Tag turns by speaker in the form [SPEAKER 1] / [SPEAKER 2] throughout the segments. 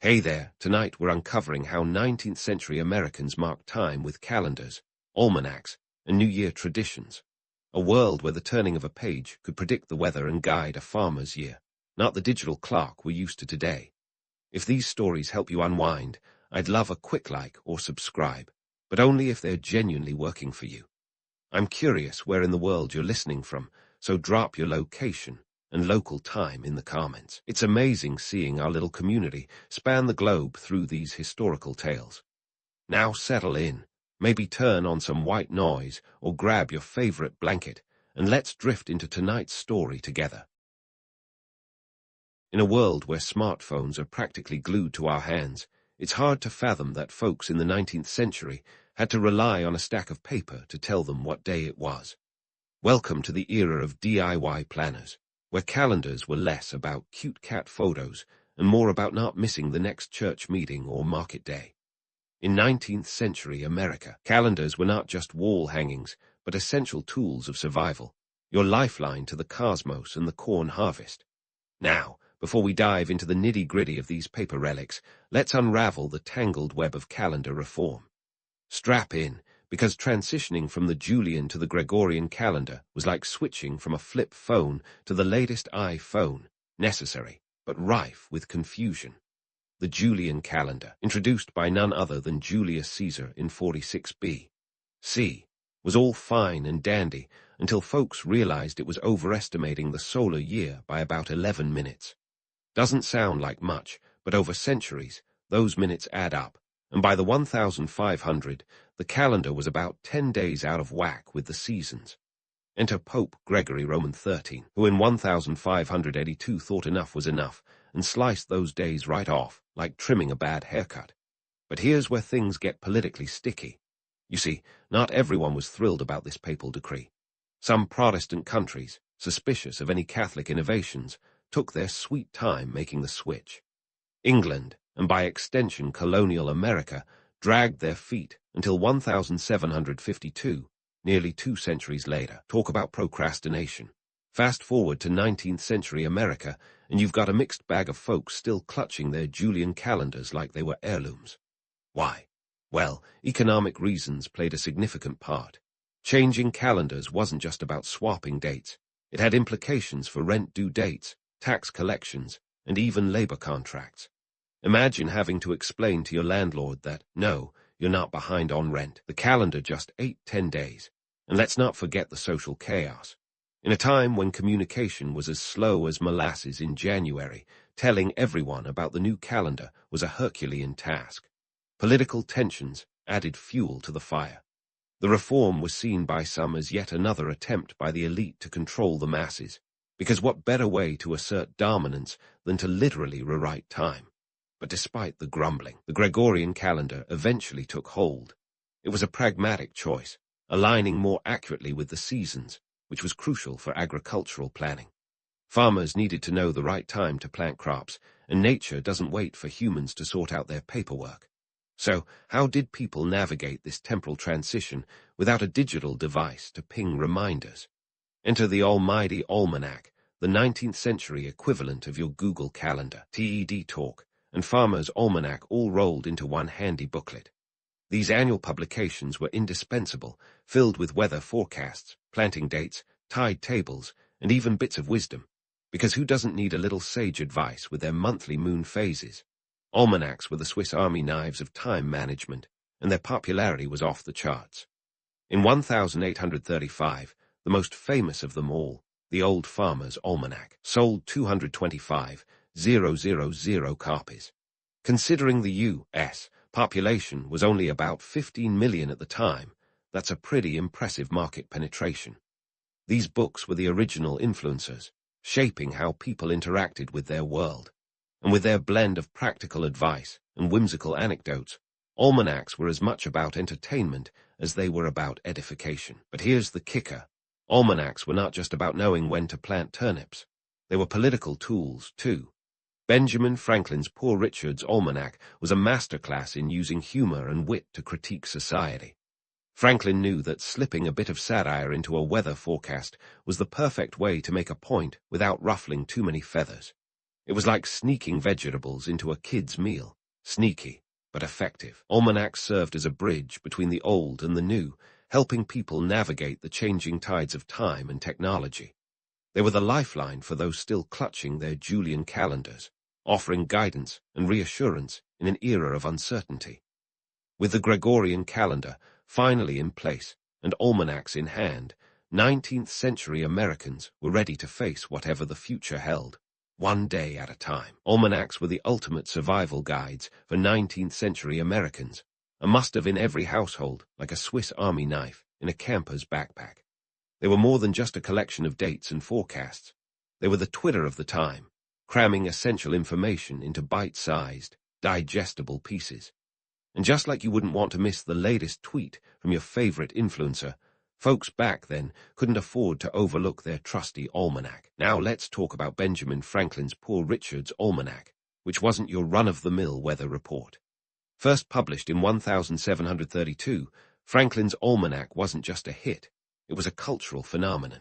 [SPEAKER 1] Hey there, tonight we're uncovering how 19th century Americans marked time with calendars, almanacs, and New Year traditions. A world where the turning of a page could predict the weather and guide a farmer's year, not the digital clock we're used to today. If these stories help you unwind, I'd love a quick like or subscribe, but only if they're genuinely working for you. I'm curious where in the world you're listening from, so drop your location and local time in the comments. It's amazing seeing our little community span the globe through these historical tales. Now settle in, maybe turn on some white noise or grab your favorite blanket, and let's drift into tonight's story together. In a world where smartphones are practically glued to our hands, it's hard to fathom that folks in the 19th century had to rely on a stack of paper to tell them what day it was. Welcome to the era of DIY planners, where calendars were less about cute cat photos and more about not missing the next church meeting or market day. In 19th century America, calendars were not just wall hangings, but essential tools of survival, your lifeline to the cosmos and the corn harvest. Now, before we dive into the nitty-gritty of these paper relics, let's unravel the tangled web of calendar reform. Strap in, because transitioning from the Julian to the Gregorian calendar was like switching from a flip phone to the latest iPhone, necessary, but rife with confusion. The Julian calendar, introduced by none other than Julius Caesar in 46 B.C., was all fine and dandy until folks realized it was overestimating the solar year by about 11 minutes. Doesn't sound like much, but over centuries, those minutes add up, and by the 1500, the calendar was about 10 days out of whack with the seasons. Enter Pope Gregory Roman XIII, who in 1582 thought enough was enough and sliced those days right off, like trimming a bad haircut. But here's where things get politically sticky. You see, not everyone was thrilled about this papal decree. Some Protestant countries, suspicious of any Catholic innovations, took their sweet time making the switch. England, and by extension colonial America, dragged their feet until 1752, nearly 2 centuries later. Talk about procrastination. Fast forward to 19th century America, and you've got a mixed bag of folks still clutching their Julian calendars like they were heirlooms. Why? Well, economic reasons played a significant part. Changing calendars wasn't just about swapping dates. It had implications for rent due dates, tax collections, and even labor contracts. Imagine having to explain to your landlord that, no, you're not behind on rent. The calendar just ate 10 days. And let's not forget the social chaos. In a time when communication was as slow as molasses in January, telling everyone about the new calendar was a Herculean task. Political tensions added fuel to the fire. The reform was seen by some as yet another attempt by the elite to control the masses, because what better way to assert dominance than to literally rewrite time? But despite the grumbling, the Gregorian calendar eventually took hold. It was a pragmatic choice, aligning more accurately with the seasons, which was crucial for agricultural planning. Farmers needed to know the right time to plant crops, and nature doesn't wait for humans to sort out their paperwork. So, how did people navigate this temporal transition without a digital device to ping reminders? Enter the almighty Almanac, the 19th century equivalent of your Google Calendar, TED Talk, and Farmer's Almanac all rolled into one handy booklet. These annual publications were indispensable, filled with weather forecasts, planting dates, tide tables, and even bits of wisdom, because who doesn't need a little sage advice with their monthly moon phases? Almanacs were the Swiss Army knives of time management, and their popularity was off the charts. In 1835, the most famous of them all, the Old Farmer's Almanac, sold 225,000 copies. Considering the U.S. population was only about 15 million at the time, that's a pretty impressive market penetration. These books were the original influencers, shaping how people interacted with their world. And with their blend of practical advice and whimsical anecdotes, almanacs were as much about entertainment as they were about edification. But here's the kicker. Almanacs were not just about knowing when to plant turnips. They were political tools, too. Benjamin Franklin's Poor Richard's Almanac was a masterclass in using humor and wit to critique society. Franklin knew that slipping a bit of satire into a weather forecast was the perfect way to make a point without ruffling too many feathers. It was like sneaking vegetables into a kid's meal. Sneaky, but effective. Almanacs served as a bridge between the old and the new, helping people navigate the changing tides of time and technology. They were the lifeline for those still clutching their Julian calendars, offering guidance and reassurance in an era of uncertainty. With the Gregorian calendar finally in place and almanacs in hand, 19th-century Americans were ready to face whatever the future held, one day at a time. Almanacs were the ultimate survival guides for 19th-century Americans, a must-have in every household, like a Swiss Army knife in a camper's backpack. They were more than just a collection of dates and forecasts. They were the Twitter of the time, cramming essential information into bite-sized, digestible pieces. And just like you wouldn't want to miss the latest tweet from your favorite influencer, folks back then couldn't afford to overlook their trusty almanac. Now let's talk about Benjamin Franklin's Poor Richard's Almanac, which wasn't your run-of-the-mill weather report. First published in 1732, Franklin's Almanac wasn't just a hit, it was a cultural phenomenon.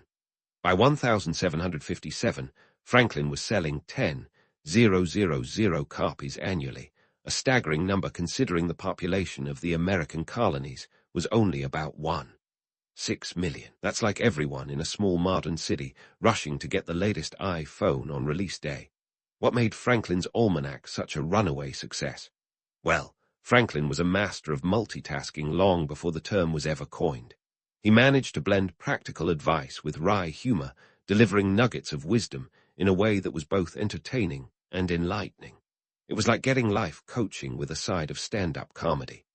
[SPEAKER 1] By 1757, Franklin was selling 10,000 copies annually, a staggering number considering the population of the American colonies was only about 1.6 million. That's like everyone in a small modern city rushing to get the latest iPhone on release day. What made Franklin's Almanac such a runaway success? Well, Franklin was a master of multitasking long before the term was ever coined. He managed to blend practical advice with wry humor, delivering nuggets of wisdom in a way that was both entertaining and enlightening. It was like getting life coaching with a side of stand-up comedy.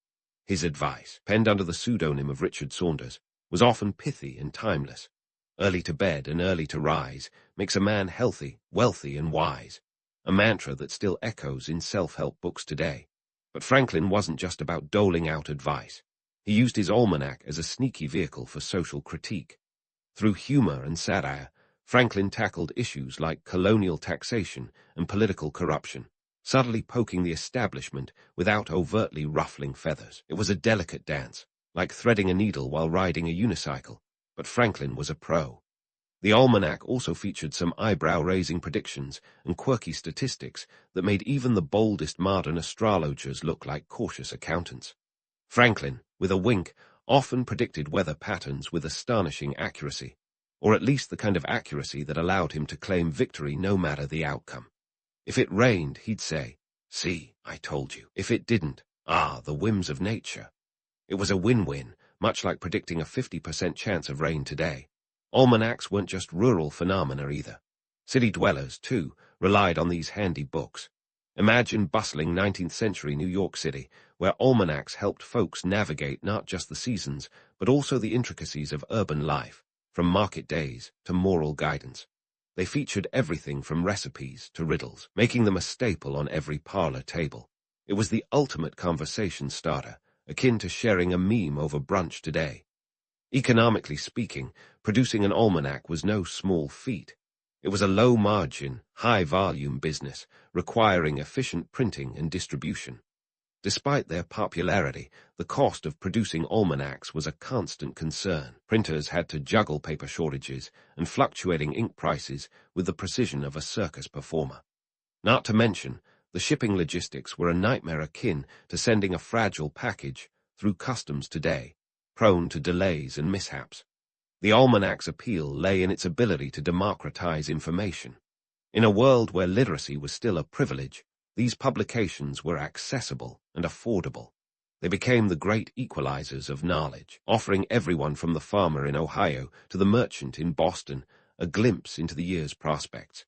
[SPEAKER 1] His advice, penned under the pseudonym of Richard Saunders, was often pithy and timeless. Early to bed and early to rise makes a man healthy, wealthy, and wise, a mantra that still echoes in self-help books today. But Franklin wasn't just about doling out advice. He used his almanac as a sneaky vehicle for social critique. Through humor and satire, Franklin tackled issues like colonial taxation and political corruption, subtly poking the establishment without overtly ruffling feathers. It was a delicate dance, like threading a needle while riding a unicycle, but Franklin was a pro. The almanac also featured some eyebrow-raising predictions and quirky statistics that made even the boldest modern astrologers look like cautious accountants. Franklin, with a wink, often predicted weather patterns with astonishing accuracy, or at least the kind of accuracy that allowed him to claim victory no matter the outcome. If it rained, he'd say, "See, I told you." If it didn't, the whims of nature. It was a win-win, much like predicting a 50% chance of rain today. Almanacs weren't just rural phenomena either. City dwellers, too, relied on these handy books. Imagine bustling 19th-century New York City, where almanacs helped folks navigate not just the seasons, but also the intricacies of urban life, from market days to moral guidance. They featured everything from recipes to riddles, making them a staple on every parlor table. It was the ultimate conversation starter, akin to sharing a meme over brunch today. Economically speaking, producing an almanac was no small feat. It was a low-margin, high-volume business, requiring efficient printing and distribution. Despite their popularity, the cost of producing almanacs was a constant concern. Printers had to juggle paper shortages and fluctuating ink prices with the precision of a circus performer. Not to mention, the shipping logistics were a nightmare akin to sending a fragile package through customs today, prone to delays and mishaps. The almanac's appeal lay in its ability to democratize information. In a world where literacy was still a privilege, these publications were accessible and affordable. They became the great equalizers of knowledge, offering everyone from the farmer in Ohio to the merchant in Boston a glimpse into the year's prospects.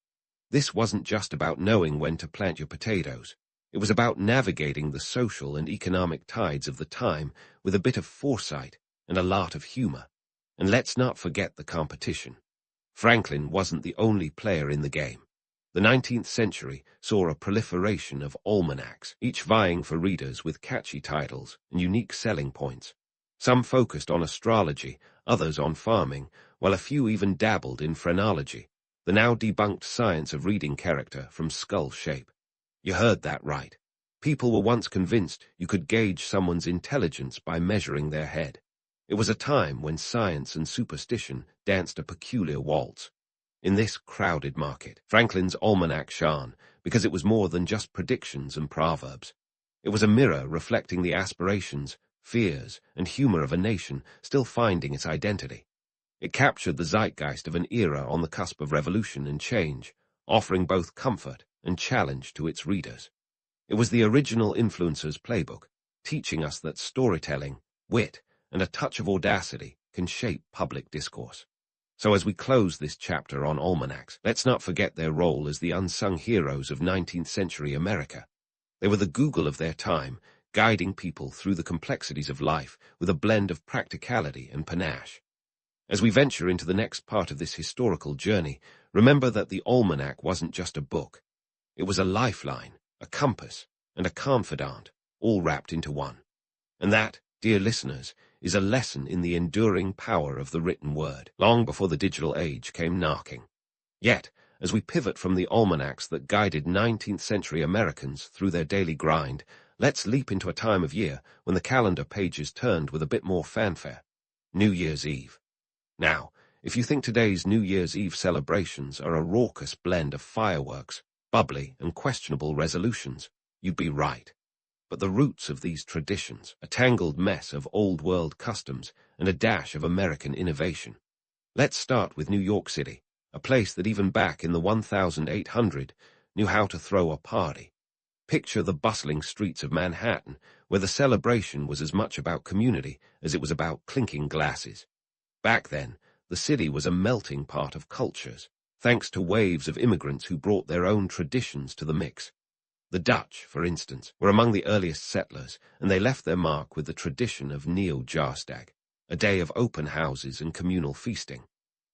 [SPEAKER 1] This wasn't just about knowing when to plant your potatoes. It was about navigating the social and economic tides of the time with a bit of foresight and a lot of humor. And let's not forget the competition. Franklin wasn't the only player in the game. The 19th century saw a proliferation of almanacs, each vying for readers with catchy titles and unique selling points. Some focused on astrology, others on farming, while a few even dabbled in phrenology, the now debunked science of reading character from skull shape. You heard that right. People were once convinced you could gauge someone's intelligence by measuring their head. It was a time when science and superstition danced a peculiar waltz. In this crowded market, Franklin's Almanac shone because it was more than just predictions and proverbs. It was a mirror reflecting the aspirations, fears, and humor of a nation still finding its identity. It captured the zeitgeist of an era on the cusp of revolution and change, offering both comfort and challenge to its readers. It was the original influencer's playbook, teaching us that storytelling, wit, and a touch of audacity can shape public discourse. So as we close this chapter on almanacs, let's not forget their role as the unsung heroes of 19th century America. They were the Google of their time, guiding people through the complexities of life with a blend of practicality and panache. As we venture into the next part of this historical journey, remember that the Almanac wasn't just a book. It was a lifeline, a compass, and a confidant, all wrapped into one. And that, dear listeners, is a lesson in the enduring power of the written word, long before the digital age came knocking. Yet, as we pivot from the almanacs that guided 19th century Americans through their daily grind, let's leap into a time of year when the calendar pages turned with a bit more fanfare: New Year's Eve. Now, if you think today's New Year's Eve celebrations are a raucous blend of fireworks, bubbly and questionable resolutions, you'd be right. But the roots of these traditions, a tangled mess of old-world customs and a dash of American innovation. Let's start with New York City, a place that even back in the 1800 knew how to throw a party. Picture the bustling streets of Manhattan, where the celebration was as much about community as it was about clinking glasses. Back then, the city was a melting pot of cultures, thanks to waves of immigrants who brought their own traditions to the mix. The Dutch, for instance, were among the earliest settlers, and they left their mark with the tradition of Nieuwjaarsdag, a day of open houses and communal feasting.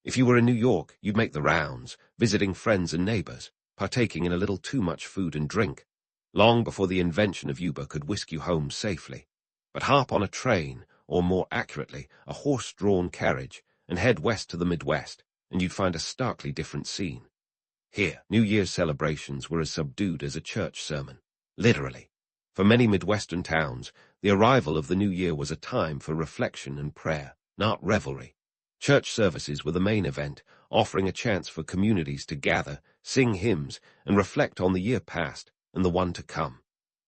[SPEAKER 1] If you were in New York, you'd make the rounds, visiting friends and neighbors, partaking in a little too much food and drink, long before the invention of Uber could whisk you home safely. But hop on a train, or more accurately, a horse-drawn carriage, and head west to the Midwest, and you'd find a starkly different scene. Here, New Year's celebrations were as subdued as a church sermon, literally. For many Midwestern towns, the arrival of the new year was a time for reflection and prayer, not revelry. Church services were the main event, offering a chance for communities to gather, sing hymns, and reflect on the year past and the one to come.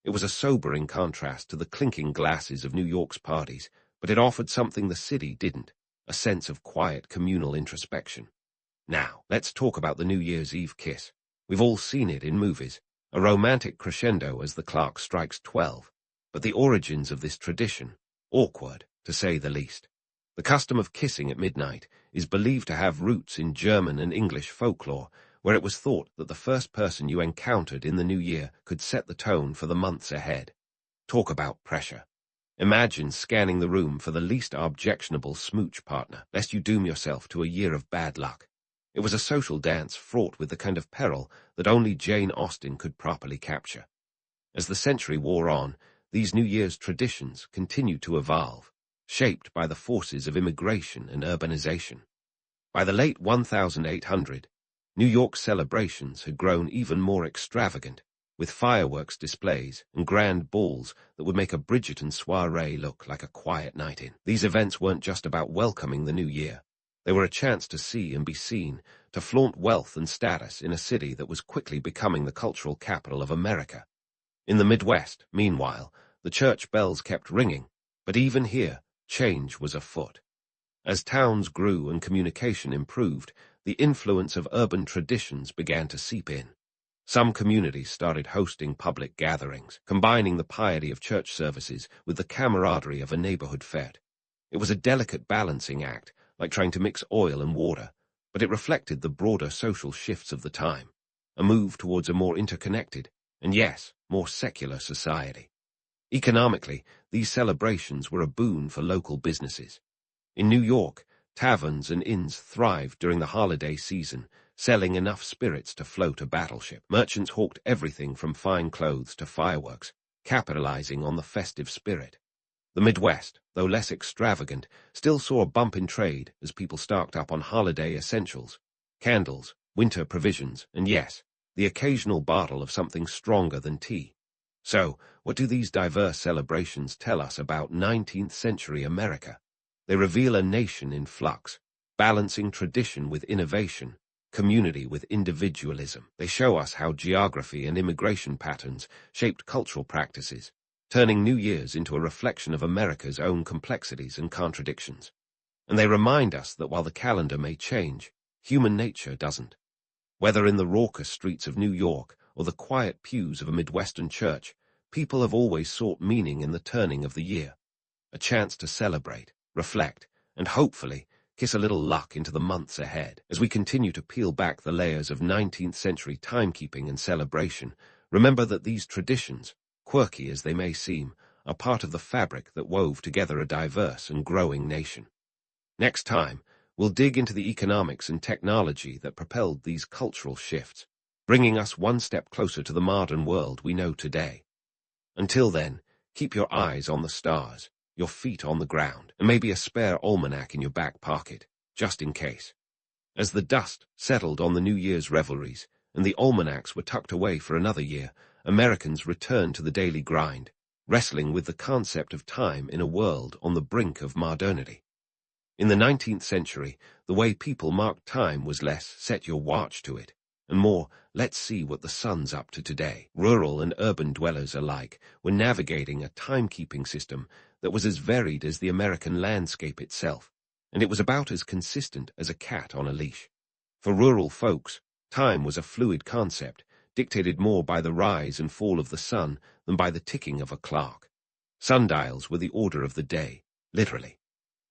[SPEAKER 1] It was a sobering contrast to the clinking glasses of New York's parties, but it offered something the city didn't, a sense of quiet communal introspection. Now, let's talk about the New Year's Eve kiss. We've all seen it in movies, a romantic crescendo as the clock strikes 12. But the origins of this tradition, awkward, to say the least. The custom of kissing at midnight is believed to have roots in German and English folklore, where it was thought that the first person you encountered in the new year could set the tone for the months ahead. Talk about pressure. Imagine scanning the room for the least objectionable smooch partner, lest you doom yourself to a year of bad luck. It was a social dance fraught with the kind of peril that only Jane Austen could properly capture. As the century wore on, these New Year's traditions continued to evolve, shaped by the forces of immigration and urbanization. By the late 1800, New York's celebrations had grown even more extravagant, with fireworks displays and grand balls that would make a Bridgerton soiree look like a quiet night in. These events weren't just about welcoming the new year. They were a chance to see and be seen, to flaunt wealth and status in a city that was quickly becoming the cultural capital of America. In the Midwest, meanwhile, the church bells kept ringing, but even here, change was afoot. As towns grew and communication improved, the influence of urban traditions began to seep in. Some communities started hosting public gatherings, combining the piety of church services with the camaraderie of a neighborhood fete. It was a delicate balancing act, like trying to mix oil and water, but it reflected the broader social shifts of the time, a move towards a more interconnected, and yes, more secular society. Economically, these celebrations were a boon for local businesses. In New York, taverns and inns thrived during the holiday season, selling enough spirits to float a battleship. Merchants hawked everything from fine clothes to fireworks, capitalizing on the festive spirit. The Midwest, though less extravagant, still saw a bump in trade as people stocked up on holiday essentials, candles, winter provisions, and yes, the occasional bottle of something stronger than tea. So, what do these diverse celebrations tell us about 19th century America? They reveal a nation in flux, balancing tradition with innovation, community with individualism. They show us how geography and immigration patterns shaped cultural practices, turning New Year's into a reflection of America's own complexities and contradictions. And they remind us that while the calendar may change, human nature doesn't. Whether in the raucous streets of New York or the quiet pews of a Midwestern church, people have always sought meaning in the turning of the year, a chance to celebrate, reflect, and hopefully kiss a little luck into the months ahead. As we continue to peel back the layers of 19th century timekeeping and celebration, remember that these traditions, quirky as they may seem, are part of the fabric that wove together a diverse and growing nation. Next time, we'll dig into the economics and technology that propelled these cultural shifts, bringing us one step closer to the modern world we know today. Until then, keep your eyes on the stars, your feet on the ground, and maybe a spare almanac in your back pocket, just in case. As the dust settled on the New Year's revelries, and the almanacs were tucked away for another year, Americans returned to the daily grind, wrestling with the concept of time in a world on the brink of modernity. In the 19th century, the way people marked time was less set your watch to it, and more, let's see what the sun's up to today. Rural and urban dwellers alike were navigating a timekeeping system that was as varied as the American landscape itself, and it was about as consistent as a cat on a leash. For rural folks, time was a fluid concept, dictated more by the rise and fall of the sun than by the ticking of a clock. Sundials were the order of the day, literally.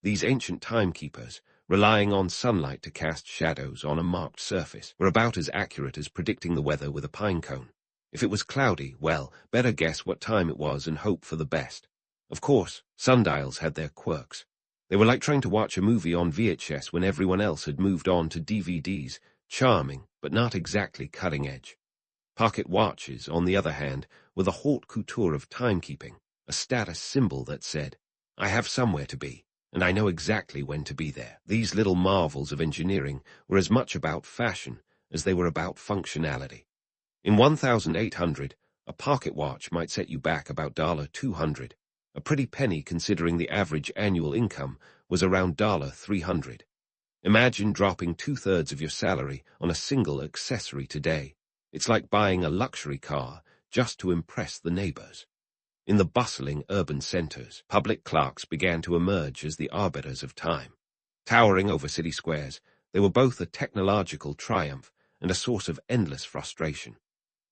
[SPEAKER 1] These ancient timekeepers, relying on sunlight to cast shadows on a marked surface, were about as accurate as predicting the weather with a pine cone. If it was cloudy, well, better guess what time it was and hope for the best. Of course, sundials had their quirks. They were like trying to watch a movie on VHS when everyone else had moved on to DVDs, charming, but not exactly cutting edge. Pocket watches, on the other hand, were the haute couture of timekeeping, a status symbol that said, "I have somewhere to be, and I know exactly when to be there." These little marvels of engineering were as much about fashion as they were about functionality. In 1800, a pocket watch might set you back about $200, a pretty penny considering the average annual income was around $300. Imagine dropping 2/3 of your salary on a single accessory today. It's like buying a luxury car just to impress the neighbors. In the bustling urban centers, public clocks began to emerge as the arbiters of time. Towering over city squares, they were both a technological triumph and a source of endless frustration.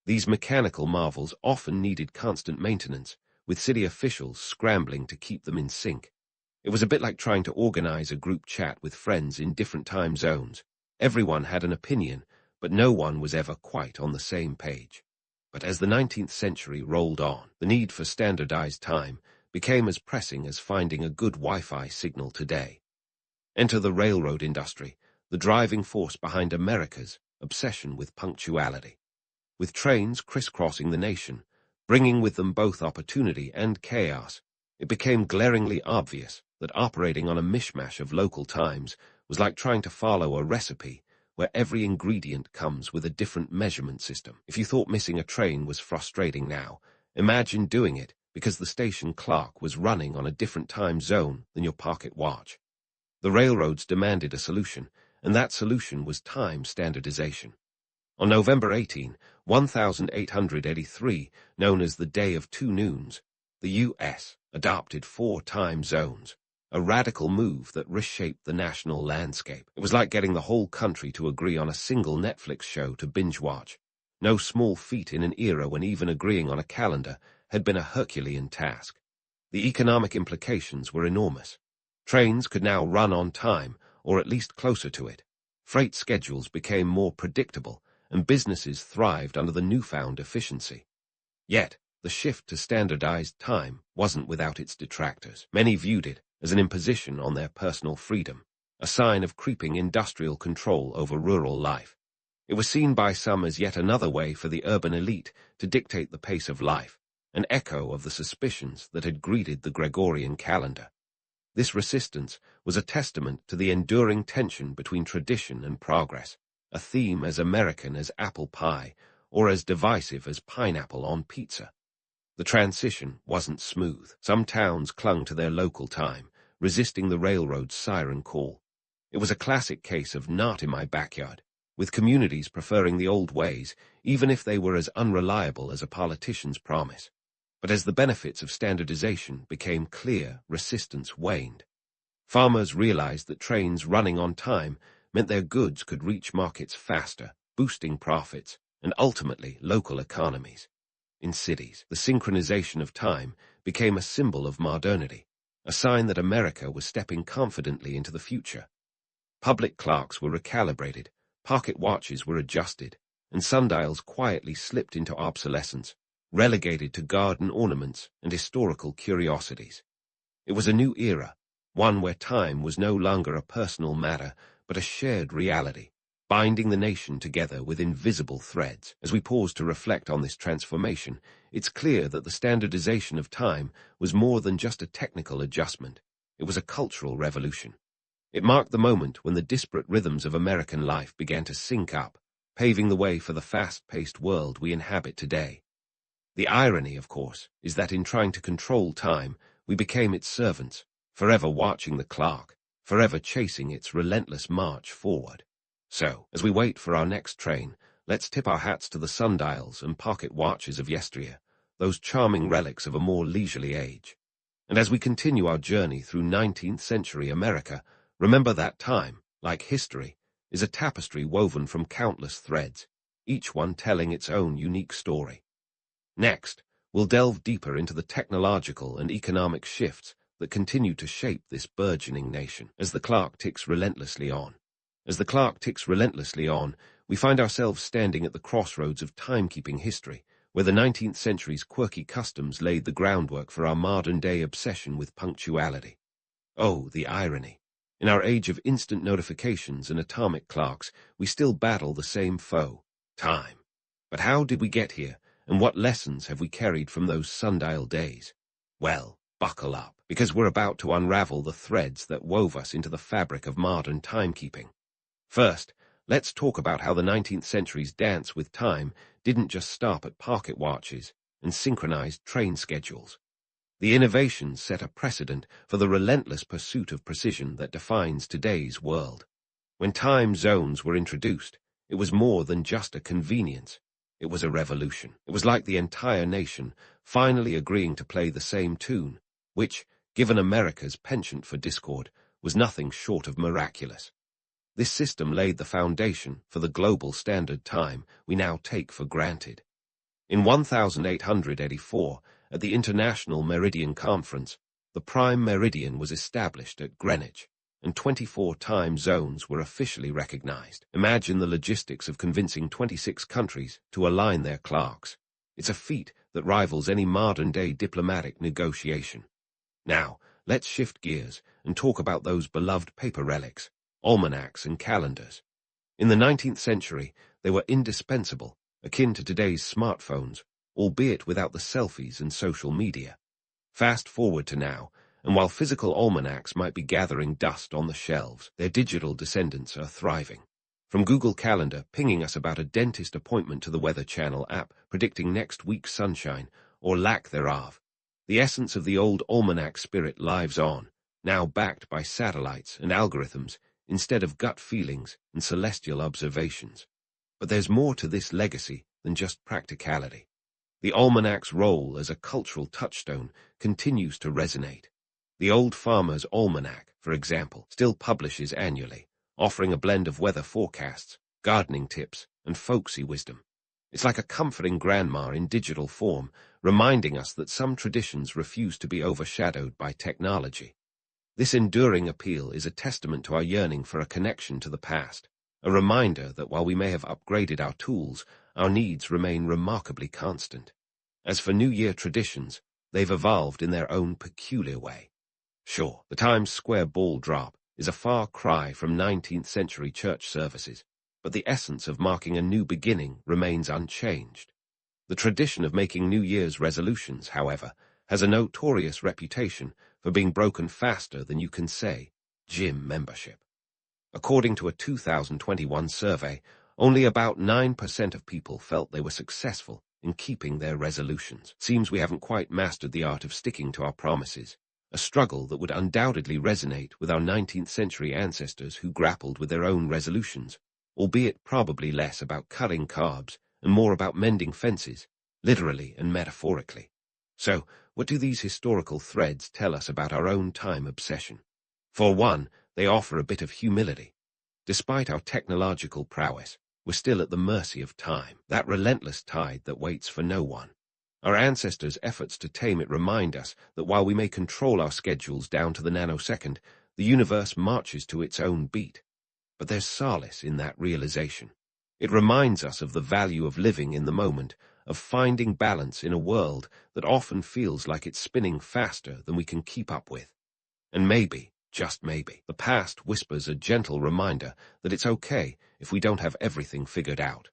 [SPEAKER 1] These mechanical marvels often needed constant maintenance, with city officials scrambling to keep them in sync. It was a bit like trying to organize a group chat with friends in different time zones. Everyone had an opinion, but no one was ever quite on the same page. But as the 19th century rolled on, the need for standardized time became as pressing as finding a good Wi-Fi signal today. Enter the railroad industry, the driving force behind America's obsession with punctuality. With trains crisscrossing the nation, bringing with them both opportunity and chaos, it became glaringly obvious that operating on a mishmash of local times was like trying to follow a recipe where every ingredient comes with a different measurement system. If you thought missing a train was frustrating now, imagine doing it because the station clock was running on a different time zone than your pocket watch. The railroads demanded a solution, and that solution was time standardization. On November 18, 1883, known as the Day of Two Noons, the U.S. adopted 4 time zones, a radical move that reshaped the national landscape. It was like getting the whole country to agree on a single Netflix show to binge-watch. No small feat in an era when even agreeing on a calendar had been a Herculean task. The economic implications were enormous. Trains could now run on time, or at least closer to it. Freight schedules became more predictable, and businesses thrived under the newfound efficiency. Yet, the shift to standardized time wasn't without its detractors. Many viewed it as an imposition on their personal freedom, a sign of creeping industrial control over rural life. It was seen by some as yet another way for the urban elite to dictate the pace of life, an echo of the suspicions that had greeted the Gregorian calendar. This resistance was a testament to the enduring tension between tradition and progress, a theme as American as apple pie or as divisive as pineapple on pizza. The transition wasn't smooth. Some towns clung to their local time, resisting the railroad's siren call. It was a classic case of not in my backyard, with communities preferring the old ways, even if they were as unreliable as a politician's promise. But as the benefits of standardization became clear, resistance waned. Farmers realized that trains running on time meant their goods could reach markets faster, boosting profits, and ultimately local economies. In cities, the synchronization of time became a symbol of modernity, a sign that America was stepping confidently into the future. Public clocks were recalibrated, pocket watches were adjusted, and sundials quietly slipped into obsolescence, relegated to garden ornaments and historical curiosities. It was a new era, one where time was no longer a personal matter, but a shared reality, binding the nation together with invisible threads. As we pause to reflect on this transformation, it's clear that the standardization of time was more than just a technical adjustment. It was a cultural revolution. It marked the moment when the disparate rhythms of American life began to sync up, paving the way for the fast-paced world we inhabit today. The irony, of course, is that in trying to control time, we became its servants, forever watching the clock, forever chasing its relentless march forward. So, as we wait for our next train, let's tip our hats to the sundials and pocket watches of yesteryear, those charming relics of a more leisurely age. And as we continue our journey through 19th century America, remember that time, like history, is a tapestry woven from countless threads, each one telling its own unique story. Next, we'll delve deeper into the technological and economic shifts that continue to shape this burgeoning nation as the clock ticks relentlessly on. As the clock ticks relentlessly on, we find ourselves standing at the crossroads of timekeeping history, where the 19th century's quirky customs laid the groundwork for our modern-day obsession with punctuality. Oh, the irony. In our age of instant notifications and atomic clocks, we still battle the same foe, time. But how did we get here, and what lessons have we carried from those sundial days? Well, buckle up, because we're about to unravel the threads that wove us into the fabric of modern timekeeping. First, let's talk about how the 19th century's dance with time didn't just stop at pocket watches and synchronized train schedules. The innovations set a precedent for the relentless pursuit of precision that defines today's world. When time zones were introduced, it was more than just a convenience. It was a revolution. It was like the entire nation finally agreeing to play the same tune, which, given America's penchant for discord, was nothing short of miraculous. This system laid the foundation for the global standard time we now take for granted. In 1884, at the International Meridian Conference, the prime meridian was established at Greenwich, and 24 time zones were officially recognized. Imagine the logistics of convincing 26 countries to align their clocks. It's a feat that rivals any modern-day diplomatic negotiation. Now, let's shift gears and talk about those beloved paper relics, almanacs and calendars. In the 19th century, they were indispensable, akin to today's smartphones, albeit without the selfies and social media. Fast forward to now, and while physical almanacs might be gathering dust on the shelves, their digital descendants are thriving. From Google Calendar pinging us about a dentist appointment to the Weather Channel app predicting next week's sunshine, or lack thereof, the essence of the old almanac spirit lives on, now backed by satellites and algorithms, instead of gut feelings and celestial observations. But there's more to this legacy than just practicality. The almanac's role as a cultural touchstone continues to resonate. The Old Farmer's Almanac, for example, still publishes annually, offering a blend of weather forecasts, gardening tips, and folksy wisdom. It's like a comforting grandma in digital form, reminding us that some traditions refuse to be overshadowed by technology. This enduring appeal is a testament to our yearning for a connection to the past, a reminder that while we may have upgraded our tools, our needs remain remarkably constant. As for New Year traditions, they've evolved in their own peculiar way. Sure, the Times Square ball drop is a far cry from 19th century church services, but the essence of marking a new beginning remains unchanged. The tradition of making New Year's resolutions, however, has a notorious reputation for being broken faster than you can say gym membership. According to a 2021 survey, only about 9% of people felt they were successful in keeping their resolutions. Seems we haven't quite mastered the art of sticking to our promises, a struggle that would undoubtedly resonate with our 19th century ancestors who grappled with their own resolutions, albeit probably less about cutting carbs and more about mending fences, literally and metaphorically. So, what do these historical threads tell us about our own time obsession? For one, they offer a bit of humility. Despite our technological prowess, we're still at the mercy of time, that relentless tide that waits for no one. Our ancestors' efforts to tame it remind us that while we may control our schedules down to the nanosecond, the universe marches to its own beat. But there's solace in that realization. It reminds us of the value of living in the moment, of finding balance in a world that often feels like it's spinning faster than we can keep up with. And maybe, just maybe, the past whispers a gentle reminder that it's okay if we don't have everything figured out.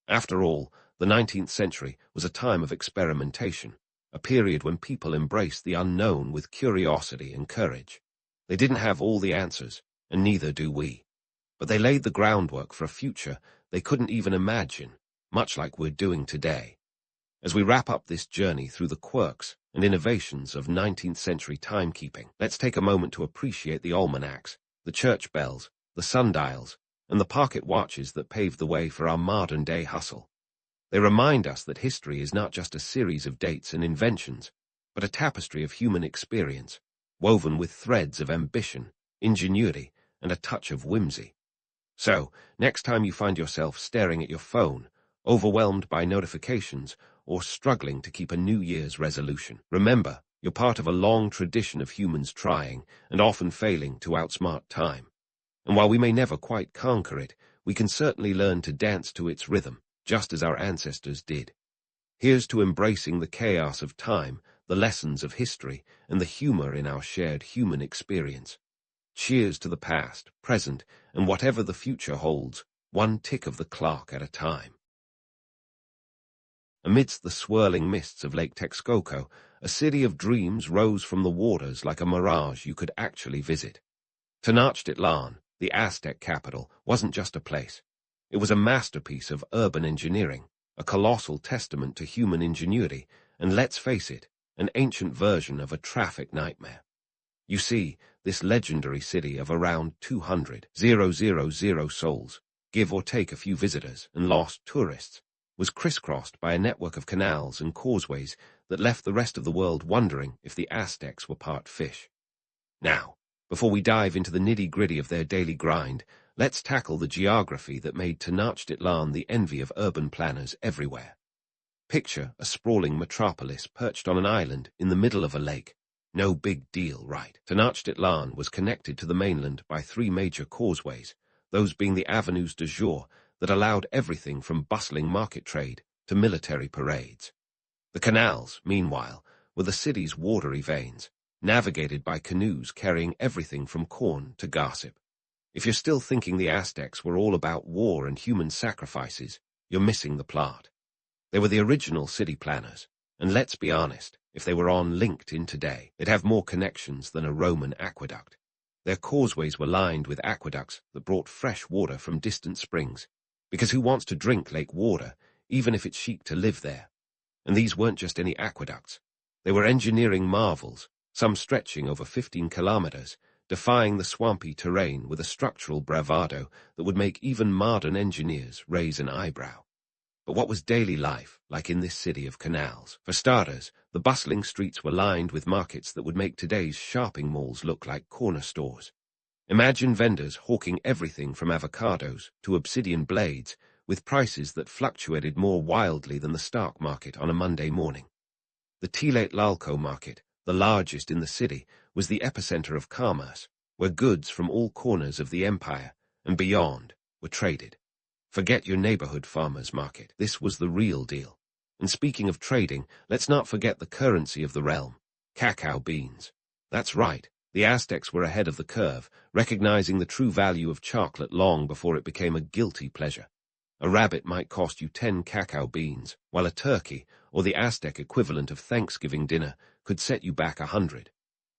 [SPEAKER 1] After all, the 19th century was a time of experimentation, a period when people embraced the unknown with curiosity and courage. They didn't have all the answers, and neither do we. But they laid the groundwork for a future they couldn't even imagine, much like we're doing today. As we wrap up this journey through the quirks and innovations of 19th century timekeeping, let's take a moment to appreciate the almanacs, the church bells, the sundials, and the pocket watches that paved the way for our modern-day hustle. They remind us that history is not just a series of dates and inventions, but a tapestry of human experience, woven with threads of ambition, ingenuity, and a touch of whimsy. So, next time you find yourself staring at your phone, overwhelmed by notifications, or struggling to keep a New Year's resolution, remember, you're part of a long tradition of humans trying and often failing to outsmart time. And while we may never quite conquer it, we can certainly learn to dance to its rhythm, just as our ancestors did. Here's to embracing the chaos of time, the lessons of history, and the humor in our shared human experience. Cheers to the past, present, and whatever the future holds, one tick of the clock at a time. Amidst the swirling mists of Lake Texcoco, a city of dreams rose from the waters like a mirage you could actually visit. Tenochtitlan, the Aztec capital, wasn't just a place. It was a masterpiece of urban engineering, a colossal testament to human ingenuity, and let's face it, an ancient version of a traffic nightmare. You see, this legendary city of around 200,000 souls, give or take a few visitors and lost tourists, was crisscrossed by a network of canals and causeways that left the rest of the world wondering if the Aztecs were part fish. Now, before we dive into the nitty-gritty of their daily grind, let's tackle the geography that made Tenochtitlan the envy of urban planners everywhere. Picture a sprawling metropolis perched on an island in the middle of a lake. No big deal, right? Tenochtitlan was connected to the mainland by three major causeways, those being the avenues de jour that allowed everything from bustling market trade to military parades. The canals, meanwhile, were the city's watery veins, navigated by canoes carrying everything from corn to gossip. If you're still thinking the Aztecs were all about war and human sacrifices, you're missing the plot. They were the original city planners, and let's be honest, if they were on LinkedIn today, they'd have more connections than a Roman aqueduct. Their causeways were lined with aqueducts that brought fresh water from distant springs, because who wants to drink lake water, even if it's chic to live there? And these weren't just any aqueducts. They were engineering marvels, some stretching over 15 kilometers, defying the swampy terrain with a structural bravado that would make even modern engineers raise an eyebrow. But what was daily life like in this city of canals? For starters, the bustling streets were lined with markets that would make today's shopping malls look like corner stores. Imagine vendors hawking everything from avocados to obsidian blades, with prices that fluctuated more wildly than the stock market on a Monday morning. The Tlatelolco market, the largest in the city, was the epicenter of commerce, where goods from all corners of the empire and beyond were traded. Forget your neighborhood farmers market. This was the real deal. And speaking of trading, let's not forget the currency of the realm, cacao beans. That's right, the Aztecs were ahead of the curve, recognizing the true value of chocolate long before it became a guilty pleasure. A rabbit might cost you 10 cacao beans, while a turkey, or the Aztec equivalent of Thanksgiving dinner, could set you back 100.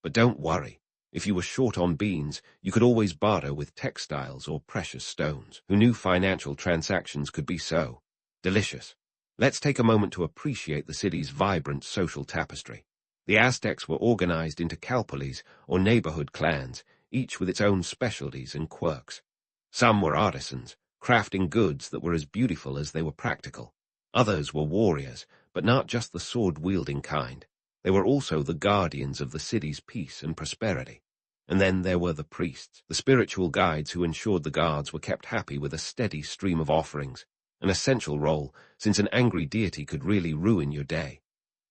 [SPEAKER 1] But don't worry. If you were short on beans, you could always barter with textiles or precious stones. Who knew financial transactions could be so delicious? Let's take a moment to appreciate the city's vibrant social tapestry. The Aztecs were organized into calpolis, or neighborhood clans, each with its own specialties and quirks. Some were artisans, crafting goods that were as beautiful as they were practical. Others were warriors, but not just the sword-wielding kind. They were also the guardians of the city's peace and prosperity. And then there were the priests, the spiritual guides who ensured the guards were kept happy with a steady stream of offerings, an essential role since an angry deity could really ruin your day.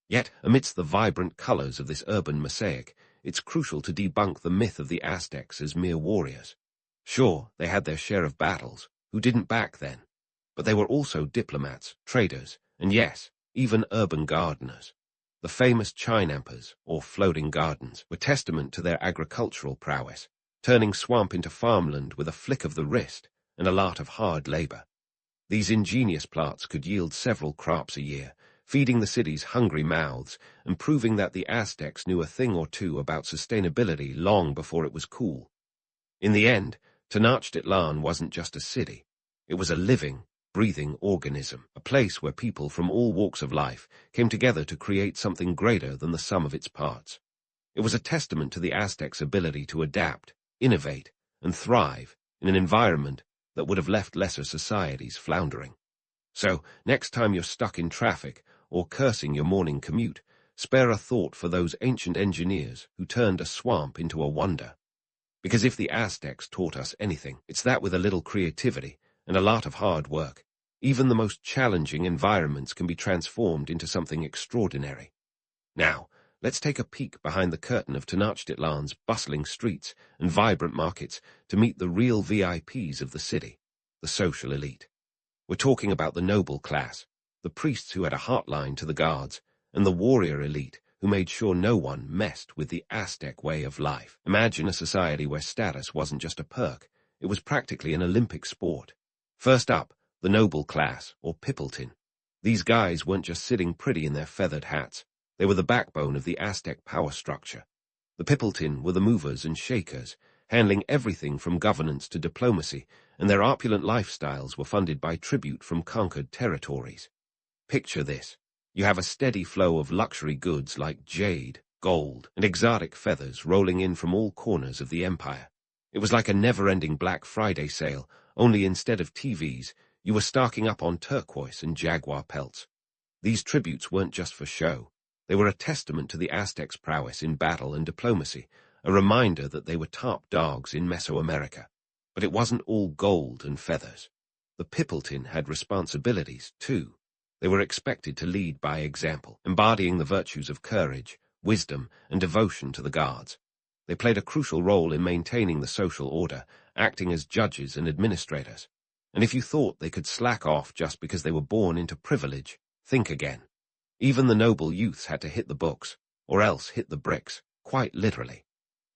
[SPEAKER 1] Yet, amidst the vibrant colors of this urban mosaic, it's crucial to debunk the myth of the Aztecs as mere warriors. Sure, they had their share of battles. Who didn't back then? But they were also diplomats, traders, and yes, even urban gardeners. The famous chinampas, or floating gardens, were testament to their agricultural prowess, turning swamp into farmland with a flick of the wrist and a lot of hard labor. These ingenious plants could yield several crops a year, feeding the city's hungry mouths and proving that the Aztecs knew a thing or two about sustainability long before it was cool. In the end, Tenochtitlan wasn't just a city. It was a living, breathing organism, a place where people from all walks of life came together to create something greater than the sum of its parts. It was a testament to the Aztecs' ability to adapt, innovate, and thrive in an environment that would have left lesser societies floundering. So, next time you're stuck in traffic or cursing your morning commute, spare a thought for those ancient engineers who turned a swamp into a wonder. Because if the Aztecs taught us anything, it's that with a little creativity and a lot of hard work, even the most challenging environments can be transformed into something extraordinary. Now, let's take a peek behind the curtain of Tenochtitlan's bustling streets and vibrant markets to meet the real VIPs of the city, the social elite. We're talking about the noble class, the priests who had a hotline to the guards, and the warrior elite who made sure no one messed with the Aztec way of life. Imagine a society where status wasn't just a perk, it was practically an Olympic sport. First up, the noble class, or Pippleton. These guys weren't just sitting pretty in their feathered hats, they were the backbone of the Aztec power structure. The Pippleton were the movers and shakers, handling everything from governance to diplomacy, and their opulent lifestyles were funded by tribute from conquered territories. Picture this. You have a steady flow of luxury goods like jade, gold, and exotic feathers rolling in from all corners of the empire. It was like a never-ending Black Friday sale, only instead of TVs, you were stocking up on turquoise and jaguar pelts. These tributes weren't just for show. They were a testament to the Aztecs' prowess in battle and diplomacy, a reminder that they were top dogs in Mesoamerica. But it wasn't all gold and feathers. The Pippleton had responsibilities, too. They were expected to lead by example, embodying the virtues of courage, wisdom, and devotion to the guards. They played a crucial role in maintaining the social order, acting as judges and administrators. And if you thought they could slack off just because they were born into privilege, think again. Even the noble youths had to hit the books, or else hit the bricks, quite literally.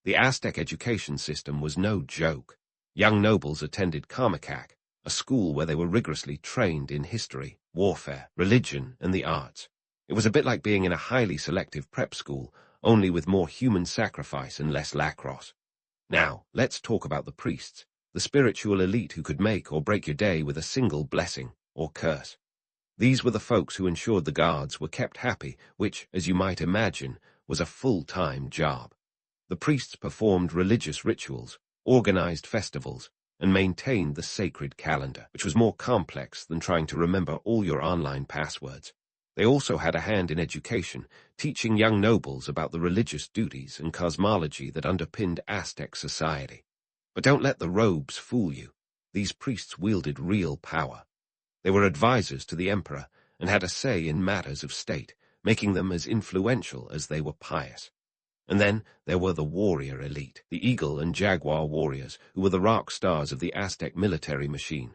[SPEAKER 1] The Aztec education system was no joke. Young nobles attended Almanac, a school where they were rigorously trained in history, warfare, religion, and the arts. It was a bit like being in a highly selective prep school, only with more human sacrifice and less lacrosse. Now, let's talk about the priests, the spiritual elite who could make or break your day with a single blessing or curse. These were the folks who ensured the guards were kept happy, which, as you might imagine, was a full-time job. The priests performed religious rituals, organized festivals, and maintained the sacred calendar, which was more complex than trying to remember all your online passwords. They also had a hand in education, teaching young nobles about the religious duties and cosmology that underpinned Aztec society. But don't let the robes fool you. These priests wielded real power. They were advisors to the emperor and had a say in matters of state, making them as influential as they were pious. And then there were the warrior elite, the eagle and jaguar warriors, who were the rock stars of the Aztec military machine.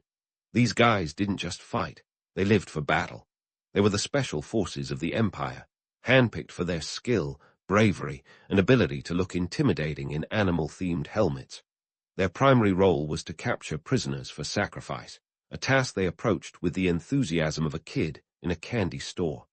[SPEAKER 1] These guys didn't just fight, they lived for battle. They were the special forces of the empire, handpicked for their skill, bravery, and ability to look intimidating in animal-themed helmets. Their primary role was to capture prisoners for sacrifice, a task they approached with the enthusiasm of a kid in a candy store.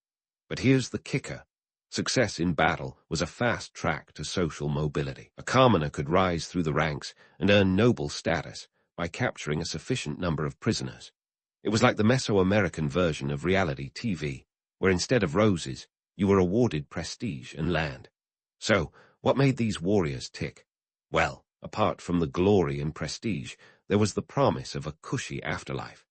[SPEAKER 1] But here's the kicker. Success in battle was a fast track to social mobility. A commoner could rise through the ranks and earn noble status by capturing a sufficient number of prisoners. It was like the Mesoamerican version of reality TV, where instead of roses, you were awarded prestige and land. So, what made these warriors tick? Well, apart from the glory and prestige, there was the promise of a cushy afterlife.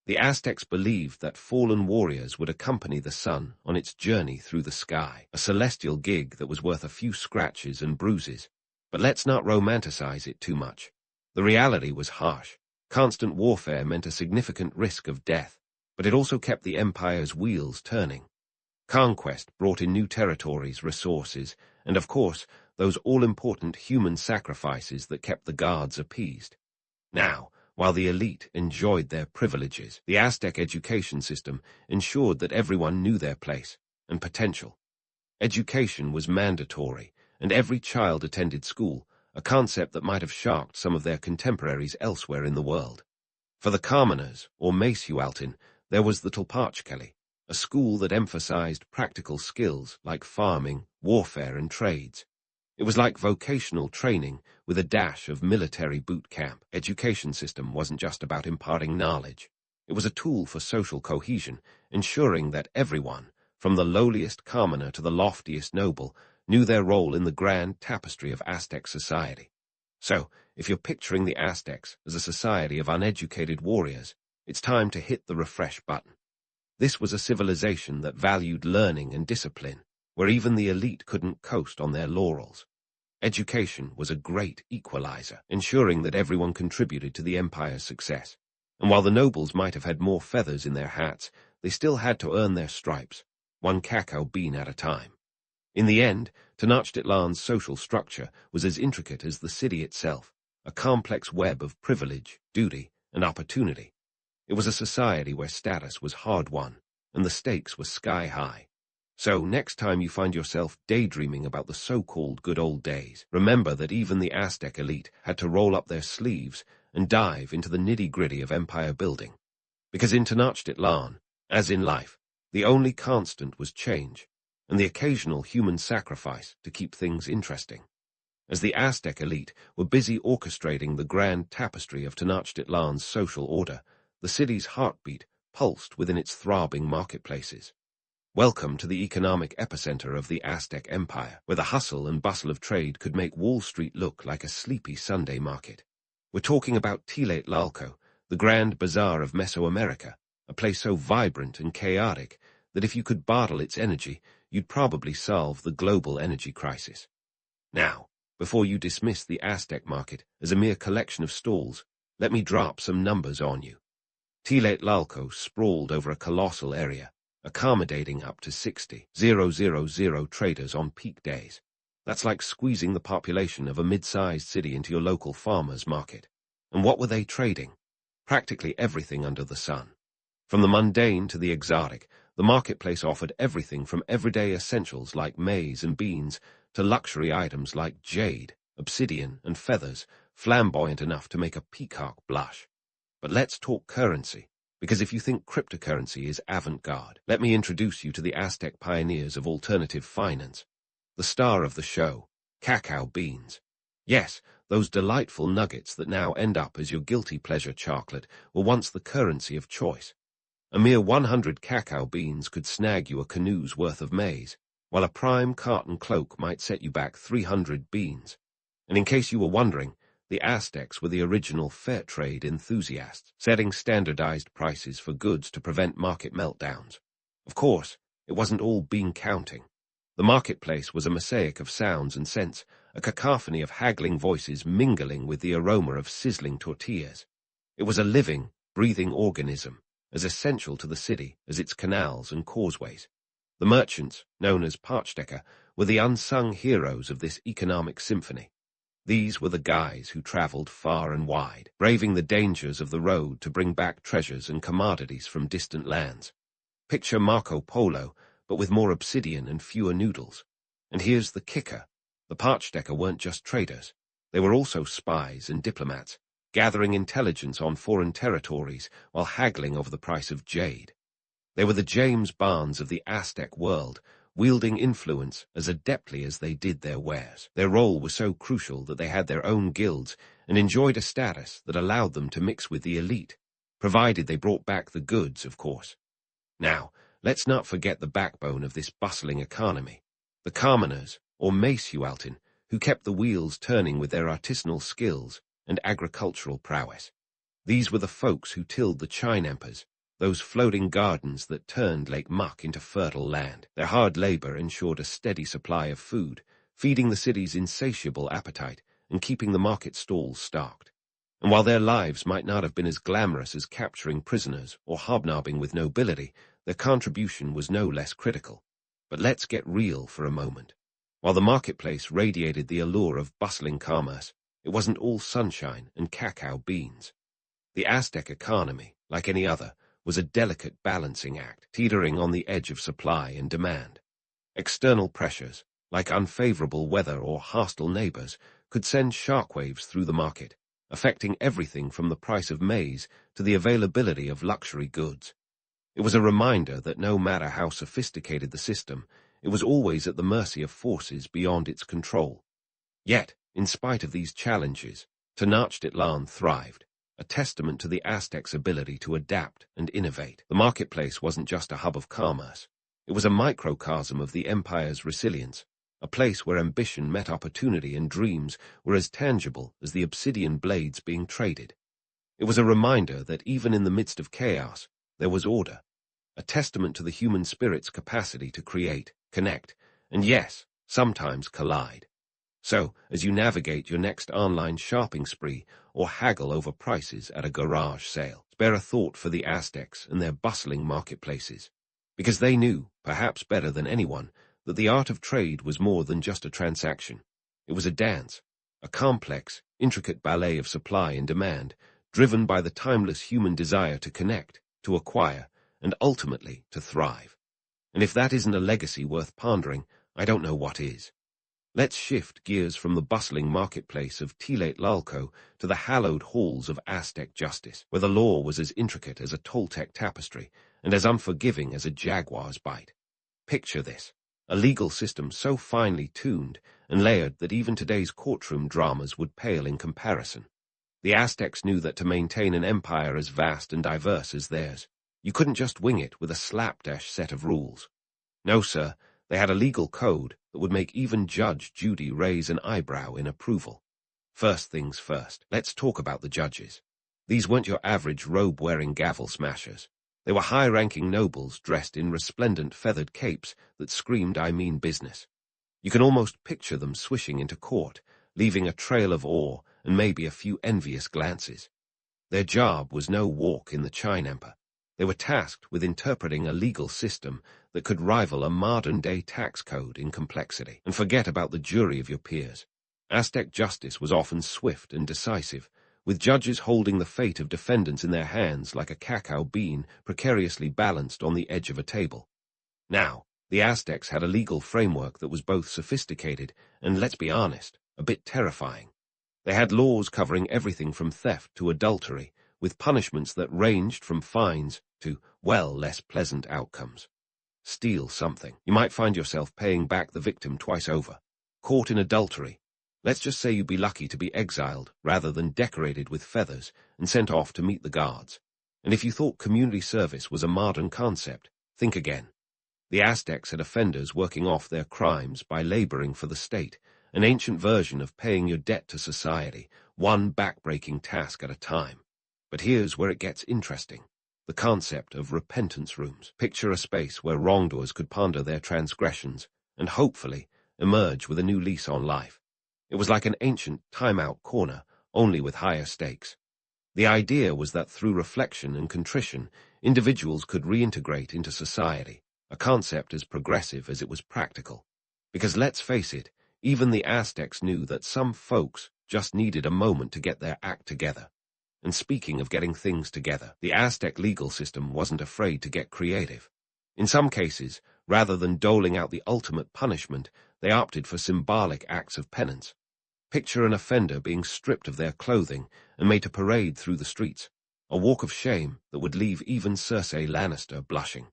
[SPEAKER 1] The Aztecs believed that fallen warriors would accompany the sun on its journey through the sky, a celestial gig that was worth a few scratches and bruises. But let's not romanticize it too much. The reality was harsh. Constant warfare meant a significant risk of death, but it also kept the empire's wheels turning. Conquest brought in new territories, resources, and of course, those all-important human sacrifices that kept the guards appeased. Now, while the elite enjoyed their privileges, the Aztec education system ensured that everyone knew their place and potential. Education was mandatory, and every child attended school, a concept that might have shocked some of their contemporaries elsewhere in the world. For the commoners, or Mesopotamian, there was the Tenochtitlan, a school that emphasized practical skills like farming, warfare, and trades. It was like vocational training with a dash of military boot camp. Education system wasn't just about imparting knowledge. It was a tool for social cohesion, ensuring that everyone, from the lowliest commoner to the loftiest noble, knew their role in the grand tapestry of Aztec society. So, if you're picturing the Aztecs as a society of uneducated warriors, it's time to hit the refresh button. This was a civilization that valued learning and discipline, where even the elite couldn't coast on their laurels. Education was a great equalizer, ensuring that everyone contributed to the empire's success. And while the nobles might have had more feathers in their hats, they still had to earn their stripes, one cacao bean at a time. In the end, Tenochtitlan's social structure was as intricate as the city itself, a complex web of privilege, duty, and opportunity. It was a society where status was hard-won, and the stakes were sky-high. So, next time you find yourself daydreaming about the so-called good old days, remember that even the Aztec elite had to roll up their sleeves and dive into the nitty-gritty of empire building. Because in Tenochtitlan, as in life, the only constant was change, and the occasional human sacrifice to keep things interesting. As the Aztec elite were busy orchestrating the grand tapestry of Tenochtitlan's social order, the city's heartbeat pulsed within its throbbing marketplaces. Welcome to the economic epicenter of the Aztec Empire, where the hustle and bustle of trade could make Wall Street look like a sleepy Sunday market. We're talking about Tenochtitlan, the grand bazaar of Mesoamerica, a place so vibrant and chaotic that if you could bottle its energy, you'd probably solve the global energy crisis. Now, before you dismiss the Aztec market as a mere collection of stalls, let me drop some numbers on you. Tenochtitlan sprawled over a colossal area, accommodating up to 60,000 traders on peak days. That's like squeezing the population of a mid-sized city into your local farmer's market. And what were they trading? Practically everything under the sun. From the mundane to the exotic, the marketplace offered everything from everyday essentials like maize and beans to luxury items like jade, obsidian, and feathers, flamboyant enough to make a peacock blush. But let's talk currency, because if you think cryptocurrency is avant-garde, let me introduce you to the Aztec pioneers of alternative finance. The star of the show, cacao beans. Yes, those delightful nuggets that now end up as your guilty pleasure chocolate were once the currency of choice. A mere 100 cacao beans could snag you a canoe's worth of maize, while a prime cotton cloak might set you back 300 beans. And in case you were wondering, the Aztecs were the original fair trade enthusiasts, setting standardized prices for goods to prevent market meltdowns. Of course, it wasn't all bean counting. The marketplace was a mosaic of sounds and scents, a cacophony of haggling voices mingling with the aroma of sizzling tortillas. It was a living, breathing organism, as essential to the city as its canals and causeways. The merchants, known as Parchdecker, were the unsung heroes of this economic symphony. These were the guys who traveled far and wide, braving the dangers of the road to bring back treasures and commodities from distant lands. Picture Marco Polo, but with more obsidian and fewer noodles. And here's the kicker. The Parchdecker weren't just traders. They were also spies and diplomats, gathering intelligence on foreign territories while haggling over the price of jade. They were the James Bonds of the Aztec world, wielding influence as adeptly as they did their wares. Their role was so crucial that they had their own guilds and enjoyed a status that allowed them to mix with the elite, provided they brought back the goods, of course. Now, let's not forget the backbone of this bustling economy, the commoners, or Mesopotamian, who kept the wheels turning with their artisanal skills and agricultural prowess. These were the folks who tilled the Chinempers, those floating gardens that turned Lake Muck into fertile land. Their hard labor ensured a steady supply of food, feeding the city's insatiable appetite and keeping the market stalls stocked. And while their lives might not have been as glamorous as capturing prisoners or hobnobbing with nobility, their contribution was no less critical. But let's get real for a moment. While the marketplace radiated the allure of bustling commerce, it wasn't all sunshine and cacao beans. The Aztec economy, like any other, was a delicate balancing act, teetering on the edge of supply and demand. External pressures, like unfavorable weather or hostile neighbors, could send shockwaves through the market, affecting everything from the price of maize to the availability of luxury goods. It was a reminder that no matter how sophisticated the system, it was always at the mercy of forces beyond its control. Yet, in spite of these challenges, Tenochtitlan thrived, a testament to the Aztecs' ability to adapt and innovate. The marketplace wasn't just a hub of commerce. It was a microcosm of the empire's resilience, a place where ambition met opportunity and dreams were as tangible as the obsidian blades being traded. It was a reminder that even in the midst of chaos, there was order, a testament to the human spirit's capacity to create, connect, and yes, sometimes collide. So, as you navigate your next online shopping spree or haggle over prices at a garage sale, spare a thought for the Aztecs and their bustling marketplaces, because they knew, perhaps better than anyone, that the art of trade was more than just a transaction. It was a dance, a complex, intricate ballet of supply and demand, driven by the timeless human desire to connect, to acquire, and ultimately to thrive. And if that isn't a legacy worth pondering, I don't know what is. Let's shift gears from the bustling marketplace of Tenochtitlan to the hallowed halls of Aztec justice, where the law was as intricate as a Toltec tapestry and as unforgiving as a jaguar's bite. Picture this, a legal system so finely tuned and layered that even today's courtroom dramas would pale in comparison. The Aztecs knew that to maintain an empire as vast and diverse as theirs, you couldn't just wing it with a slapdash set of rules. No, sir, they had a legal code that would make even Judge Judy raise an eyebrow in approval. First things first, let's talk about the judges. These weren't your average robe-wearing gavel smashers. They were high-ranking nobles dressed in resplendent feathered capes that screamed, "I mean business." You can almost picture them swishing into court, leaving a trail of awe and maybe a few envious glances. Their job was no walk in the Chinempper. They were tasked with interpreting a legal system that could rival a modern-day tax code in complexity. And forget about the jury of your peers. Aztec justice was often swift and decisive, with judges holding the fate of defendants in their hands like a cacao bean precariously balanced on the edge of a table. Now, the Aztecs had a legal framework that was both sophisticated and, let's be honest, a bit terrifying. They had laws covering everything from theft to adultery, with punishments that ranged from fines to, well, less pleasant outcomes. Steal something. You might find yourself paying back the victim twice over. Caught in adultery. Let's just say you'd be lucky to be exiled rather than decorated with feathers and sent off to meet the guards. And if you thought community service was a modern concept, think again. The Aztecs had offenders working off their crimes by laboring for the state, an ancient version of paying your debt to society, one back-breaking task at a time. But here's where it gets interesting. The concept of repentance rooms. Picture a space where wrongdoers could ponder their transgressions and, hopefully, emerge with a new lease on life. It was like an ancient time-out corner, only with higher stakes. The idea was that through reflection and contrition, individuals could reintegrate into society, a concept as progressive as it was practical. Because let's face it, even the Aztecs knew that some folks just needed a moment to get their act together. And speaking of getting things together, the Aztec legal system wasn't afraid to get creative. In some cases, rather than doling out the ultimate punishment, they opted for symbolic acts of penance. Picture an offender being stripped of their clothing and made to parade through the streets, a walk of shame that would leave even Cersei Lannister blushing.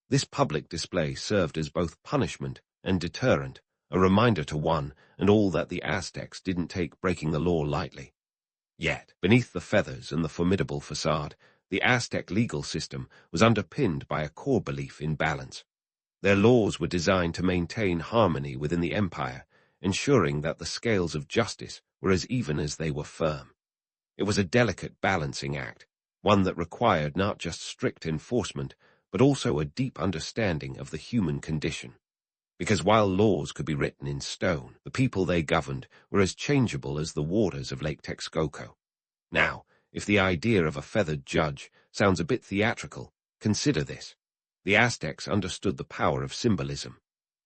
[SPEAKER 1] This public display served as both punishment and deterrent, a reminder to one and all that the Aztecs didn't take breaking the law lightly. Yet, beneath the feathers and the formidable facade, the Aztec legal system was underpinned by a core belief in balance. Their laws were designed to maintain harmony within the empire, ensuring that the scales of justice were as even as they were firm. It was a delicate balancing act, one that required not just strict enforcement, but also a deep understanding of the human condition. Because while laws could be written in stone, the people they governed were as changeable as the waters of Lake Texcoco. Now, if the idea of a feathered judge sounds a bit theatrical, consider this. The Aztecs understood the power of symbolism.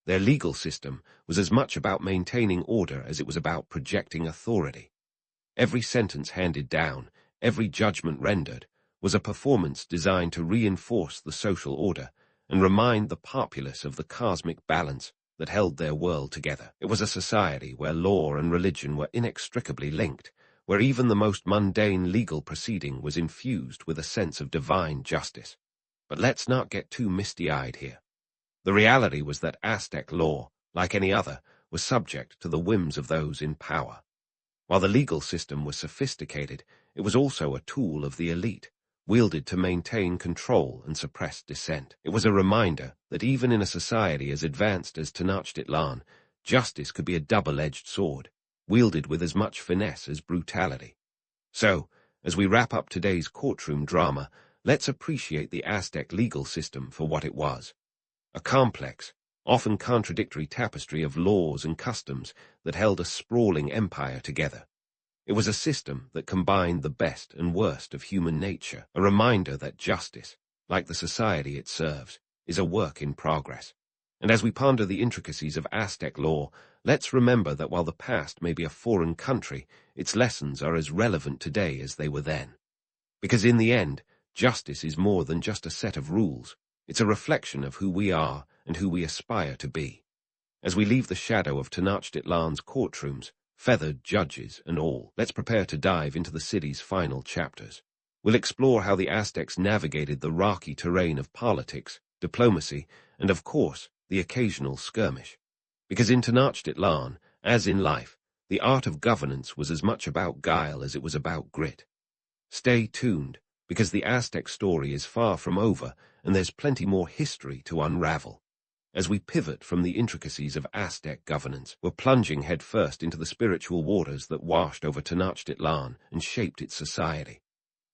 [SPEAKER 1] Their legal system was as much about maintaining order as it was about projecting authority. Every sentence handed down, every judgment rendered, was a performance designed to reinforce the social order and remind the populace of the cosmic balance that held their world together. It was a society where law and religion were inextricably linked, where even the most mundane legal proceeding was infused with a sense of divine justice. But let's not get too misty-eyed here. The reality was that Aztec law, like any other, was subject to the whims of those in power. While the legal system was sophisticated, it was also a tool of the elite, wielded to maintain control and suppress dissent. It was a reminder that even in a society as advanced as Tenochtitlan, justice could be a double-edged sword, wielded with as much finesse as brutality. So, as we wrap up today's courtroom drama, let's appreciate the Aztec legal system for what it was. A complex, often contradictory tapestry of laws and customs that held a sprawling empire together. It was a system that combined the best and worst of human nature, a reminder that justice, like the society it serves, is a work in progress. And as we ponder the intricacies of Aztec law, let's remember that while the past may be a foreign country, its lessons are as relevant today as they were then. Because in the end, justice is more than just a set of rules. It's a reflection of who we are and who we aspire to be. As we leave the shadow of Tenochtitlan's courtrooms, feathered judges and all, let's prepare to dive into the city's final chapters. We'll explore how the Aztecs navigated the rocky terrain of politics, diplomacy, and of course, the occasional skirmish. Because in Tenochtitlan, as in life, the art of governance was as much about guile as it was about grit. Stay tuned, because the Aztec story is far from over, and there's plenty more history to unravel. As we pivot from the intricacies of Aztec governance, we're plunging headfirst into the spiritual waters that washed over Tenochtitlan and shaped its society.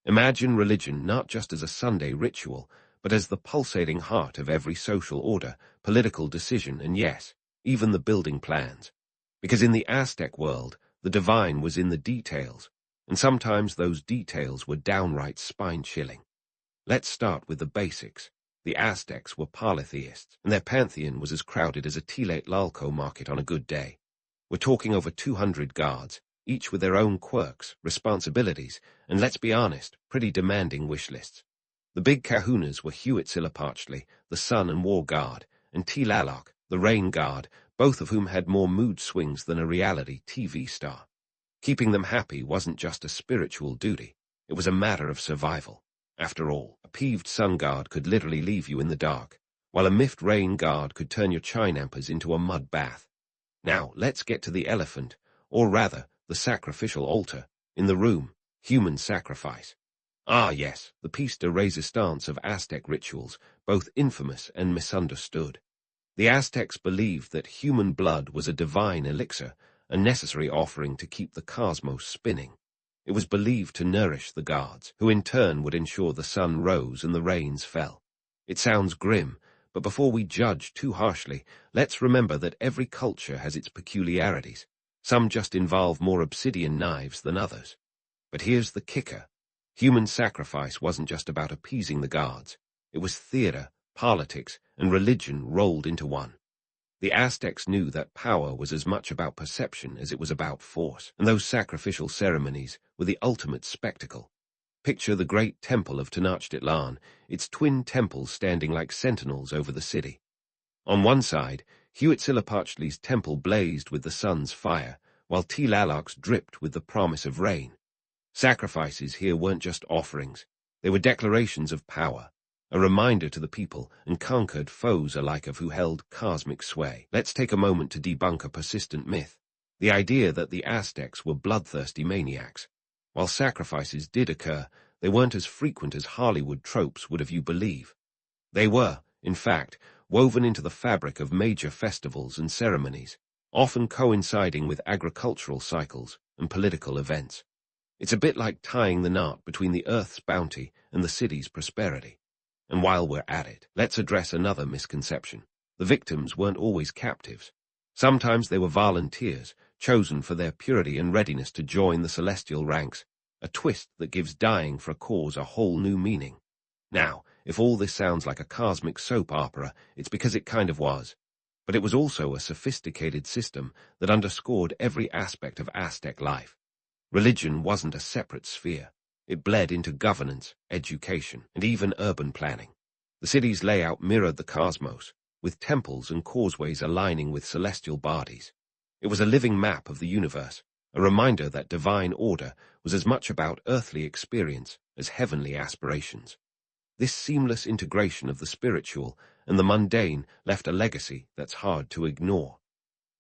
[SPEAKER 1] Imagine religion not just as a Sunday ritual, but as the pulsating heart of every social order, political decision, and yes, even the building plans. Because in the Aztec world, the divine was in the details, and sometimes those details were downright spine-chilling. Let's start with the basics. The Aztecs were polytheists, and their pantheon was as crowded as a Tlatelolco market on a good day. We're talking over 200 gods, each with their own quirks, responsibilities, and let's be honest, pretty demanding wish lists. The big kahunas were Huitzilopochtli, the sun and war god, and Tlaloc, the rain god, both of whom had more mood swings than a reality TV star. Keeping them happy wasn't just a spiritual duty, it was a matter of survival. After all, a peeved sun god could literally leave you in the dark, while a miffed rain god could turn your chinampers into a mud bath. Now, let's get to the elephant, or rather, the sacrificial altar, in the room, human sacrifice. Ah yes, the piece de resistance of Aztec rituals, both infamous and misunderstood. The Aztecs believed that human blood was a divine elixir, a necessary offering to keep the cosmos spinning. It was believed to nourish the gods, who in turn would ensure the sun rose and the rains fell. It sounds grim, but before we judge too harshly, let's remember that every culture has its peculiarities. Some just involve more obsidian knives than others. But here's the kicker. Human sacrifice wasn't just about appeasing the gods. It was theater, politics, and religion rolled into one. The Aztecs knew that power was as much about perception as it was about force, and those sacrificial ceremonies were the ultimate spectacle. Picture the great temple of Tenochtitlan, its twin temples standing like sentinels over the city. On one side, Huitzilopochtli's temple blazed with the sun's fire, while Tlaloc's dripped with the promise of rain. Sacrifices here weren't just offerings, they were declarations of power, a reminder to the people and conquered foes alike of who held cosmic sway. Let's take a moment to debunk a persistent myth, the idea that the Aztecs were bloodthirsty maniacs. While sacrifices did occur, they weren't as frequent as Hollywood tropes would have you believe. They were, in fact, woven into the fabric of major festivals and ceremonies, often coinciding with agricultural cycles and political events. It's a bit like tying the knot between the Earth's bounty and the city's prosperity. And while we're at it, let's address another misconception. The victims weren't always captives. Sometimes they were volunteers, chosen for their purity and readiness to join the celestial ranks, a twist that gives dying for a cause a whole new meaning. Now, if all this sounds like a cosmic soap opera, it's because it kind of was. But it was also a sophisticated system that underscored every aspect of Aztec life. Religion wasn't a separate sphere. It bled into governance, education, and even urban planning. The city's layout mirrored the cosmos, with temples and causeways aligning with celestial bodies. It was a living map of the universe, a reminder that divine order was as much about earthly experience as heavenly aspirations. This seamless integration of the spiritual and the mundane left a legacy that's hard to ignore.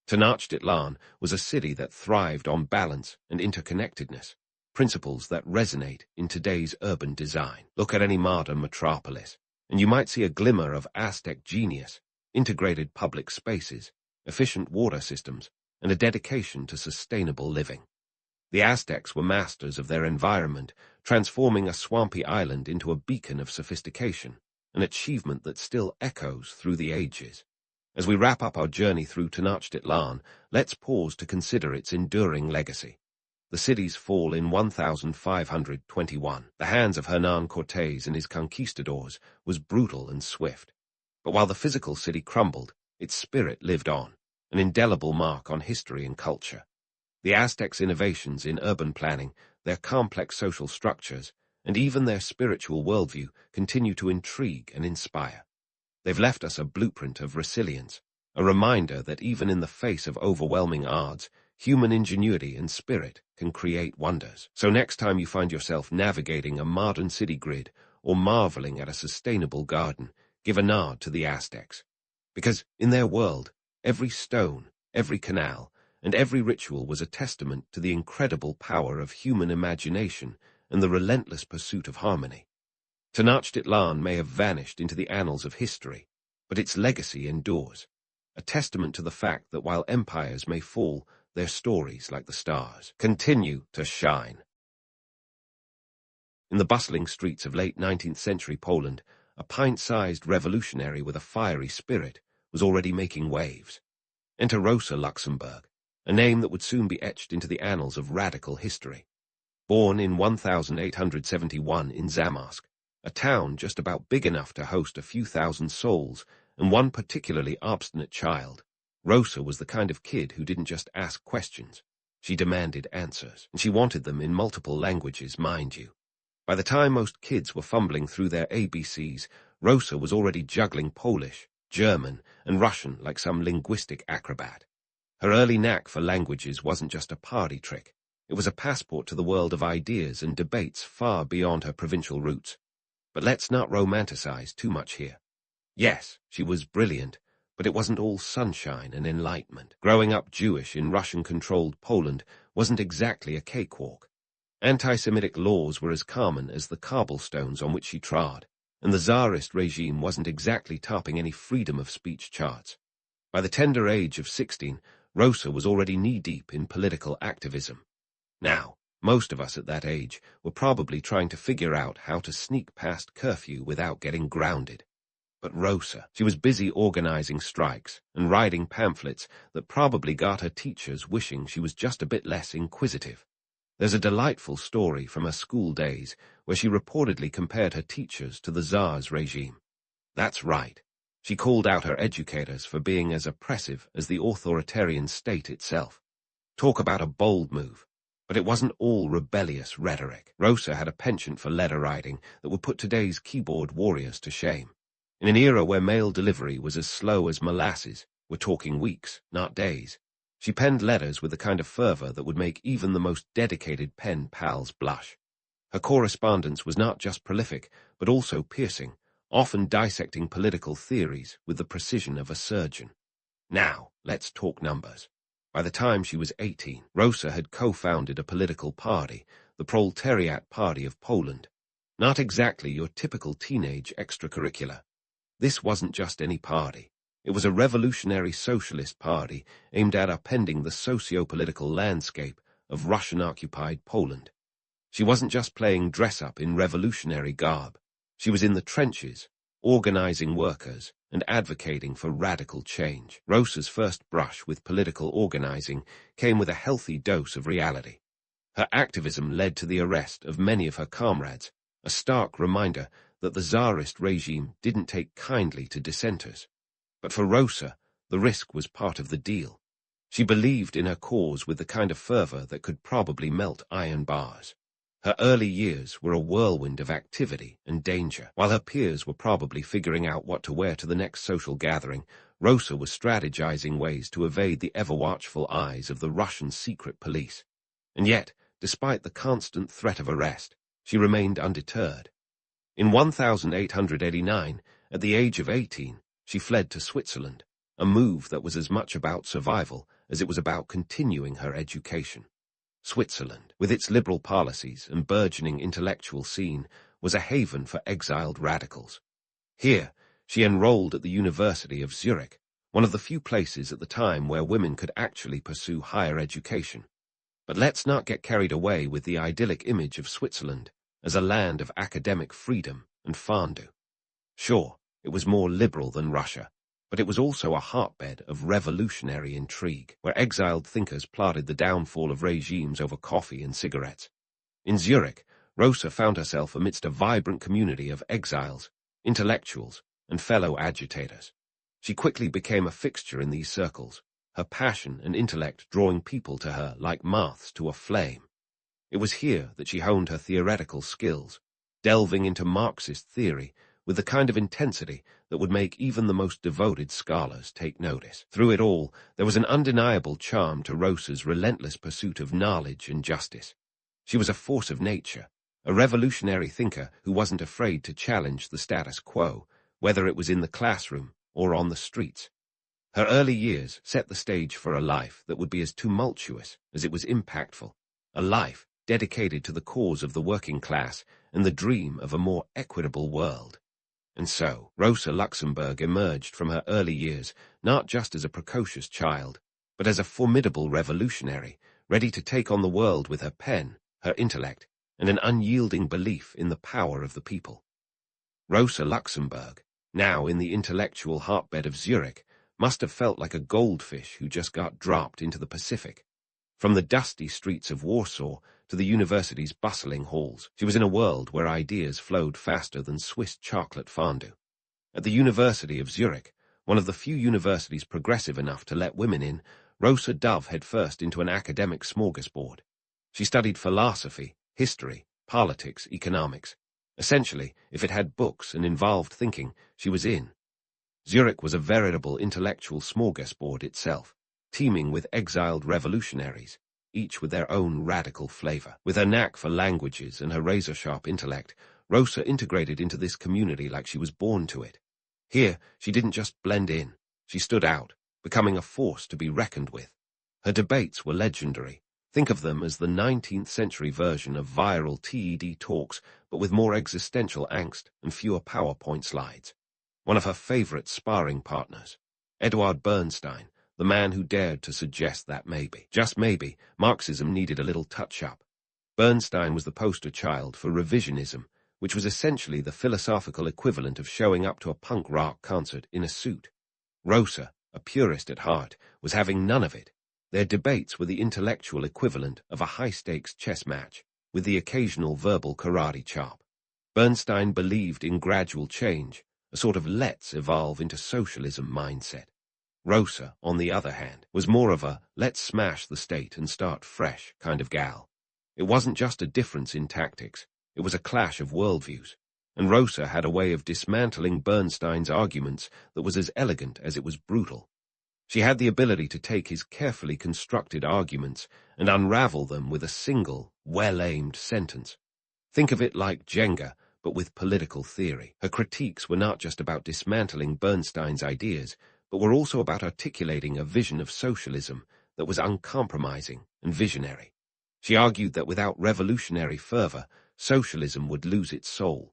[SPEAKER 1] Tenochtitlan was a city that thrived on balance and interconnectedness, principles that resonate in today's urban design. Look at any modern metropolis, and you might see a glimmer of Aztec genius, integrated public spaces, efficient water systems, and a dedication to sustainable living. The Aztecs were masters of their environment, transforming a swampy island into a beacon of sophistication, an achievement that still echoes through the ages. As we wrap up our journey through Tenochtitlan, let's pause to consider its enduring legacy. The city's fall in 1521, the hands of Hernán Cortés and his conquistadors, was brutal and swift. But while the physical city crumbled, its spirit lived on, an indelible mark on history and culture. The Aztecs' innovations in urban planning, their complex social structures, and even their spiritual worldview continue to intrigue and inspire. They've left us a blueprint of resilience, a reminder that even in the face of overwhelming odds, human ingenuity and spirit can create wonders. So next time you find yourself navigating a modern city grid or marveling at a sustainable garden, give a nod to the Aztecs. Because in their world, every stone, every canal, and every ritual was a testament to the incredible power of human imagination and the relentless pursuit of harmony. Tenochtitlan may have vanished into the annals of history, but its legacy endures, a testament to the fact that while empires may fall, their stories, like the stars, continue to shine. In the bustling streets of late 19th century Poland, a pint-sized revolutionary with a fiery spirit was already making waves. Enter Rosa Luxemburg, a name that would soon be etched into the annals of radical history. Born in 1871 in Zamość, a town just about big enough to host a few thousand souls and one particularly obstinate child, Rosa was the kind of kid who didn't just ask questions. She demanded answers, and she wanted them in multiple languages, mind you. By the time most kids were fumbling through their ABCs, Rosa was already juggling Polish, German, and Russian like some linguistic acrobat. Her early knack for languages wasn't just a party trick. It was a passport to the world of ideas and debates far beyond her provincial roots. But let's not romanticize too much here. Yes, she was brilliant, but it wasn't all sunshine and enlightenment. Growing up Jewish in Russian-controlled Poland wasn't exactly a cakewalk. Anti-Semitic laws were as common as the cobblestones on which she trod, and the Tsarist regime wasn't exactly topping any freedom of speech charts. By the tender age of 16, Rosa was already knee-deep in political activism. Now, most of us at that age were probably trying to figure out how to sneak past curfew without getting grounded. But Rosa, she was busy organizing strikes and writing pamphlets that probably got her teachers wishing she was just a bit less inquisitive. There's a delightful story from her school days where she reportedly compared her teachers to the Tsar's regime. That's right. She called out her educators for being as oppressive as the authoritarian state itself. Talk about a bold move. But it wasn't all rebellious rhetoric. Rosa had a penchant for letter writing that would put today's keyboard warriors to shame. In an era where mail delivery was as slow as molasses, we're talking weeks, not days, she penned letters with the kind of fervor that would make even the most dedicated pen pals blush. Her correspondence was not just prolific, but also piercing, often dissecting political theories with the precision of a surgeon. Now, let's talk numbers. By the time she was 18, Rosa had co-founded a political party, the Proletariat Party of Poland. Not exactly your typical teenage extracurricular. This wasn't just any party. It was a revolutionary socialist party aimed at upending the socio-political landscape of Russian-occupied Poland. She wasn't just playing dress-up in revolutionary garb. She was in the trenches, organizing workers and advocating for radical change. Rosa's first brush with political organizing came with a healthy dose of reality. Her activism led to the arrest of many of her comrades, a stark reminder that the Tsarist regime didn't take kindly to dissenters. But for Rosa, the risk was part of the deal. She believed in her cause with the kind of fervor that could probably melt iron bars. Her early years were a whirlwind of activity and danger. While her peers were probably figuring out what to wear to the next social gathering, Rosa was strategizing ways to evade the ever-watchful eyes of the Russian secret police. And yet, despite the constant threat of arrest, she remained undeterred. In 1889, at the age of 18, she fled to Switzerland, a move that was as much about survival as it was about continuing her education. Switzerland, with its liberal policies and burgeoning intellectual scene, was a haven for exiled radicals. Here, she enrolled at the University of Zurich, one of the few places at the time where women could actually pursue higher education. But let's not get carried away with the idyllic image of Switzerland as a land of academic freedom and fondue. Sure, it was more liberal than Russia, but it was also a hotbed of revolutionary intrigue, where exiled thinkers plotted the downfall of regimes over coffee and cigarettes. In Zurich, Rosa found herself amidst a vibrant community of exiles, intellectuals, and fellow agitators. She quickly became a fixture in these circles, her passion and intellect drawing people to her like moths to a flame. It was here that she honed her theoretical skills, delving into Marxist theory with the kind of intensity that would make even the most devoted scholars take notice. Through it all, there was an undeniable charm to Rosa's relentless pursuit of knowledge and justice. She was a force of nature, a revolutionary thinker who wasn't afraid to challenge the status quo, whether it was in the classroom or on the streets. Her early years set the stage for a life that would be as tumultuous as it was impactful, a life dedicated to the cause of the working class and the dream of a more equitable world. And so, Rosa Luxemburg emerged from her early years not just as a precocious child, but as a formidable revolutionary, ready to take on the world with her pen, her intellect, and an unyielding belief in the power of the people. Rosa Luxemburg, now in the intellectual hotbed of Zurich, must have felt like a goldfish who just got dropped into the Pacific. From the dusty streets of Warsaw to the university's bustling halls, she was in a world where ideas flowed faster than Swiss chocolate fondue. At the University of Zurich, one of the few universities progressive enough to let women in, Rosa dove headfirst into an academic smorgasbord. She studied philosophy, history, politics, economics. Essentially, if it had books and involved thinking, she was in. Zurich was a veritable intellectual smorgasbord itself, teeming with exiled revolutionaries, each with their own radical flavor. With her knack for languages and her razor-sharp intellect, Rosa integrated into this community like she was born to it. Here, she didn't just blend in, she stood out, becoming a force to be reckoned with. Her debates were legendary. Think of them as the 19th century version of viral TED talks, but with more existential angst and fewer PowerPoint slides. One of her favorite sparring partners, Eduard Bernstein, the man who dared to suggest that maybe, just maybe, Marxism needed a little touch-up. Bernstein was the poster child for revisionism, which was essentially the philosophical equivalent of showing up to a punk rock concert in a suit. Rosa, a purist at heart, was having none of it. Their debates were the intellectual equivalent of a high-stakes chess match, with the occasional verbal karate chop. Bernstein believed in gradual change, a sort of let's evolve into socialism mindset. Rosa, on the other hand, was more of a let's smash the state and start fresh kind of gal. It wasn't just a difference in tactics, it was a clash of worldviews, and Rosa had a way of dismantling Bernstein's arguments that was as elegant as it was brutal. She had the ability to take his carefully constructed arguments and unravel them with a single, well-aimed sentence. Think of it like Jenga, but with political theory. Her critiques were not just about dismantling Bernstein's ideas, but were also about articulating a vision of socialism that was uncompromising and visionary. She argued that without revolutionary fervor, socialism would lose its soul.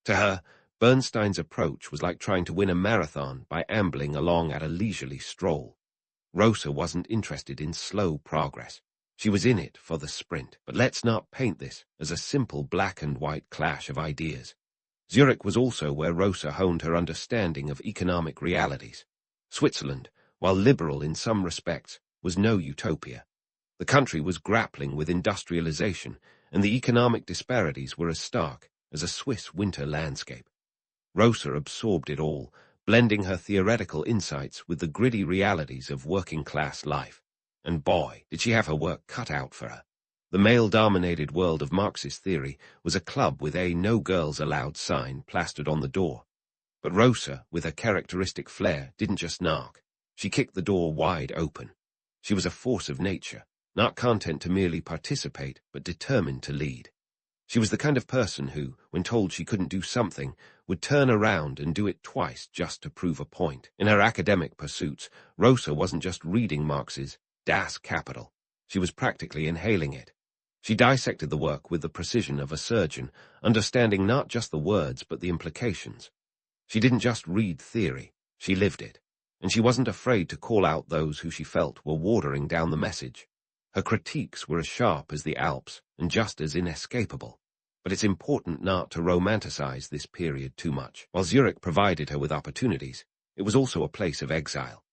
[SPEAKER 1] To her, Bernstein's approach was like trying to win a marathon by ambling along at a leisurely stroll. Rosa wasn't interested in slow progress. She was in it for the sprint, but let's not paint this as a simple black and white clash of ideas. Zurich was also where Rosa honed her understanding of economic realities. Switzerland, while liberal in some respects, was no utopia. The country was grappling with industrialization, and the economic disparities were as stark as a Swiss winter landscape. Rosa absorbed it all, blending her theoretical insights with the gritty realities of working-class life. And boy, did she have her work cut out for her. The male-dominated world of Marxist theory was a club with a "no girls allowed" sign plastered on the door. But Rosa, with her characteristic flair, didn't just knock. She kicked the door wide open. She was a force of nature, not content to merely participate, but determined to lead. She was the kind of person who, when told she couldn't do something, would turn around and do it twice just to prove a point. In her academic pursuits, Rosa wasn't just reading Marx's Das Kapital. She was practically inhaling it. She dissected the work with the precision of a surgeon, understanding not just the words but the implications. She didn't just read theory, she lived it, and she wasn't afraid to call out those who she felt were watering down the message. Her critiques were as sharp as the Alps and just as inescapable. But it's important not to romanticize this period too much. While Zurich provided her with opportunities, it was also a place of exile.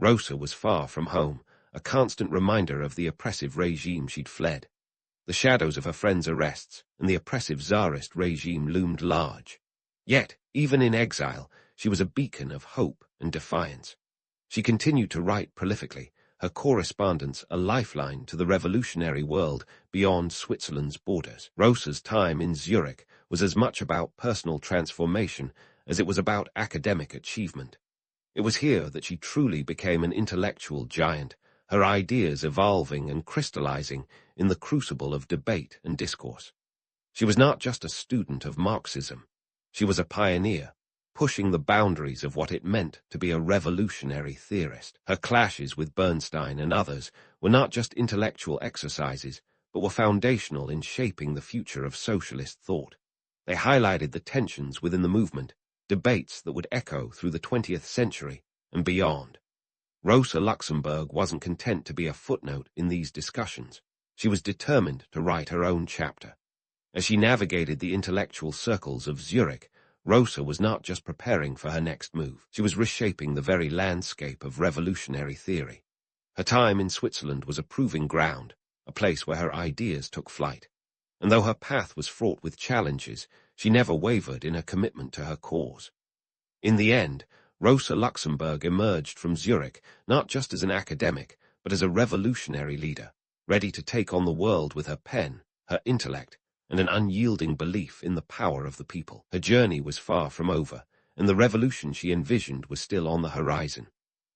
[SPEAKER 1] Rosa was far from home, a constant reminder of the oppressive regime she'd fled. The shadows of her friends' arrests and the oppressive Tsarist regime loomed large. Yet, even in exile, she was a beacon of hope and defiance. She continued to write prolifically, her correspondence a lifeline to the revolutionary world beyond Switzerland's borders. Rosa's time in Zurich was as much about personal transformation as it was about academic achievement. It was here that she truly became an intellectual giant, her ideas evolving and crystallizing in the crucible of debate and discourse. She was not just a student of Marxism. She was a pioneer, pushing the boundaries of what it meant to be a revolutionary theorist. Her clashes with Bernstein and others were not just intellectual exercises, but were foundational in shaping the future of socialist thought. They highlighted the tensions within the movement, debates that would echo through the 20th century and beyond. Rosa Luxemburg wasn't content to be a footnote in these discussions. She was determined to write her own chapter. As she navigated the intellectual circles of Zurich, Rosa was not just preparing for her next move. She was reshaping the very landscape of revolutionary theory. Her time in Switzerland was a proving ground, a place where her ideas took flight. And though her path was fraught with challenges, she never wavered in her commitment to her cause. In the end, Rosa Luxemburg emerged from Zurich not just as an academic, but as a revolutionary leader, ready to take on the world with her pen, her intellect, and an unyielding belief in the power of the people. Her journey was far from over, and the revolution she envisioned was still on the horizon.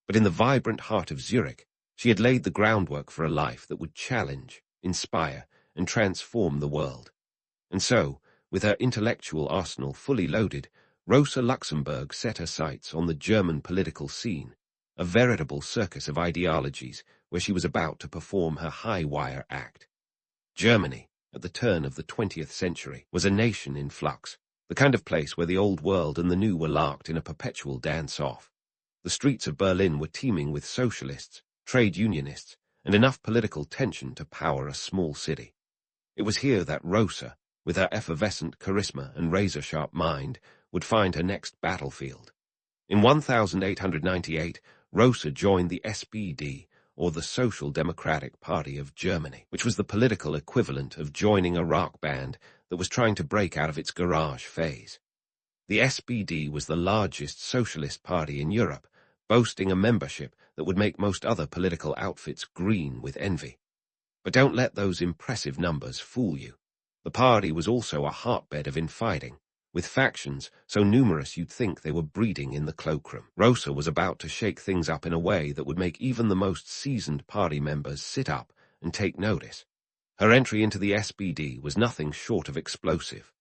[SPEAKER 1] But in the vibrant heart of Zurich, she had laid the groundwork for a life that would challenge, inspire, and transform the world. And so, with her intellectual arsenal fully loaded, Rosa Luxemburg set her sights on the German political scene, a veritable circus of ideologies where she was about to perform her high-wire act. Germany, at the turn of the 20th century, was a nation in flux, the kind of place where the old world and the new were locked in a perpetual dance-off. The streets of Berlin were teeming with socialists, trade unionists, and enough political tension to power a small city. It was here that Rosa, with her effervescent charisma and razor-sharp mind, would find her next battlefield. In 1898, Rosa joined the SPD, or the Social Democratic Party of Germany, which was the political equivalent of joining a rock band that was trying to break out of its garage phase. The SPD was the largest socialist party in Europe, boasting a membership that would make most other political outfits green with envy. But don't let those impressive numbers fool you. The party was also a hotbed of infighting, with factions so numerous you'd think they were breeding in the cloakroom. Rosa was about to shake things up in a way that would make even the most seasoned party members sit up and take notice. Her entry into the SPD was nothing short of explosive.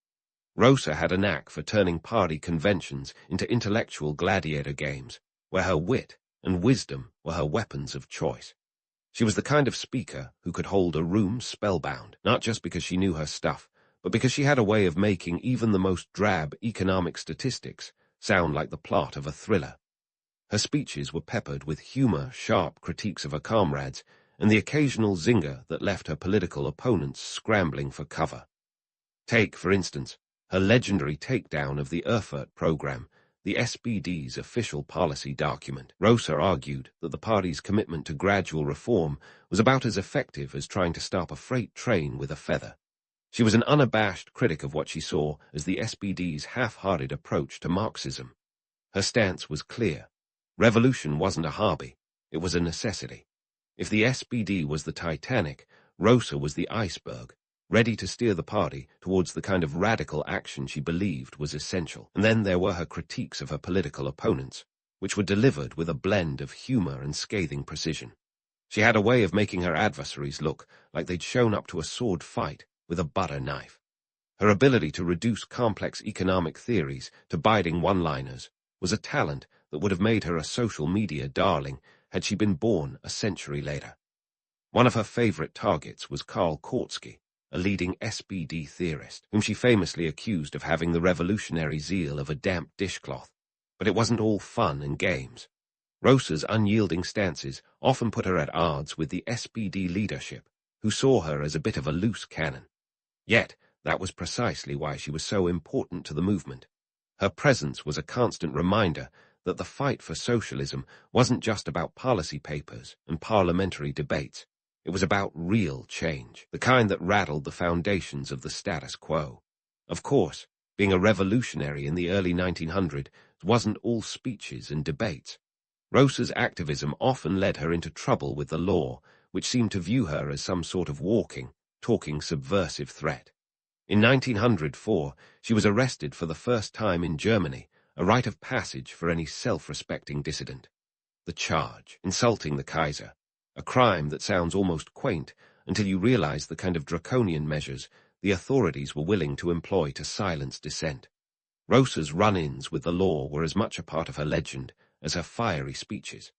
[SPEAKER 1] Rosa had a knack for turning party conventions into intellectual gladiator games, where her wit and wisdom were her weapons of choice. She was the kind of speaker who could hold a room spellbound, not just because she knew her stuff, but because she had a way of making even the most drab economic statistics sound like the plot of a thriller. Her speeches were peppered with humor, sharp critiques of her comrades, and the occasional zinger that left her political opponents scrambling for cover. Take, for instance, her legendary takedown of the Erfurt program, the SPD's official policy document. Rosa argued that the party's commitment to gradual reform was about as effective as trying to stop a freight train with a feather. She was an unabashed critic of what she saw as the SPD's half-hearted approach to Marxism. Her stance was clear. Revolution wasn't a hobby, it was a necessity. If the SPD was the Titanic, Rosa was the iceberg, ready to steer the party towards the kind of radical action she believed was essential. And then there were her critiques of her political opponents, which were delivered with a blend of humor and scathing precision. She had a way of making her adversaries look like they'd shown up to a sword fight with a butter knife. Her ability to reduce complex economic theories to biting one-liners was a talent that would have made her a social media darling had she been born a century later. One of her favorite targets was Karl Kautsky, a leading SPD theorist, whom she famously accused of having the revolutionary zeal of a damp dishcloth. But it wasn't all fun and games. Rosa's unyielding stances often put her at odds with the SPD leadership, who saw her as a bit of a loose cannon. Yet, that was precisely why she was so important to the movement. Her presence was a constant reminder that the fight for socialism wasn't just about policy papers and parliamentary debates. It was about real change, the kind that rattled the foundations of the status quo. Of course, being a revolutionary in the early 1900s wasn't all speeches and debates. Rosa's activism often led her into trouble with the law, which seemed to view her as some sort of walking, talking subversive threat. In 1904, she was arrested for the first time in Germany, a rite of passage for any self-respecting dissident. The charge, insulting the Kaiser, a crime that sounds almost quaint until you realize the kind of draconian measures the authorities were willing to employ to silence dissent. Rosa's run-ins with the law were as much a part of her legend as her fiery speeches.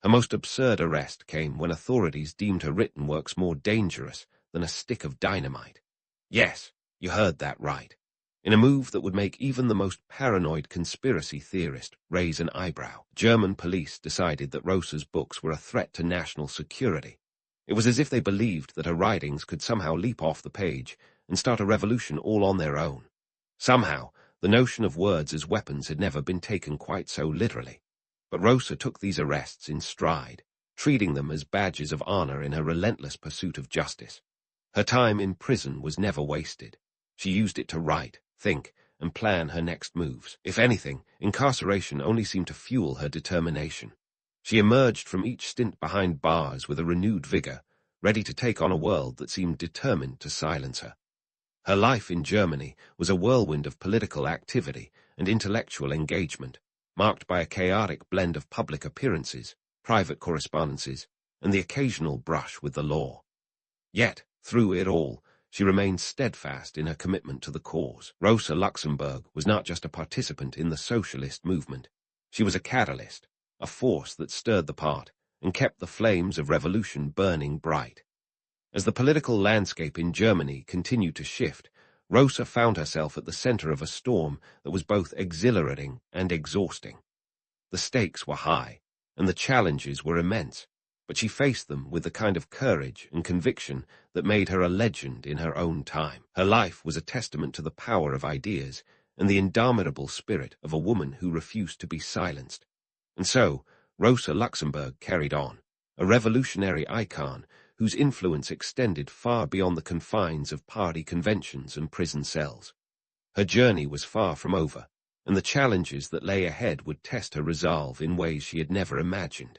[SPEAKER 1] Her most absurd arrest came when authorities deemed her written works more dangerous than a stick of dynamite. Yes, you heard that right. In a move that would make even the most paranoid conspiracy theorist raise an eyebrow, German police decided that Rosa's books were a threat to national security. It was as if they believed that her writings could somehow leap off the page and start a revolution all on their own. Somehow, the notion of words as weapons had never been taken quite so literally. But Rosa took these arrests in stride, treating them as badges of honor in her relentless pursuit of justice. Her time in prison was never wasted. She used it to write, think, and plan her next moves. If anything, incarceration only seemed to fuel her determination. She emerged from each stint behind bars with a renewed vigor, ready to take on a world that seemed determined to silence her. Her life in Germany was a whirlwind of political activity and intellectual engagement, marked by a chaotic blend of public appearances, private correspondences, and the occasional brush with the law. Yet, through it all, she remained steadfast in her commitment to the cause. Rosa Luxemburg was not just a participant in the socialist movement. She was a catalyst, a force that stirred the pot and kept the flames of revolution burning bright. As the political landscape in Germany continued to shift, Rosa found herself at the center of a storm that was both exhilarating and exhausting. The stakes were high, and the challenges were immense, but she faced them with the kind of courage and conviction that made her a legend in her own time. Her life was a testament to the power of ideas and the indomitable spirit of a woman who refused to be silenced. And so, Rosa Luxemburg carried on, a revolutionary icon whose influence extended far beyond the confines of party conventions and prison cells. Her journey was far from over, and the challenges that lay ahead would test her resolve in ways she had never imagined.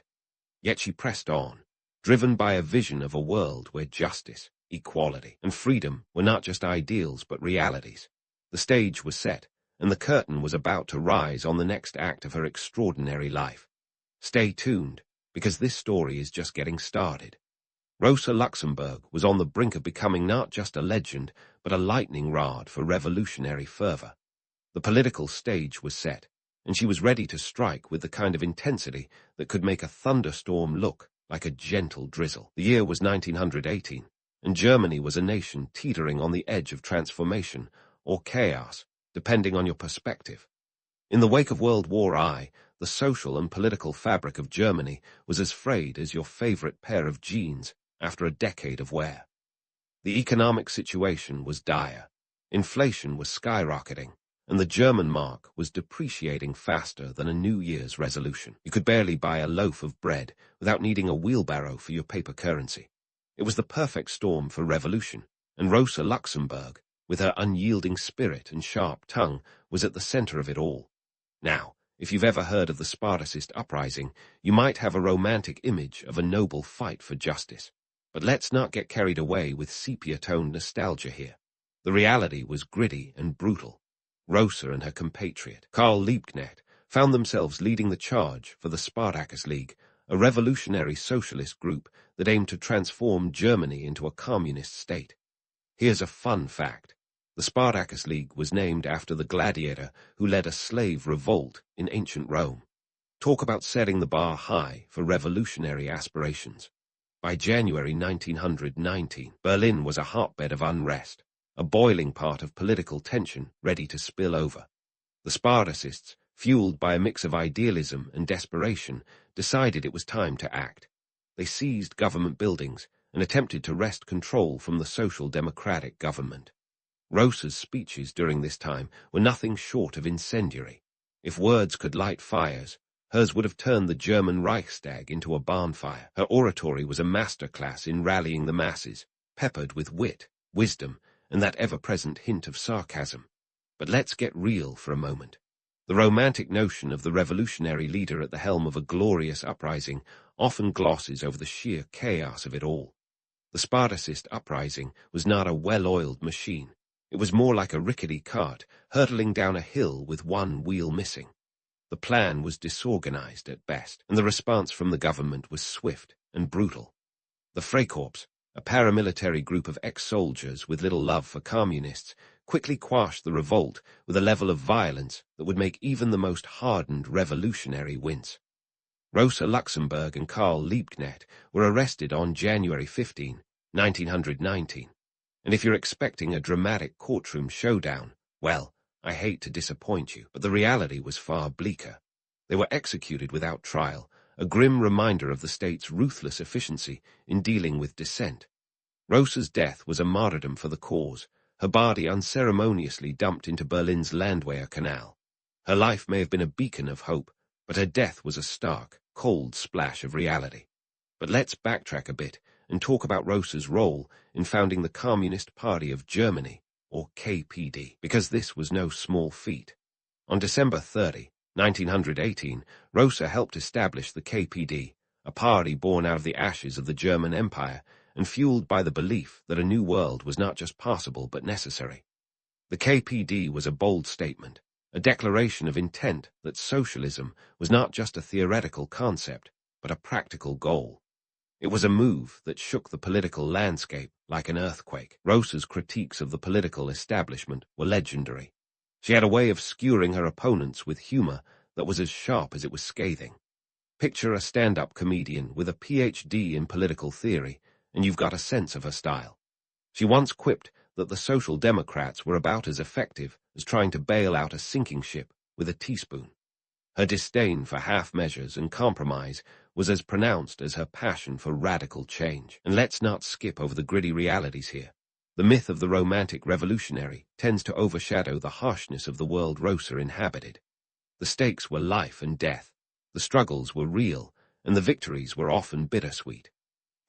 [SPEAKER 1] Yet she pressed on, driven by a vision of a world where justice, equality, and freedom were not just ideals but realities. The stage was set, and the curtain was about to rise on the next act of her extraordinary life. Stay tuned, because this story is just getting started. Rosa Luxemburg was on the brink of becoming not just a legend, but a lightning rod for revolutionary fervor. The political stage was set, and she was ready to strike with the kind of intensity that could make a thunderstorm look like a gentle drizzle. The year was 1918, and Germany was a nation teetering on the edge of transformation or chaos, depending on your perspective. In the wake of World War I, the social and political fabric of Germany was as frayed as your favorite pair of jeans, after a decade of wear. The economic situation was dire. Inflation was skyrocketing, and the German mark was depreciating faster than a New Year's resolution. You could barely buy a loaf of bread without needing a wheelbarrow for your paper currency. It was the perfect storm for revolution, and Rosa Luxemburg, with her unyielding spirit and sharp tongue, was at the center of it all. Now, if you've ever heard of the Spartacist uprising, you might have a romantic image of a noble fight for justice. But let's not get carried away with sepia-toned nostalgia here. The reality was gritty and brutal. Rosa and her compatriot, Karl Liebknecht, found themselves leading the charge for the Spartacus League, a revolutionary socialist group that aimed to transform Germany into a communist state. Here's a fun fact. The Spartacus League was named after the gladiator who led a slave revolt in ancient Rome. Talk about setting the bar high for revolutionary aspirations. By January 1919, Berlin was a hotbed of unrest, a boiling pot of political tension ready to spill over. The Spartacists, fueled by a mix of idealism and desperation, decided it was time to act. They seized government buildings and attempted to wrest control from the social democratic government. Rosa's speeches during this time were nothing short of incendiary. If words could light fires, hers would have turned the German Reichstag into a bonfire. Her oratory was a masterclass in rallying the masses, peppered with wit, wisdom, and that ever-present hint of sarcasm. But let's get real for a moment. The romantic notion of the revolutionary leader at the helm of a glorious uprising often glosses over the sheer chaos of it all. The Spartacist uprising was not a well-oiled machine. It was more like a rickety cart hurtling down a hill with one wheel missing. The plan was disorganized at best, and the response from the government was swift and brutal. The Freikorps, a paramilitary group of ex-soldiers with little love for communists, quickly quashed the revolt with a level of violence that would make even the most hardened revolutionary wince. Rosa Luxemburg and Karl Liebknecht were arrested on January 15, 1919. And if you're expecting a dramatic courtroom showdown, well, I hate to disappoint you, but the reality was far bleaker. They were executed without trial, a grim reminder of the state's ruthless efficiency in dealing with dissent. Rosa's death was a martyrdom for the cause, her body unceremoniously dumped into Berlin's Landwehr Canal. Her life may have been a beacon of hope, but her death was a stark, cold splash of reality. But let's backtrack a bit and talk about Rosa's role in founding the Communist Party of Germany, or KPD, because this was no small feat. On December 30, 1918, Rosa helped establish the KPD, a party born out of the ashes of the German Empire and fueled by the belief that a new world was not just possible but necessary. The KPD was a bold statement, a declaration of intent that socialism was not just a theoretical concept, but a practical goal. It was a move that shook the political landscape like an earthquake. Rosa's critiques of the political establishment were legendary. She had a way of skewering her opponents with humor that was as sharp as it was scathing. Picture a stand-up comedian with a PhD in political theory, and you've got a sense of her style. She once quipped that the Social Democrats were about as effective as trying to bail out a sinking ship with a teaspoon. Her disdain for half measures and compromise was as pronounced as her passion for radical change. And let's not skip over the gritty realities here. The myth of the romantic revolutionary tends to overshadow the harshness of the world Rosa inhabited. The stakes were life and death, the struggles were real, and the victories were often bittersweet.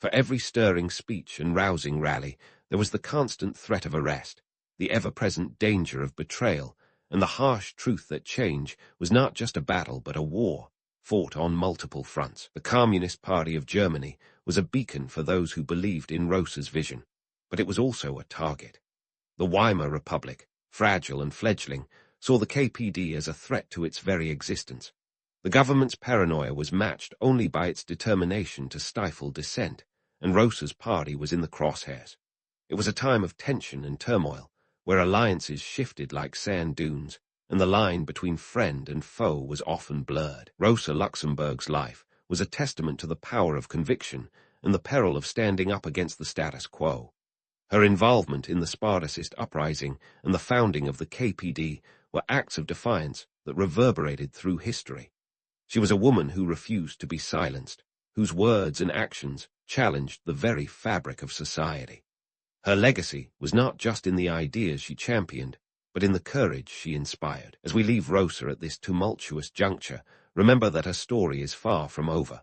[SPEAKER 1] For every stirring speech and rousing rally, there was the constant threat of arrest, the ever-present danger of betrayal, and the harsh truth that change was not just a battle but a war, fought on multiple fronts. The Communist Party of Germany was a beacon for those who believed in Rosa's vision, but it was also a target. The Weimar Republic, fragile and fledgling, saw the KPD as a threat to its very existence. The government's paranoia was matched only by its determination to stifle dissent, and Rosa's party was in the crosshairs. It was a time of tension and turmoil, where alliances shifted like sand dunes, and the line between friend and foe was often blurred. Rosa Luxemburg's life was a testament to the power of conviction and the peril of standing up against the status quo. Her involvement in the Spartacist uprising and the founding of the KPD were acts of defiance that reverberated through history. She was a woman who refused to be silenced, whose words and actions challenged the very fabric of society. Her legacy was not just in the ideas she championed, but in the courage she inspired. As we leave Rosa at this tumultuous juncture, remember that her story is far from over.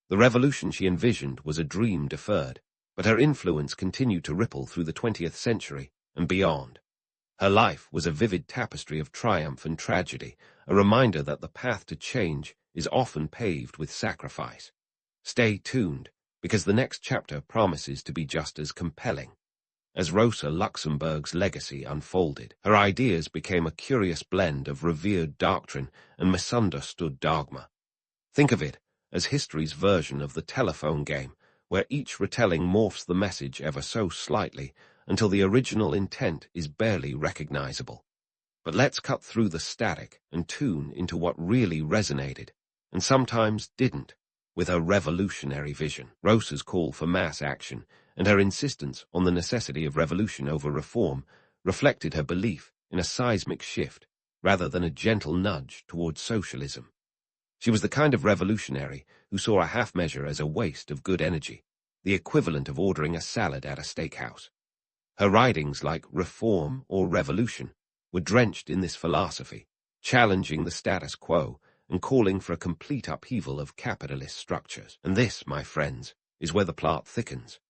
[SPEAKER 1] The revolution she envisioned was a dream deferred, but her influence continued to ripple through the 20th century and beyond. Her life was a vivid tapestry of triumph and tragedy, a reminder that the path to change is often paved with sacrifice. Stay tuned, because the next chapter promises to be just as compelling. As Rosa Luxemburg's legacy unfolded, her ideas became a curious blend of revered doctrine and misunderstood dogma. Think of it as history's version of the telephone game, where each retelling morphs the message ever so slightly until the original intent is barely recognizable. But let's cut through the static and tune into what really resonated, and sometimes didn't, with her revolutionary vision. Rosa's call for mass action and her insistence on the necessity of revolution over reform reflected her belief in a seismic shift rather than a gentle nudge towards socialism. She was the kind of revolutionary who saw a half measure as a waste of good energy, the equivalent of ordering a salad at a steakhouse. Her writings like Reform or Revolution were drenched in this philosophy, challenging the status quo and calling for a complete upheaval of capitalist structures. And this, my friends, is where the plot thickens.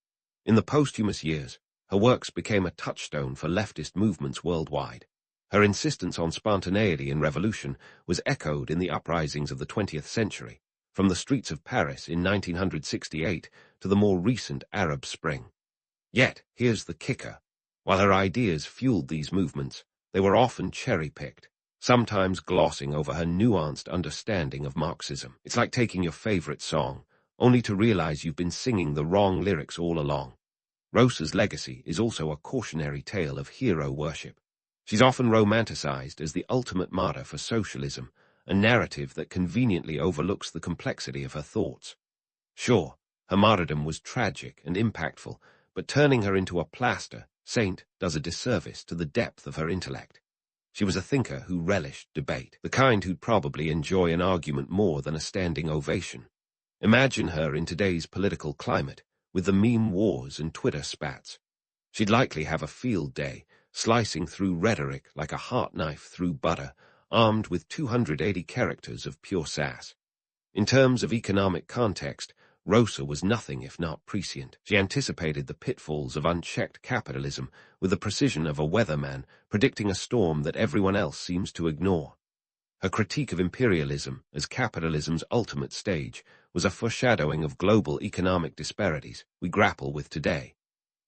[SPEAKER 1] In the posthumous years, her works became a touchstone for leftist movements worldwide. Her insistence on spontaneity in revolution was echoed in the uprisings of the 20th century, from the streets of Paris in 1968 to the more recent Arab Spring. Yet, here's the kicker. While her ideas fueled these movements, they were often cherry-picked, sometimes glossing over her nuanced understanding of Marxism. It's like taking your favorite song, only to realize you've been singing the wrong lyrics all along. Rosa's legacy is also a cautionary tale of hero worship. She's often romanticized as the ultimate martyr for socialism, a narrative that conveniently overlooks the complexity of her thoughts. Sure, her martyrdom was tragic and impactful, but turning her into a plaster saint does a disservice to the depth of her intellect. She was a thinker who relished debate, the kind who'd probably enjoy an argument more than a standing ovation. Imagine her in today's political climate, with the meme wars and Twitter spats. She'd likely have a field day, slicing through rhetoric like a heart knife through butter, armed with 280 characters of pure sass. In terms of economic context, Rosa was nothing if not prescient. She anticipated the pitfalls of unchecked capitalism with the precision of a weatherman predicting a storm that everyone else seems to ignore. Her critique of imperialism as capitalism's ultimate stage was a foreshadowing of global economic disparities we grapple with today.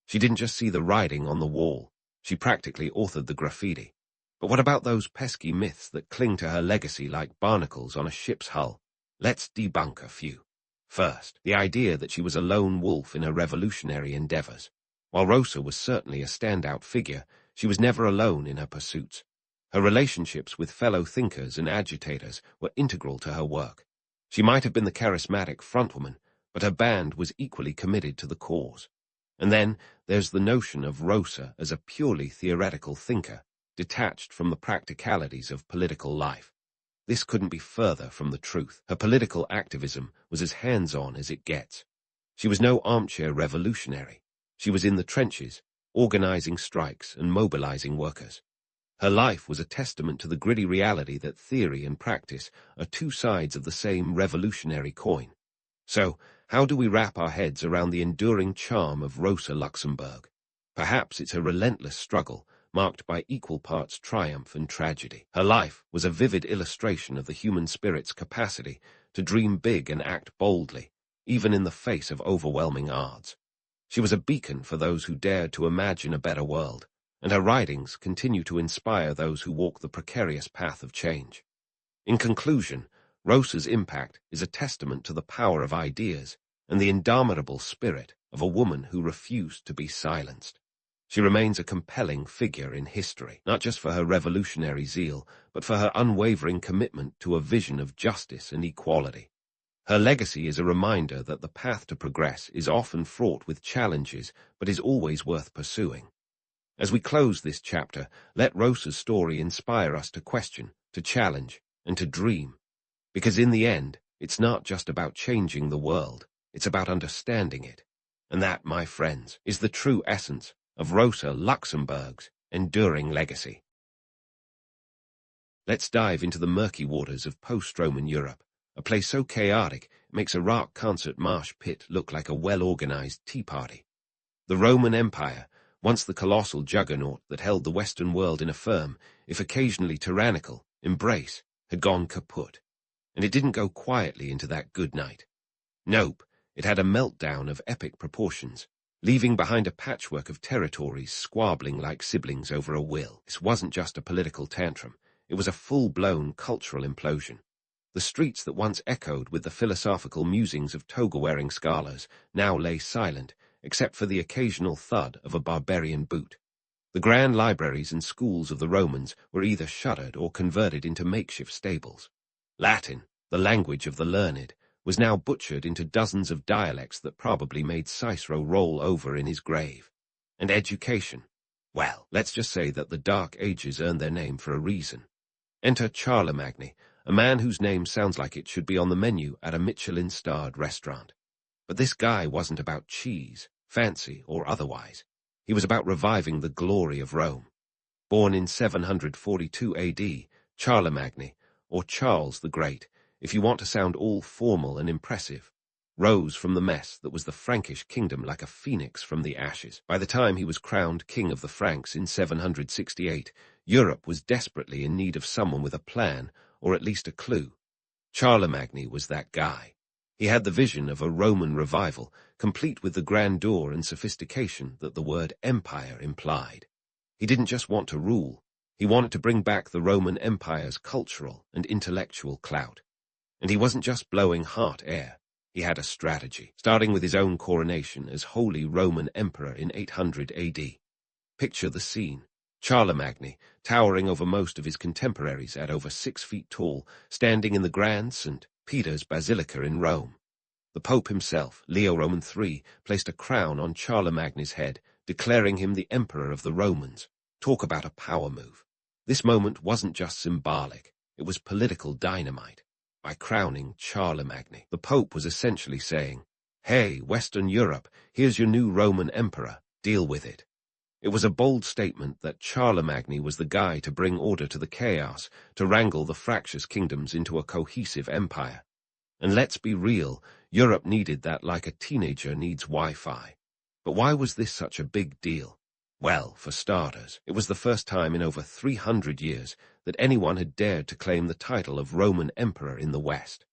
[SPEAKER 1] She didn't just see the writing on the wall, she practically authored the graffiti. But what about those pesky myths that cling to her legacy like barnacles on a ship's hull? Let's debunk a few. First, the idea that she was a lone wolf in her revolutionary endeavors. While Rosa was certainly a standout figure, she was never alone in her pursuits. Her relationships with fellow thinkers and agitators were integral to her work. She might have been the charismatic frontwoman, but her band was equally committed to the cause. And then there's the notion of Rosa as a purely theoretical thinker, detached from the practicalities of political life. This couldn't be further from the truth. Her political activism was as hands-on as it gets. She was no armchair revolutionary. She was in the trenches, organizing strikes and mobilizing workers. Her life was a testament to the gritty reality that theory and practice are two sides of the same revolutionary coin. So, how do we wrap our heads around the enduring charm of Rosa Luxemburg? Perhaps it's a relentless struggle, marked by equal parts triumph and tragedy. Her life was a vivid illustration of the human spirit's capacity to dream big and act boldly, even in the face of overwhelming odds. She was a beacon for those who dared to imagine a better world, and her writings continue to inspire those who walk the precarious path of change. In conclusion, Rosa's impact is a testament to the power of ideas and the indomitable spirit of a woman who refused to be silenced. She remains a compelling figure in history, not just for her revolutionary zeal, but for her unwavering commitment to a vision of justice and equality. Her legacy is a reminder that the path to progress is often fraught with challenges, but is always worth pursuing. As we close this chapter, let Rosa's story inspire us to question, to challenge, and to dream. Because in the end, it's not just about changing the world, it's about understanding it. And that, my friends, is the true essence of Rosa Luxemburg's enduring legacy. Let's dive into the murky waters of post-Roman Europe, a place so chaotic it makes a rock concert marsh pit look like a well-organized tea party. The Roman Empire, once the colossal juggernaut that held the Western world in a firm, if occasionally tyrannical, embrace, had gone kaput. And it didn't go quietly into that good night. Nope, it had a meltdown of epic proportions, leaving behind a patchwork of territories squabbling like siblings over a will. This wasn't just a political tantrum. It was a full-blown cultural implosion. The streets that once echoed with the philosophical musings of toga-wearing scholars now lay silent, except for the occasional thud of a barbarian boot. The grand libraries and schools of the Romans were either shuttered or converted into makeshift stables. Latin, the language of the learned, was now butchered into dozens of dialects that probably made Cicero roll over in his grave. And education? Well, let's just say that the Dark Ages earned their name for a reason. Enter Charlemagne, a man whose name sounds like it should be on the menu at a Michelin-starred restaurant. But this guy wasn't about cheese, fancy or otherwise. He was about reviving the glory of Rome. Born in 742 AD, Charlemagne, or Charles the Great, if you want to sound all formal and impressive, rose from the mess that was the Frankish kingdom like a phoenix from the ashes. By the time he was crowned king of the Franks in 768, Europe was desperately in need of someone with a plan, or at least a clue. Charlemagne was that guy. He had the vision of a Roman revival, complete with the grandeur and sophistication that the word empire implied. He didn't just want to rule. He wanted to bring back the Roman Empire's cultural and intellectual clout. And he wasn't just blowing hot air. He had a strategy, starting with his own coronation as Holy Roman Emperor in 800 AD. Picture the scene. Charlemagne, towering over most of his contemporaries at over 6 feet tall, standing in the Grand St. Peter's Basilica in Rome. The Pope himself, Leo Roman III, placed a crown on Charlemagne's head, declaring him the Emperor of the Romans. Talk about a power move. This moment wasn't just symbolic, it was political dynamite. By crowning Charlemagne, the Pope was essentially saying, "Hey, Western Europe, here's your new Roman Emperor, deal with it." It was a bold statement that Charlemagne was the guy to bring order to the chaos, to wrangle the fractious kingdoms into a cohesive empire. And let's be real, Europe needed that like a teenager needs Wi-Fi. But why was this such a big deal? Well, for starters, it was the first time in over 300 years that anyone had dared to claim the title of Roman Emperor in the West.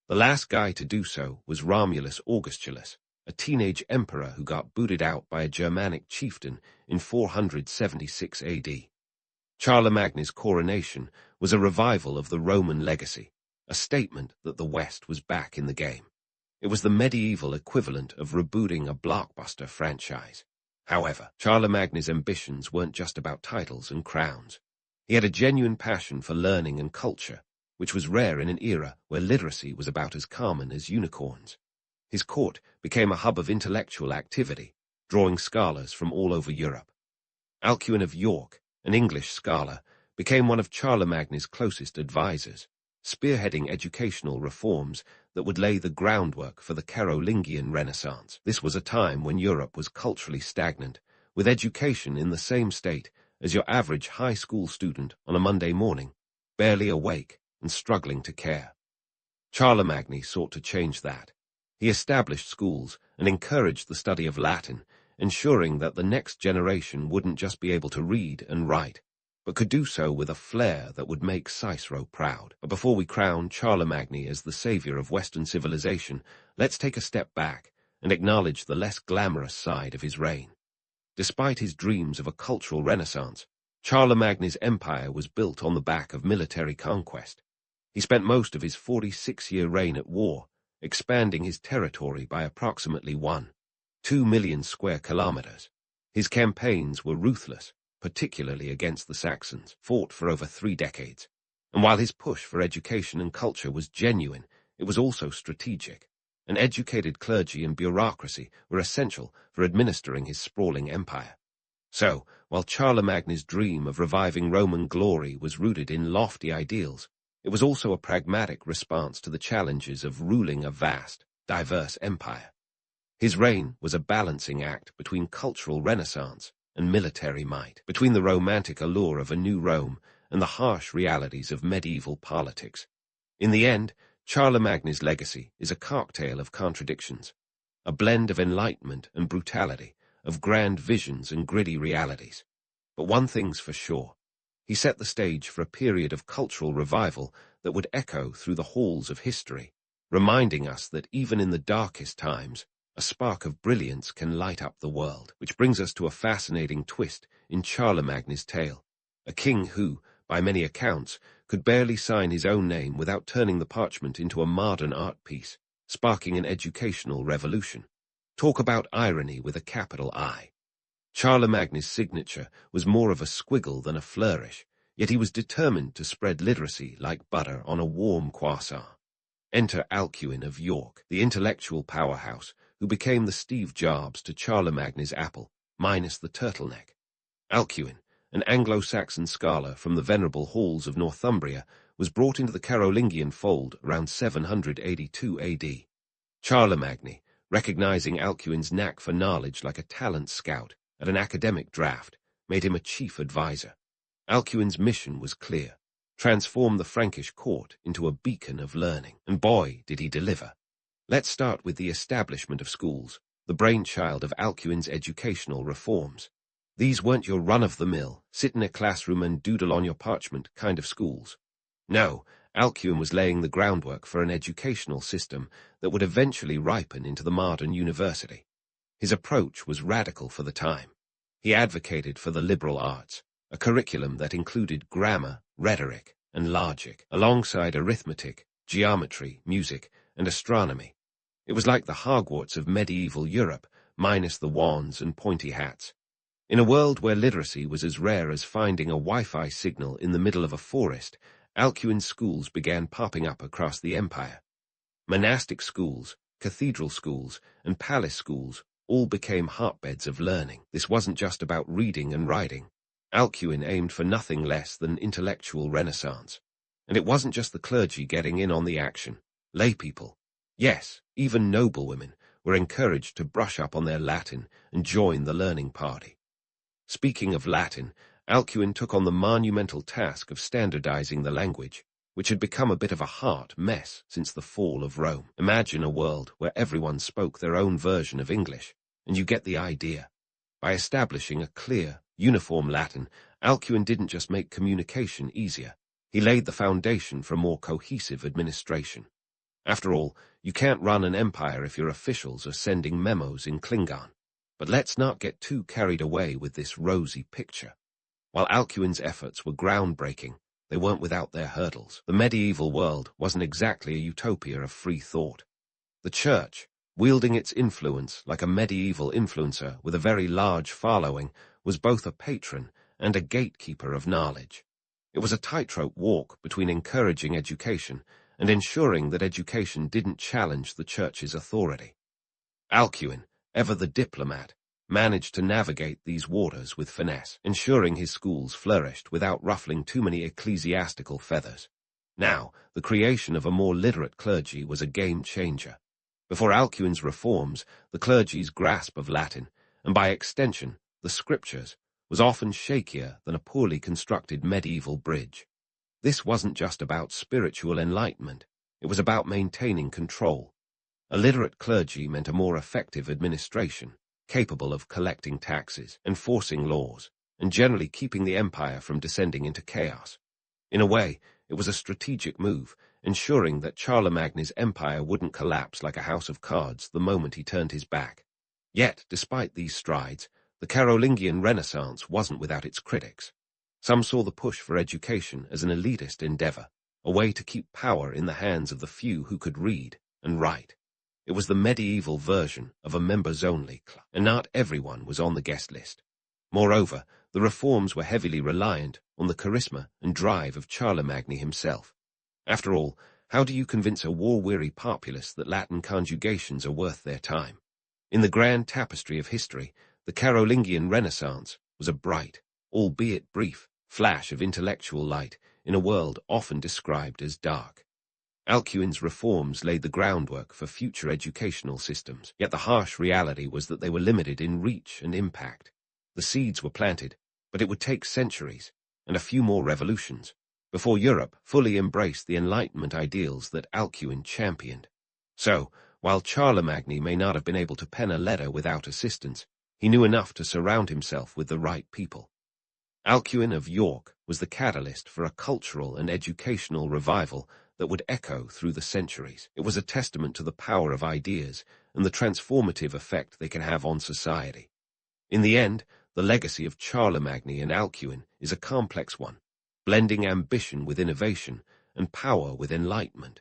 [SPEAKER 1] The last guy to do so was Romulus Augustulus, a teenage emperor who got booted out by a Germanic chieftain in 476 AD. Charlemagne's coronation was a revival of the Roman legacy, a statement that the West was back in the game. It was the medieval equivalent of rebooting a blockbuster franchise. However, Charlemagne's ambitions weren't just about titles and crowns. He had a genuine passion for learning and culture, which was rare in an era where literacy was about as common as unicorns. His court became a hub of intellectual activity, drawing scholars from all over Europe. Alcuin of York, an English scholar, became one of Charlemagne's closest advisors, spearheading educational reforms that would lay the groundwork for the Carolingian Renaissance. This was a time when Europe was culturally stagnant, with education in the same state as your average high school student on a Monday morning, barely awake and struggling to care. Charlemagne sought to change that. He established schools and encouraged the study of Latin, ensuring that the next generation wouldn't just be able to read and write, but could do so with a flair that would make Cicero proud. But before we crown Charlemagne as the savior of Western civilization, let's take a step back and acknowledge the less glamorous side of his reign. Despite his dreams of a cultural renaissance, Charlemagne's empire was built on the back of military conquest. He spent most of his 46-year reign at war, expanding his territory by approximately 1.2 million square kilometers. His campaigns were ruthless, particularly against the Saxons, fought for over 3 decades. And while his push for education and culture was genuine, it was also strategic. An educated clergy and bureaucracy were essential for administering his sprawling empire. So, while Charlemagne's dream of reviving Roman glory was rooted in lofty ideals, it was also a pragmatic response to the challenges of ruling a vast, diverse empire. His reign was a balancing act between cultural renaissance and military might, between the romantic allure of a new Rome and the harsh realities of medieval politics. In the end, Charlemagne's legacy is a cocktail of contradictions, a blend of enlightenment and brutality, of grand visions and gritty realities. But one thing's for sure. He set the stage for a period of cultural revival that would echo through the halls of history, reminding us that even in the darkest times, a spark of brilliance can light up the world. Which brings us to a fascinating twist in Charlemagne's tale, a king who, by many accounts, could barely sign his own name without turning the parchment into a modern art piece, sparking an educational revolution. Talk about irony with a capital I. Charlemagne's signature was more of a squiggle than a flourish, yet he was determined to spread literacy like butter on a warm croissant. Enter Alcuin of York, the intellectual powerhouse, who became the Steve Jobs to Charlemagne's Apple, minus the turtleneck. Alcuin, an Anglo-Saxon scholar from the venerable halls of Northumbria, was brought into the Carolingian fold around 782 AD. Charlemagne, recognizing Alcuin's knack for knowledge like a talent scout at an academic draft, made him a chief advisor. Alcuin's mission was clear: transform the Frankish court into a beacon of learning, and boy, did he deliver. Let's start with the establishment of schools, the brainchild of Alcuin's educational reforms. These weren't your run-of-the-mill, sit in a classroom and doodle on your parchment kind of schools. No, Alcuin was laying the groundwork for an educational system that would eventually ripen into the modern university. His approach was radical for the time. He advocated for the liberal arts, a curriculum that included grammar, rhetoric, and logic, alongside arithmetic, geometry, music, and astronomy. It was like the Hogwarts of medieval Europe, minus the wands and pointy hats. In a world where literacy was as rare as finding a Wi-Fi signal in the middle of a forest, Alcuin's schools began popping up across the empire. Monastic schools, cathedral schools, and palace schools all became hotbeds of learning. This wasn't just about reading and writing. Alcuin aimed for nothing less than intellectual renaissance. And it wasn't just the clergy getting in on the action. Laypeople, yes, even noblewomen, were encouraged to brush up on their Latin and join the learning party. Speaking of Latin, Alcuin took on the monumental task of standardizing the language, which had become a bit of a hot mess since the fall of Rome. Imagine a world where everyone spoke their own version of English, and you get the idea. By establishing a clear, uniform Latin, Alcuin didn't just make communication easier. He laid the foundation for a more cohesive administration. After all, you can't run an empire if your officials are sending memos in Klingon. But let's not get too carried away with this rosy picture. While Alcuin's efforts were groundbreaking, they weren't without their hurdles. The medieval world wasn't exactly a utopia of free thought. The church, wielding its influence like a medieval influencer with a very large following, was both a patron and a gatekeeper of knowledge. It was a tightrope walk between encouraging education and ensuring that education didn't challenge the church's authority. Alcuin, ever the diplomat, managed to navigate these waters with finesse, ensuring his schools flourished without ruffling too many ecclesiastical feathers. Now, the creation of a more literate clergy was a game-changer. Before Alcuin's reforms, the clergy's grasp of Latin, and by extension, the scriptures, was often shakier than a poorly constructed medieval bridge. This wasn't just about spiritual enlightenment, it was about maintaining control. A literate clergy meant a more effective administration, capable of collecting taxes, enforcing laws, and generally keeping the empire from descending into chaos. In a way, it was a strategic move, ensuring that Charlemagne's empire wouldn't collapse like a house of cards the moment he turned his back. Yet, despite these strides, the Carolingian Renaissance wasn't without its critics. Some saw the push for education as an elitist endeavor, a way to keep power in the hands of the few who could read and write. It was the medieval version of a members-only club, and not everyone was on the guest list. Moreover, the reforms were heavily reliant on the charisma and drive of Charlemagne himself. After all, how do you convince a war-weary populace that Latin conjugations are worth their time? In the grand tapestry of history, the Carolingian Renaissance was a bright, albeit brief, flash of intellectual light in a world often described as dark. Alcuin's reforms laid the groundwork for future educational systems, yet the harsh reality was that they were limited in reach and impact. The seeds were planted, but it would take centuries, and a few more revolutions, before Europe fully embraced the Enlightenment ideals that Alcuin championed. So, while Charlemagne may not have been able to pen a letter without assistance, he knew enough to surround himself with the right people. Alcuin of York was the catalyst for a cultural and educational revival that would echo through the centuries. It was a testament to the power of ideas and the transformative effect they can have on society. In the end, the legacy of Charlemagne and Alcuin is a complex one, blending ambition with innovation and power with enlightenment.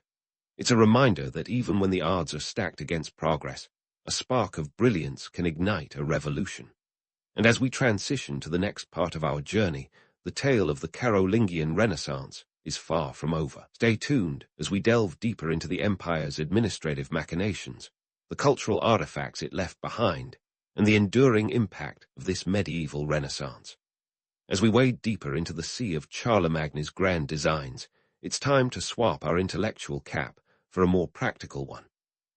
[SPEAKER 1] It's a reminder that even when the odds are stacked against progress, a spark of brilliance can ignite a revolution. And as we transition to the next part of our journey, the tale of the Carolingian Renaissance is far from over. Stay tuned as we delve deeper into the empire's administrative machinations, the cultural artifacts it left behind, and the enduring impact of this medieval Renaissance. As we wade deeper into the sea of Charlemagne's grand designs, it's time to swap our intellectual cap for a more practical one.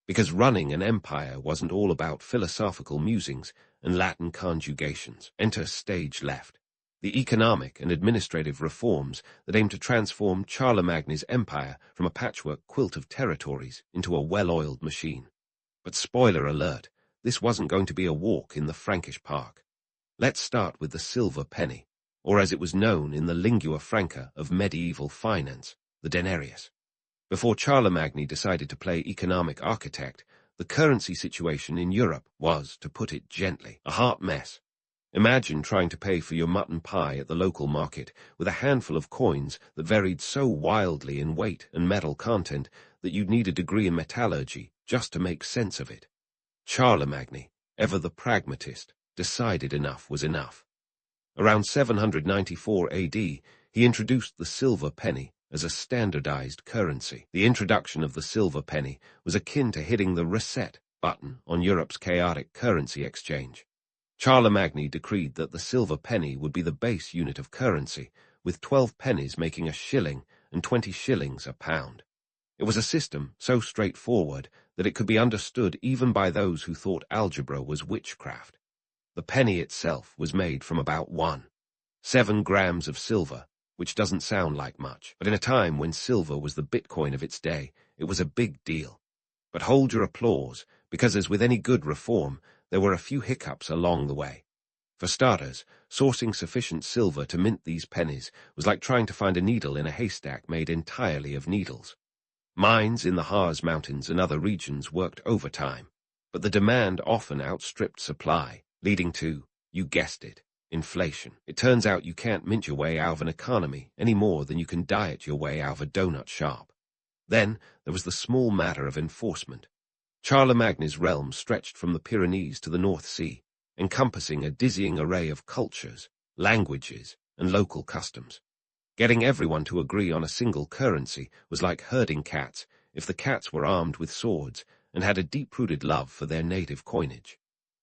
[SPEAKER 1] Because running an empire wasn't all about philosophical musings and Latin conjugations. Enter stage left, the economic and administrative reforms that aim to transform Charlemagne's empire from a patchwork quilt of territories into a well-oiled machine. But spoiler alert, this wasn't going to be a walk in the Frankish park. Let's start with the silver penny, or as it was known in the lingua franca of medieval finance, the denarius. Before Charlemagne decided to play economic architect, the currency situation in Europe was, to put it gently, a hot mess. Imagine trying to pay for your mutton pie at the local market with a handful of coins that varied so wildly in weight and metal content that you'd need a degree in metallurgy just to make sense of it. Charlemagne, ever the pragmatist, decided enough was enough. Around 794 AD, he introduced the silver penny as a standardized currency. The introduction of the silver penny was akin to hitting the reset button on Europe's chaotic currency exchange. Charlemagne decreed that the silver penny would be the base unit of currency, with 12 pennies making a shilling and 20 shillings a pound. It was a system so straightforward that it could be understood even by those who thought algebra was witchcraft. The penny itself was made from about 1.7 grams of silver, which doesn't sound like much, but in a time when silver was the Bitcoin of its day, it was a big deal. But hold your applause, because as with any good reform, there were a few hiccups along the way. For starters, sourcing sufficient silver to mint these pennies was like trying to find a needle in a haystack made entirely of needles. Mines in the Harz Mountains and other regions worked overtime, but the demand often outstripped supply, leading to, you guessed it, inflation. It turns out you can't mint your way out of an economy any more than you can diet your way out of a donut shop. Then there was the small matter of enforcement. Charlemagne's realm stretched from the Pyrenees to the North Sea, encompassing a dizzying array of cultures, languages, and local customs. Getting everyone to agree on a single currency was like herding cats if the cats were armed with swords and had a deep-rooted love for their native coinage.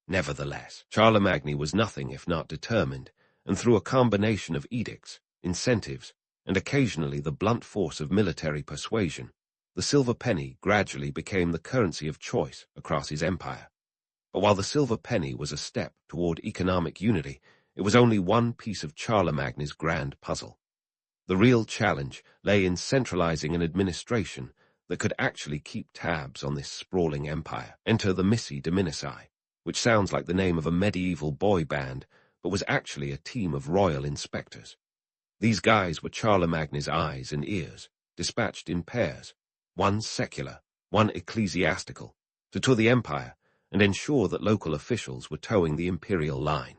[SPEAKER 1] Nevertheless, Charlemagne was nothing if not determined, and through a combination of edicts, incentives, and occasionally the blunt force of military persuasion, the silver penny gradually became the currency of choice across his empire. But while the silver penny was a step toward economic unity, it was only one piece of Charlemagne's grand puzzle. The real challenge lay in centralizing an administration that could actually keep tabs on this sprawling empire. Enter the Missi Dominicii, which sounds like the name of a medieval boy band, but was actually a team of royal inspectors. These guys were Charlemagne's eyes and ears, dispatched in pairs, one secular, one ecclesiastical, to tour the empire and ensure that local officials were towing the imperial line.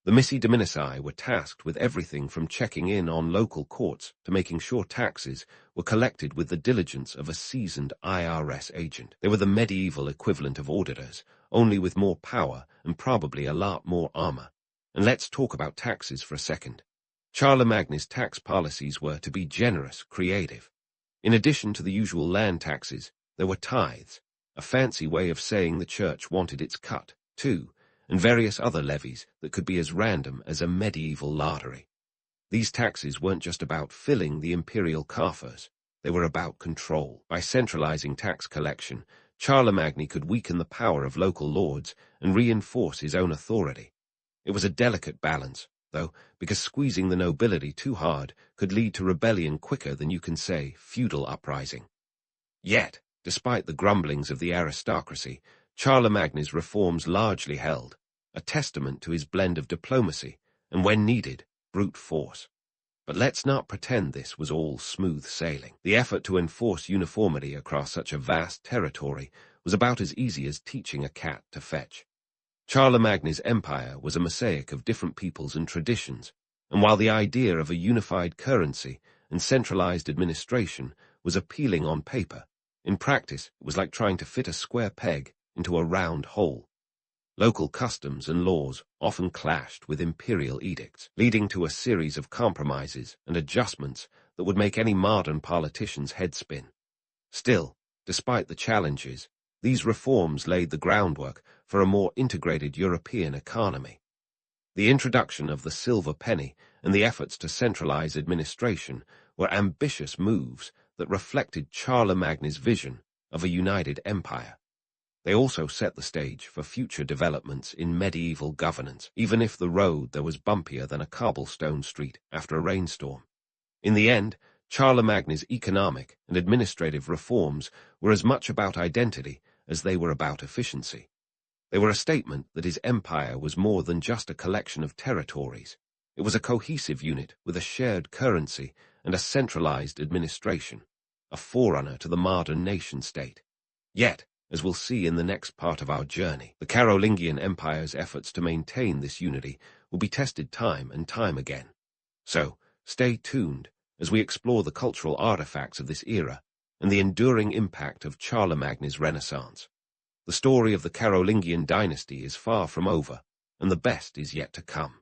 [SPEAKER 1] The Missi Dominicii were tasked with everything from checking in on local courts to making sure taxes were collected with the diligence of a seasoned IRS agent. They were the medieval equivalent of auditors, only with more power and probably a lot more armor. And let's talk about taxes for a second. Charlemagne's tax policies were, to be generous, creative. In addition to the usual land taxes, there were tithes, a fancy way of saying the church wanted its cut, too, and various other levies that could be as random as a medieval lottery. These taxes weren't just about filling the imperial coffers. They were about control. By centralizing tax collection, Charlemagne could weaken the power of local lords and reinforce his own authority. It was a delicate balance, though, because squeezing the nobility too hard could lead to rebellion quicker than you can say feudal uprising. Yet, despite the grumblings of the aristocracy, Charlemagne's reforms largely held, a testament to his blend of diplomacy and, when needed, brute force. But let's not pretend this was all smooth sailing. The effort to enforce uniformity across such a vast territory was about as easy as teaching a cat to fetch. Charlemagne's empire was a mosaic of different peoples and traditions, and while the idea of a unified currency and centralized administration was appealing on paper, in practice it was like trying to fit a square peg into a round hole. Local customs and laws often clashed with imperial edicts, leading to a series of compromises and adjustments that would make any modern politician's head spin. Still, despite the challenges, these reforms laid the groundwork for a more integrated European economy. The introduction of the silver penny and the efforts to centralize administration were ambitious moves that reflected Charlemagne's vision of a united empire. They also set the stage for future developments in medieval governance, even if the road there was bumpier than a cobblestone street after a rainstorm. In the end, Charlemagne's economic and administrative reforms were as much about identity as they were about efficiency. They were a statement that his empire was more than just a collection of territories. It was a cohesive unit with a shared currency and a centralized administration, a forerunner to the modern nation-state. Yet, as we'll see in the next part of our journey, the Carolingian Empire's efforts to maintain this unity will be tested time and time again. So, stay tuned as we explore the cultural artifacts of this era and the enduring impact of Charlemagne's Renaissance. The story of the Carolingian dynasty is far from over, and the best is yet to come.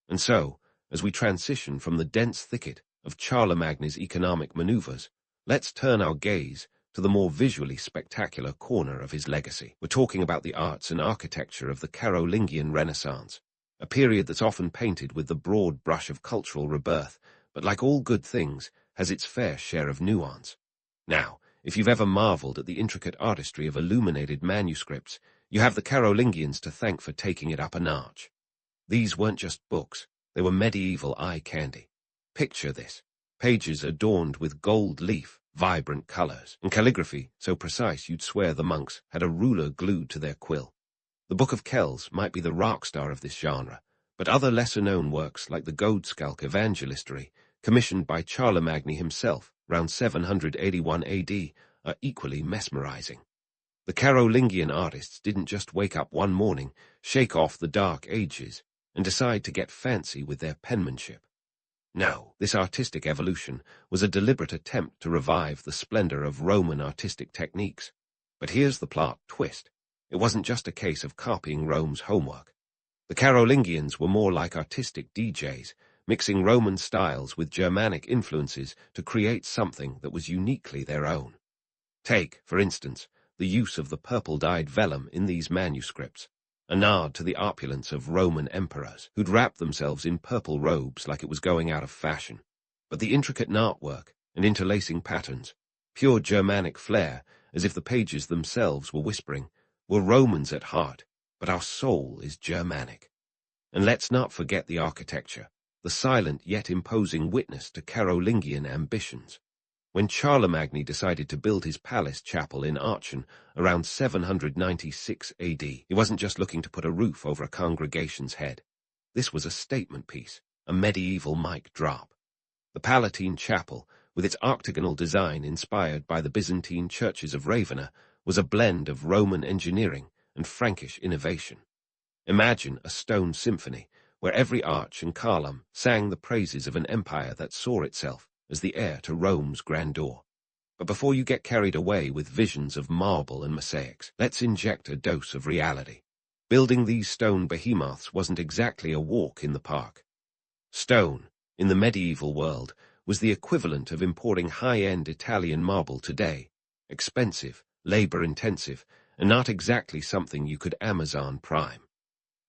[SPEAKER 1] And so, as we transition from the dense thicket of Charlemagne's economic maneuvers, let's turn our gaze to the more visually spectacular corner of his legacy. We're talking about the arts and architecture of the Carolingian Renaissance, a period that's often painted with the broad brush of cultural rebirth, but like all good things, has its fair share of nuance. Now, if you've ever marveled at the intricate artistry of illuminated manuscripts, you have the Carolingians to thank for taking it up a notch. These weren't just books, they were medieval eye candy. Picture this: pages adorned with gold leaf, vibrant colors, and calligraphy so precise you'd swear the monks had a ruler glued to their quill. The Book of Kells might be the rock star of this genre, but other lesser-known works like the Godescalc Evangelistory, commissioned by Charlemagne himself around 781 AD, are equally mesmerizing. The Carolingian artists didn't just wake up one morning, shake off the Dark Ages, and decide to get fancy with their penmanship. No, this artistic evolution was a deliberate attempt to revive the splendor of Roman artistic techniques. But here's the plot twist. It wasn't just a case of copying Rome's homework. The Carolingians were more like artistic DJs, mixing Roman styles with Germanic influences to create something that was uniquely their own. Take, for instance, the use of the purple-dyed vellum in these manuscripts, a nod to the opulence of Roman emperors, who'd wrapped themselves in purple robes like it was going out of fashion. But the intricate knotwork and interlacing patterns, pure Germanic flair, as if the pages themselves were whispering, were Romans at heart, but our soul is Germanic. And let's not forget the architecture, the silent yet imposing witness to Carolingian ambitions. When Charlemagne decided to build his palace chapel in Aachen around 796 AD, he wasn't just looking to put a roof over a congregation's head. This was a statement piece, a medieval mic drop. The Palatine Chapel, with its octagonal design inspired by the Byzantine churches of Ravenna, was a blend of Roman engineering and Frankish innovation. Imagine a stone symphony, where every arch and column sang the praises of an empire that saw itself as the heir to Rome's grandeur. But before you get carried away with visions of marble and mosaics, let's inject a dose of reality. Building these stone behemoths wasn't exactly a walk in the park. Stone, in the medieval world, was the equivalent of importing high-end Italian marble today, expensive, labor-intensive, and not exactly something you could Amazon Prime.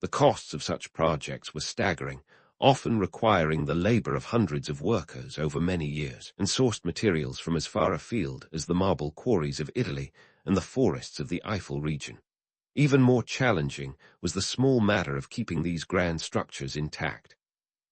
[SPEAKER 1] The costs of such projects were staggering, often requiring the labor of hundreds of workers over many years, and sourced materials from as far afield as the marble quarries of Italy and the forests of the Eifel region. Even more challenging was the small matter of keeping these grand structures intact.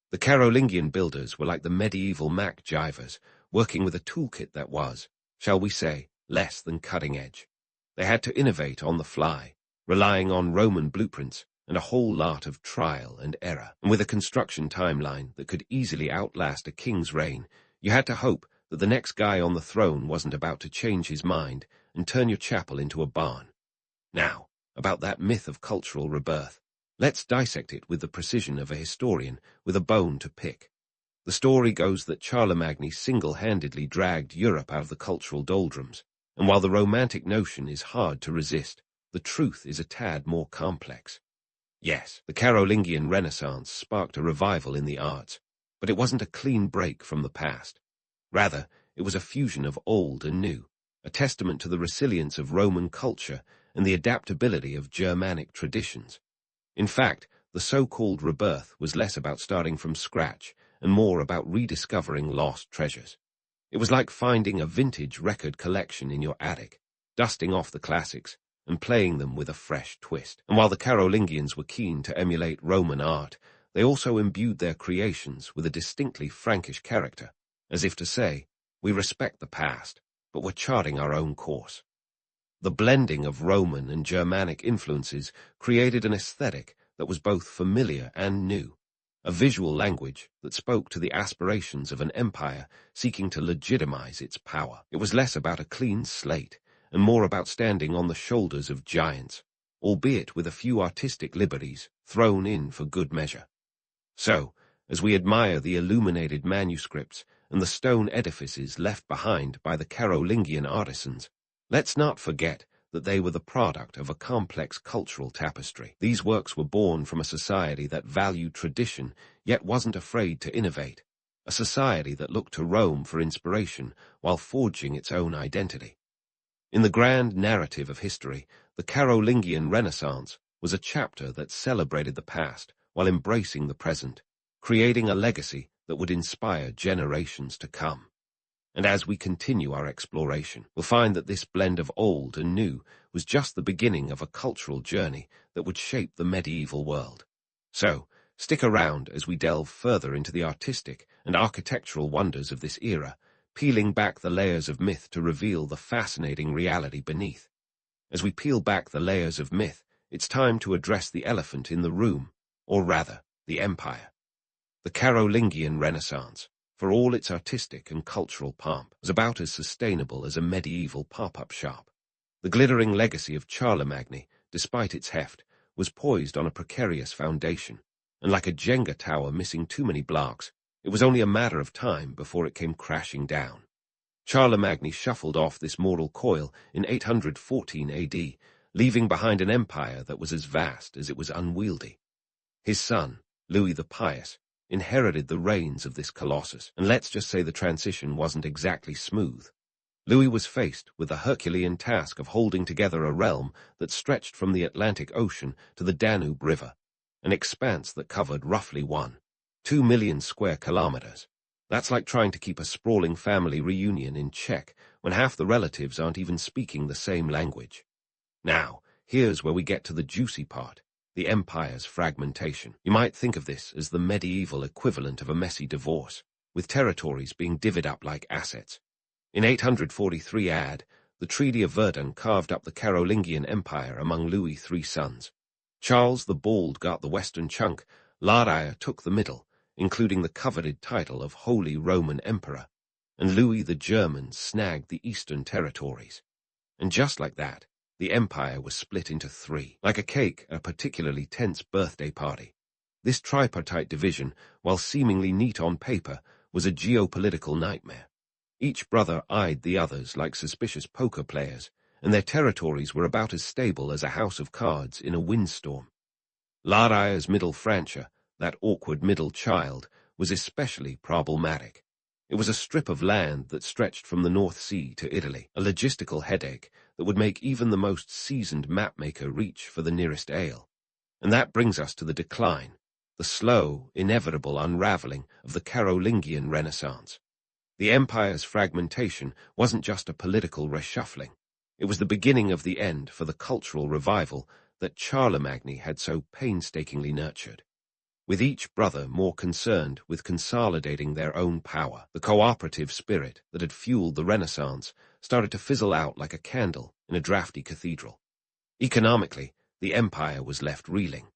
[SPEAKER 1] The Carolingian builders were like the medieval MacGyvers, working with a toolkit that was, shall we say, less than cutting edge. They had to innovate on the fly, relying on Roman blueprints and a whole lot of trial and error. And with a construction timeline that could easily outlast a king's reign, you had to hope that the next guy on the throne wasn't about to change his mind and turn your chapel into a barn. Now, about that myth of cultural rebirth, let's dissect it with the precision of a historian with a bone to pick. The story goes that Charlemagne single-handedly dragged Europe out of the cultural doldrums, and while the romantic notion is hard to resist, the truth is a tad more complex. Yes, the Carolingian Renaissance sparked a revival in the arts, but it wasn't a clean break from the past. Rather, it was a fusion of old and new, a testament to the resilience of Roman culture and the adaptability of Germanic traditions. In fact, the so-called rebirth was less about starting from scratch and more about rediscovering lost treasures. It was like finding a vintage record collection in your attic, dusting off the classics, and playing them with a fresh twist. And while the Carolingians were keen to emulate Roman art, they also imbued their creations with a distinctly Frankish character, as if to say, we respect the past, but we're charting our own course. The blending of Roman and Germanic influences created an aesthetic that was both familiar and new, a visual language that spoke to the aspirations of an empire seeking to legitimize its power. It was less about a clean slate and more about standing on the shoulders of giants, albeit with a few artistic liberties thrown in for good measure. So, as we admire the illuminated manuscripts and the stone edifices left behind by the Carolingian artisans, let's not forget that they were the product of a complex cultural tapestry. These works were born from a society that valued tradition yet wasn't afraid to innovate, a society that looked to Rome for inspiration while forging its own identity. In the grand narrative of history, the Carolingian Renaissance was a chapter that celebrated the past while embracing the present, creating a legacy that would inspire generations to come. And as we continue our exploration, we'll find that this blend of old and new was just the beginning of a cultural journey that would shape the medieval world. So, stick around as we delve further into the artistic and architectural wonders of this era, peeling back the layers of myth to reveal the fascinating reality beneath. As we peel back the layers of myth, it's time to address the elephant in the room, or rather, the empire. The Carolingian Renaissance, for all its artistic and cultural pomp, was about as sustainable as a medieval pop-up shop. The glittering legacy of Charlemagne, despite its heft, was poised on a precarious foundation, and like a Jenga tower missing too many blocks, it was only a matter of time before it came crashing down. Charlemagne shuffled off this mortal coil in 814 AD, leaving behind an empire that was as vast as it was unwieldy. His son, Louis the Pious, inherited the reins of this colossus, and let's just say the transition wasn't exactly smooth. Louis was faced with the Herculean task of holding together a realm that stretched from the Atlantic Ocean to the Danube River, an expanse that covered roughly 1.2 million square kilometers. That's like trying to keep a sprawling family reunion in check when half the relatives aren't even speaking the same language. Now, here's where we get to the juicy part. The empire's fragmentation. You might think of this as the medieval equivalent of a messy divorce, with territories being divvied up like assets. In 843 AD, the Treaty of Verdun carved up the Carolingian Empire among Louis' three sons. Charles the Bald got the western chunk, Laudire took the middle, including the coveted title of Holy Roman Emperor, and Louis the German snagged the eastern territories. And just like that, the empire was split into three, like a cake at a particularly tense birthday party. This tripartite division, while seemingly neat on paper, was a geopolitical nightmare. Each brother eyed the others like suspicious poker players, and their territories were about as stable as a house of cards in a windstorm. Laudire's middle Francia, that awkward middle child, was especially problematic. It was a strip of land that stretched from the North Sea to Italy, a logistical headache that would make even the most seasoned mapmaker reach for the nearest ale. And that brings us to the decline, the slow, inevitable unraveling of the Carolingian Renaissance. The empire's fragmentation wasn't just a political reshuffling. It was the beginning of the end for the cultural revival that Charlemagne had so painstakingly nurtured. With each brother more concerned with consolidating their own power, the cooperative spirit that had fueled the Renaissance started to fizzle out like a candle in a drafty cathedral. Economically, the empire was left reeling.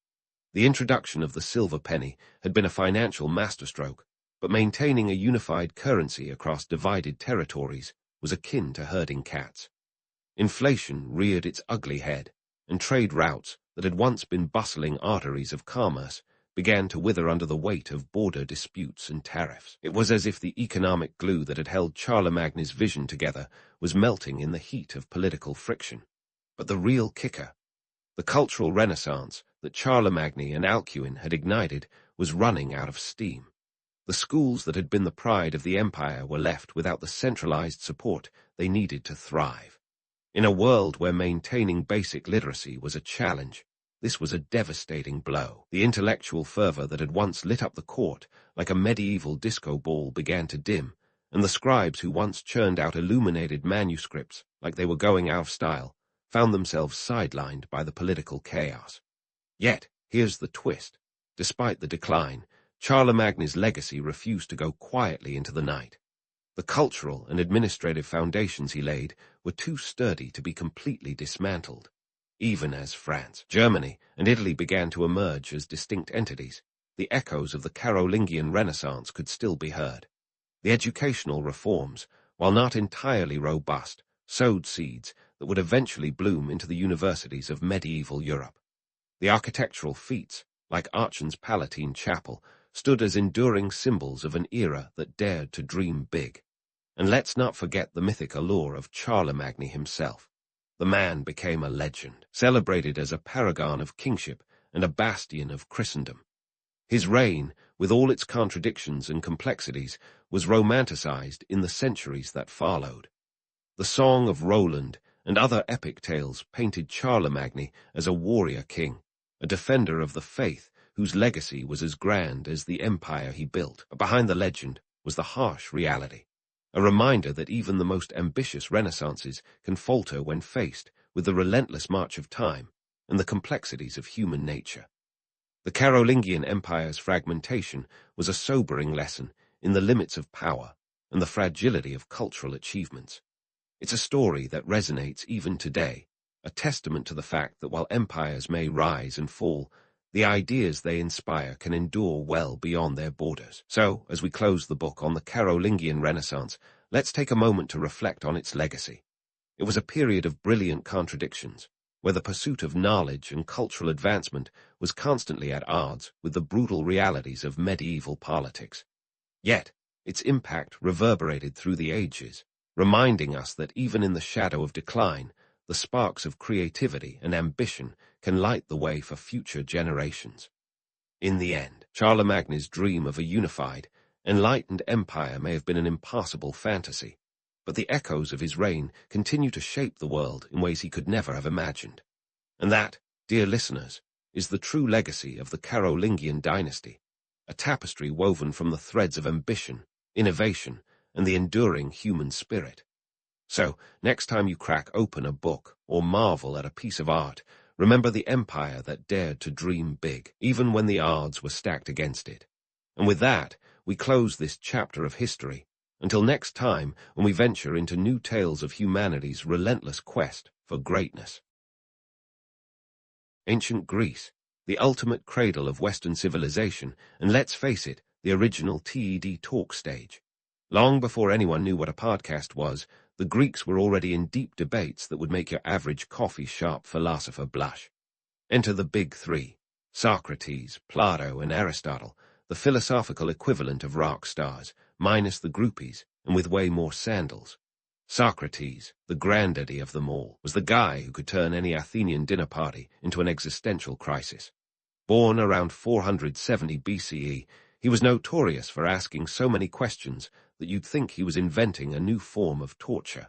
[SPEAKER 1] The introduction of the silver penny had been a financial masterstroke, but maintaining a unified currency across divided territories was akin to herding cats. Inflation reared its ugly head, and trade routes that had once been bustling arteries of commerce began to wither under the weight of border disputes and tariffs. It was as if the economic glue that had held Charlemagne's vision together was melting in the heat of political friction. But the real kicker, the cultural renaissance that Charlemagne and Alcuin had ignited, was running out of steam. The schools that had been the pride of the empire were left without the centralized support they needed to thrive. In a world where maintaining basic literacy was a challenge, this was a devastating blow. The intellectual fervor that had once lit up the court like a medieval disco ball began to dim, and the scribes who once churned out illuminated manuscripts like they were going out of style found themselves sidelined by the political chaos. Yet, here's the twist. Despite the decline, Charlemagne's legacy refused to go quietly into the night. The cultural and administrative foundations he laid were too sturdy to be completely dismantled. Even as France, Germany, and Italy began to emerge as distinct entities, the echoes of the Carolingian Renaissance could still be heard. The educational reforms, while not entirely robust, sowed seeds that would eventually bloom into the universities of medieval Europe. The architectural feats, like Aachene's Palatine Chapel, stood as enduring symbols of an era that dared to dream big. And let's not forget the mythic allure of Charlemagne himself. The man became a legend, celebrated as a paragon of kingship and a bastion of Christendom. His reign, with all its contradictions and complexities, was romanticized in the centuries that followed. The Song of Roland and other epic tales painted Charlemagne as a warrior king, a defender of the faith whose legacy was as grand as the empire he built. But behind the legend was the harsh reality, a reminder that even the most ambitious renaissances can falter when faced with the relentless march of time and the complexities of human nature. The Carolingian Empire's fragmentation was a sobering lesson in the limits of power and the fragility of cultural achievements. It's a story that resonates even today, a testament to the fact that while empires may rise and fall, the ideas they inspire can endure well beyond their borders. So, as we close the book on the Carolingian Renaissance, let's take a moment to reflect on its legacy. It was a period of brilliant contradictions, where the pursuit of knowledge and cultural advancement was constantly at odds with the brutal realities of medieval politics. Yet, its impact reverberated through the ages, reminding us that even in the shadow of decline, the sparks of creativity and ambition can light the way for future generations. In the end, Charlemagne's dream of a unified, enlightened empire may have been an impossible fantasy, but the echoes of his reign continue to shape the world in ways he could never have imagined. And that, dear listeners, is the true legacy of the Carolingian dynasty, a tapestry woven from the threads of ambition, innovation, and the enduring human spirit. So, next time you crack open a book or marvel at a piece of art, remember the empire that dared to dream big, even when the odds were stacked against it. And with that, we close this chapter of history. Until next time, when we venture into new tales of humanity's relentless quest for greatness. Ancient Greece, the ultimate cradle of Western civilization, and let's face it, the original TED talk stage. Long before anyone knew what a podcast was, the Greeks were already in deep debates that would make your average coffee-shop philosopher blush. Enter the big three: Socrates, Plato, and Aristotle, the philosophical equivalent of rock stars, minus the groupies, and with way more sandals. Socrates, the granddaddy of them all, was the guy who could turn any Athenian dinner party into an existential crisis. Born around 470 BCE, he was notorious for asking so many questions that you'd think he was inventing a new form of torture.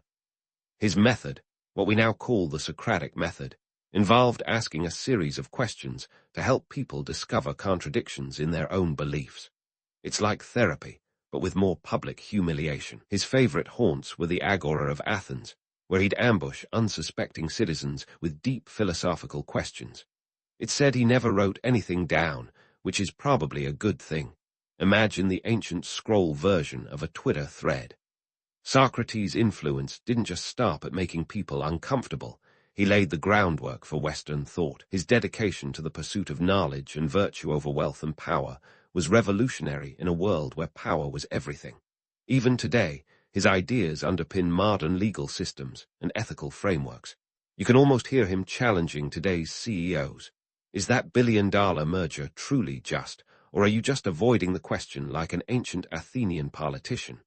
[SPEAKER 1] His method, what we now call the Socratic method, involved asking a series of questions to help people discover contradictions in their own beliefs. It's like therapy, but with more public humiliation. His favorite haunts were the Agora of Athens, where he'd ambush unsuspecting citizens with deep philosophical questions. It's said he never wrote anything down, which is probably a good thing. Imagine the ancient scroll version of a Twitter thread. Socrates' influence didn't just stop at making people uncomfortable. He laid the groundwork for Western thought. His dedication to the pursuit of knowledge and virtue over wealth and power was revolutionary in a world where power was everything. Even today, his ideas underpin modern legal systems and ethical frameworks. You can almost hear him challenging today's CEOs. Is that billion-dollar merger truly just, or are you just avoiding the question like an ancient Athenian politician?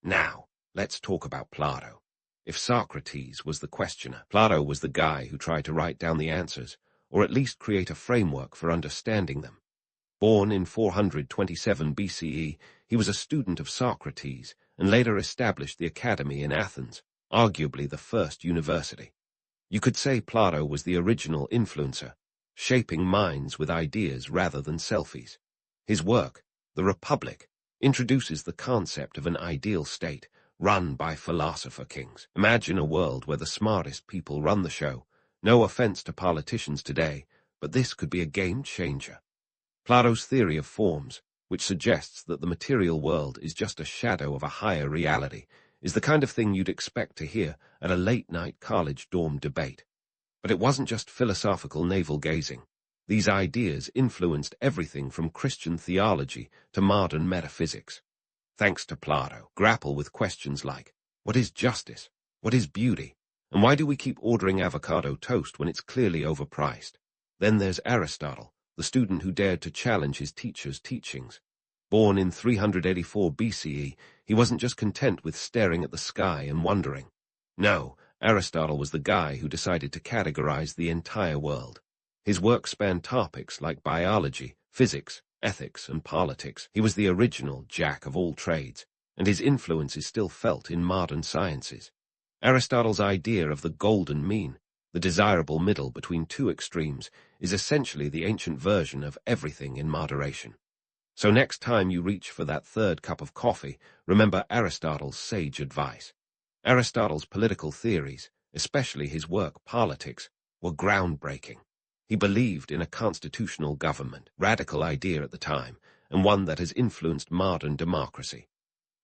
[SPEAKER 1] Now, let's talk about Plato. If Socrates was the questioner, Plato was the guy who tried to write down the answers, or at least create a framework for understanding them. Born in 427 BCE, he was a student of Socrates and later established the Academy in Athens, arguably the first university. You could say Plato was the original influencer, shaping minds with ideas rather than selfies. His work, The Republic, introduces the concept of an ideal state run by philosopher kings. Imagine a world where the smartest people run the show. No offense to politicians today, but this could be a game changer. Plato's theory of forms, which suggests that the material world is just a shadow of a higher reality, is the kind of thing you'd expect to hear at a late-night college dorm debate. But it wasn't just philosophical navel-gazing. These ideas influenced everything from Christian theology to modern metaphysics. Thanks to Plato, grapple with questions like, what is justice? What is beauty? And why do we keep ordering avocado toast when it's clearly overpriced? Then there's Aristotle, the student who dared to challenge his teacher's teachings. Born in 384 BCE, he wasn't just content with staring at the sky and wondering. No, Aristotle was the guy who decided to categorize the entire world. His work spanned topics like biology, physics, ethics, and politics. He was the original jack of all trades, and his influence is still felt in modern sciences. Aristotle's idea of the golden mean, the desirable middle between two extremes, is essentially the ancient version of everything in moderation. So next time you reach for that third cup of coffee, remember Aristotle's sage advice. Aristotle's political theories, especially his work Politics, were groundbreaking. He believed in a constitutional government, radical idea at the time, and one that has influenced modern democracy.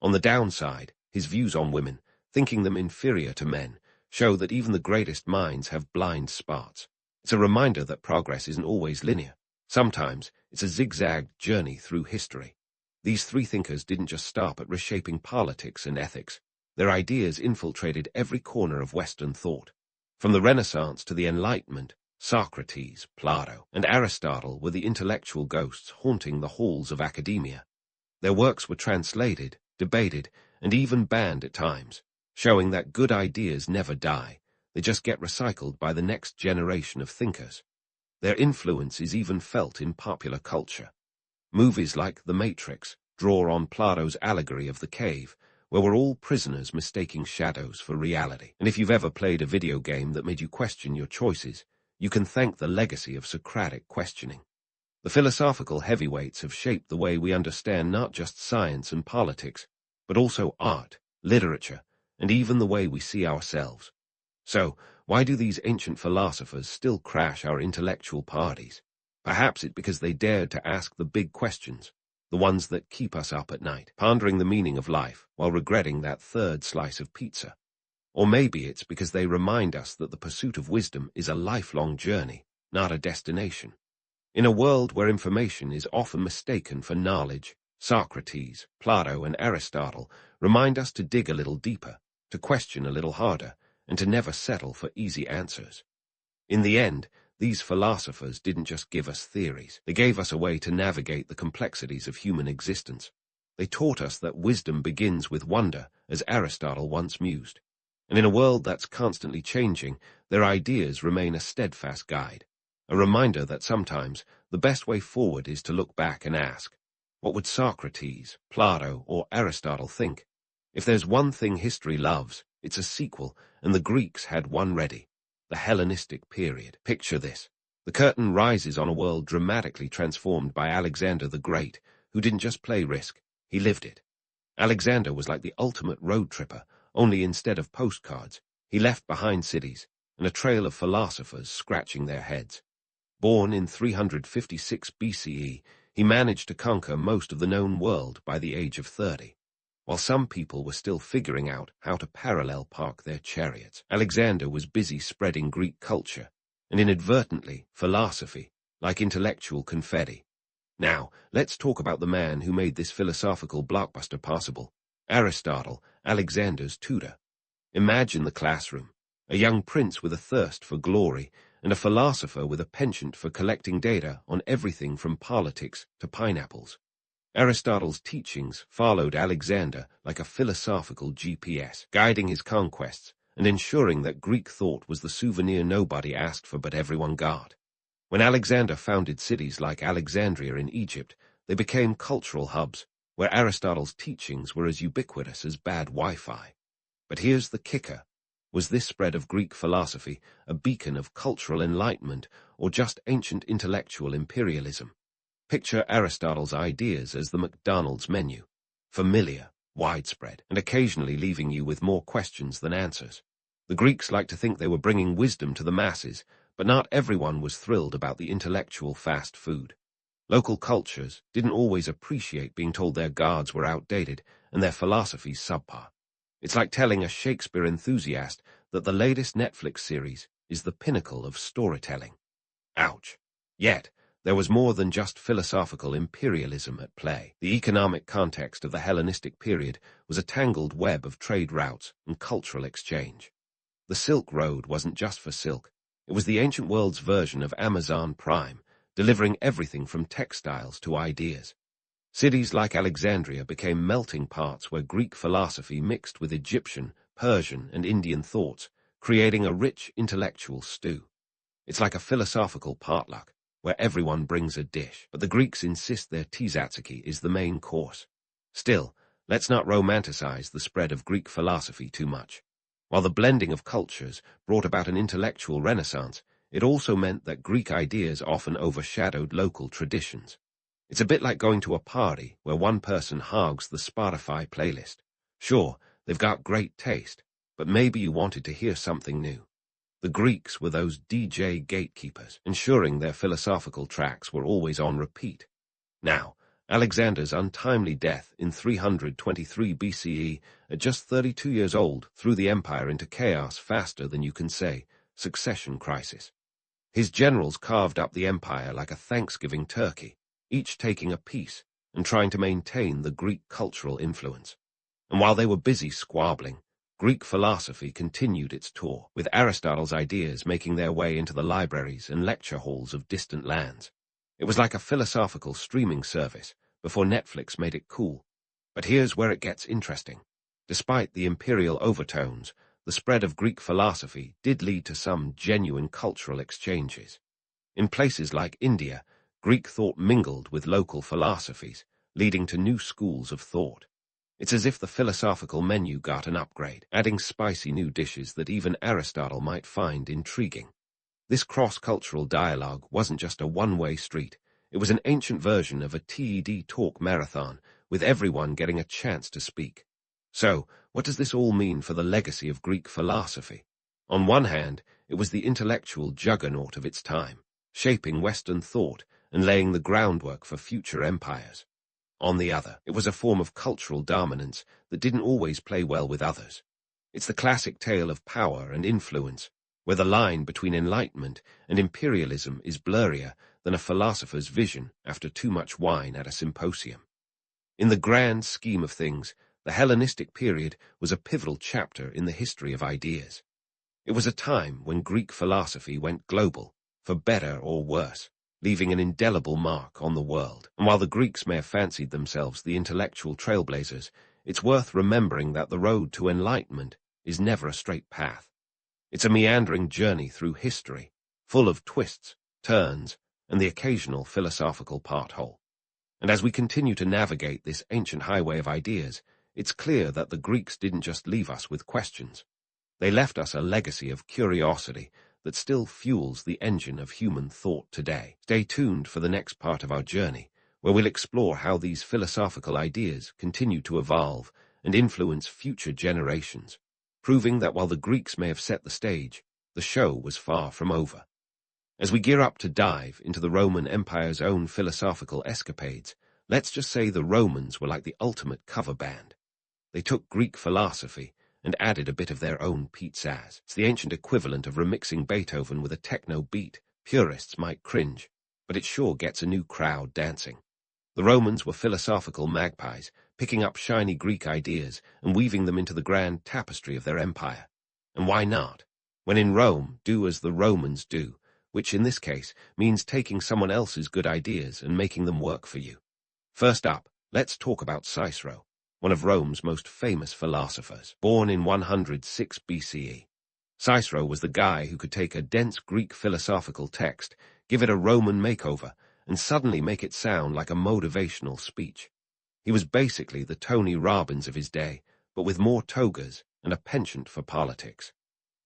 [SPEAKER 1] On the downside, his views on women, thinking them inferior to men, show that even the greatest minds have blind spots. It's a reminder that progress isn't always linear. Sometimes it's a zigzagged journey through history. These three thinkers didn't just stop at reshaping politics and ethics. Their ideas infiltrated every corner of Western thought. From the Renaissance to the Enlightenment, Socrates, Plato, and Aristotle were the intellectual ghosts haunting the halls of academia. Their works were translated, debated, and even banned at times, showing that good ideas never die. They just get recycled by the next generation of thinkers. Their influence is even felt in popular culture. Movies like The Matrix draw on Plato's allegory of the cave, where we're all prisoners mistaking shadows for reality. And if you've ever played a video game that made you question your choices, you can thank the legacy of Socratic questioning. The philosophical heavyweights have shaped the way we understand not just science and politics, but also art, literature, and even the way we see ourselves. So, why do these ancient philosophers still crash our intellectual parties? Perhaps it's because they dared to ask the big questions, the ones that keep us up at night, pondering the meaning of life while regretting that third slice of pizza. Or maybe it's because they remind us that the pursuit of wisdom is a lifelong journey, not a destination. In a world where information is often mistaken for knowledge, Socrates, Plato, and Aristotle remind us to dig a little deeper, to question a little harder, and to never settle for easy answers. In the end, these philosophers didn't just give us theories. They gave us a way to navigate the complexities of human existence. They taught us that wisdom begins with wonder, as Aristotle once mused. And in a world that's constantly changing, their ideas remain a steadfast guide, a reminder that sometimes the best way forward is to look back and ask, what would Socrates, Plato, or Aristotle think? If there's one thing history loves, it's a sequel, and the Greeks had one ready. the Hellenistic period. Picture this. The curtain rises on a world dramatically transformed by Alexander the Great, who didn't just play Risk, he lived it. Alexander was like the ultimate road tripper, only instead of postcards, he left behind cities and a trail of philosophers scratching their heads. Born in 356 BCE, he managed to conquer most of the known world by the age of 30. While some people were still figuring out how to parallel park their chariots, Alexander was busy spreading Greek culture, and inadvertently philosophy, like intellectual confetti. Now, let's talk about the man who made this philosophical blockbuster possible, Aristotle, Alexander's tutor. Imagine the classroom, a young prince with a thirst for glory, and a philosopher with a penchant for collecting data on everything from politics to pineapples. Aristotle's teachings followed Alexander like a philosophical GPS, guiding his conquests and ensuring that Greek thought was the souvenir nobody asked for but everyone got. When Alexander founded cities like Alexandria in Egypt, they became cultural hubs where Aristotle's teachings were as ubiquitous as bad Wi-Fi. But here's the kicker. Was this spread of Greek philosophy a beacon of cultural enlightenment or just ancient intellectual imperialism? Picture Aristotle's ideas as the McDonald's menu, familiar, widespread, and occasionally leaving you with more questions than answers. The Greeks liked to think they were bringing wisdom to the masses, but not everyone was thrilled about the intellectual fast food. Local cultures didn't always appreciate being told their gods were outdated and their philosophies subpar. It's like telling a Shakespeare enthusiast that the latest Netflix series is the pinnacle of storytelling. Ouch. Yet, there was more than just philosophical imperialism at play. The economic context of the Hellenistic period was a tangled web of trade routes and cultural exchange. The Silk Road wasn't just for silk. It was the ancient world's version of Amazon Prime, delivering everything from textiles to ideas. Cities like Alexandria became melting pots where Greek philosophy mixed with Egyptian, Persian, and Indian thoughts, creating a rich intellectual stew. It's like a philosophical potluck, where everyone brings a dish, but the Greeks insist their tzatziki is the main course. Still, let's not romanticize the spread of Greek philosophy too much. While the blending of cultures brought about an intellectual renaissance, it also meant that Greek ideas often overshadowed local traditions. It's a bit like going to a party where one person hogs the Spotify playlist. Sure, they've got great taste, but maybe you wanted to hear something new. The Greeks were those DJ gatekeepers, ensuring their philosophical tracks were always on repeat. Now, Alexander's untimely death in 323 BCE, at just 32 years old, threw the empire into chaos faster than you can say, succession crisis. His generals carved up the empire like a Thanksgiving turkey, each taking a piece and trying to maintain the Greek cultural influence. And while they were busy squabbling, Greek philosophy continued its tour, with Aristotle's ideas making their way into the libraries and lecture halls of distant lands. It was like a philosophical streaming service before Netflix made it cool. But here's where it gets interesting. Despite the imperial overtones, the spread of Greek philosophy did lead to some genuine cultural exchanges. In places like India, Greek thought mingled with local philosophies, leading to new schools of thought. It's as if the philosophical menu got an upgrade, adding spicy new dishes that even Aristotle might find intriguing. This cross-cultural dialogue wasn't just a one-way street. It was an ancient version of a TED talk marathon, with everyone getting a chance to speak. So, what does this all mean for the legacy of Greek philosophy? On one hand, it was the intellectual juggernaut of its time, shaping Western thought and laying the groundwork for future empires. On the other, it was a form of cultural dominance that didn't always play well with others. It's the classic tale of power and influence, where the line between enlightenment and imperialism is blurrier than a philosopher's vision after too much wine at a symposium. In the grand scheme of things, the Hellenistic period was a pivotal chapter in the history of ideas. It was a time when Greek philosophy went global, for better or worse, leaving an indelible mark on the world. And while the Greeks may have fancied themselves the intellectual trailblazers, it's worth remembering that the road to enlightenment is never a straight path. It's a meandering journey through history, full of twists, turns, and the occasional philosophical pothole. And as we continue to navigate this ancient highway of ideas, it's clear that the Greeks didn't just leave us with questions. They left us a legacy of curiosity that still fuels the engine of human thought today. Stay tuned for the next part of our journey, where we'll explore how these philosophical ideas continue to evolve and influence future generations, proving that while the Greeks may have set the stage, the show was far from over. As we gear up to dive into the Roman Empire's own philosophical escapades, let's just say the Romans were like the ultimate cover band. They took Greek philosophy and added a bit of their own pizzazz. It's the ancient equivalent of remixing Beethoven with a techno beat. Purists might cringe, but it sure gets a new crowd dancing. The Romans were philosophical magpies, picking up shiny Greek ideas and weaving them into the grand tapestry of their empire. And why not? When in Rome, do as the Romans do, which in this case means taking someone else's good ideas and making them work for you. First up, let's talk about Cicero, one of Rome's most famous philosophers. Born in 106 BCE, Cicero was the guy who could take a dense Greek philosophical text, give it a Roman makeover, and suddenly make it sound like a motivational speech. He was basically the Tony Robbins of his day, but with more togas and a penchant for politics.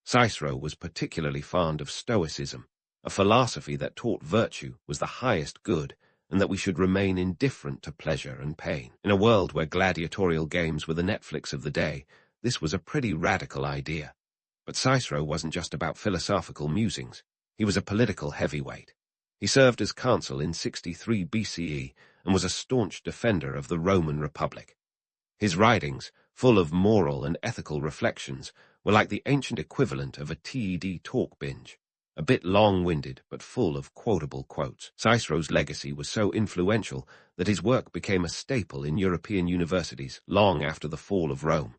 [SPEAKER 1] Cicero was particularly fond of Stoicism, a philosophy that taught virtue was the highest good and that we should remain indifferent to pleasure and pain. In a world where gladiatorial games were the Netflix of the day, this was a pretty radical idea. But Cicero wasn't just about philosophical musings. He was a political heavyweight. He served as consul in 63 BCE and was a staunch defender of the Roman Republic. His writings, full of moral and ethical reflections, were like the ancient equivalent of a TED talk binge. A bit long-winded, but full of quotable quotes. Cicero's legacy was so influential that his work became a staple in European universities long after the fall of Rome.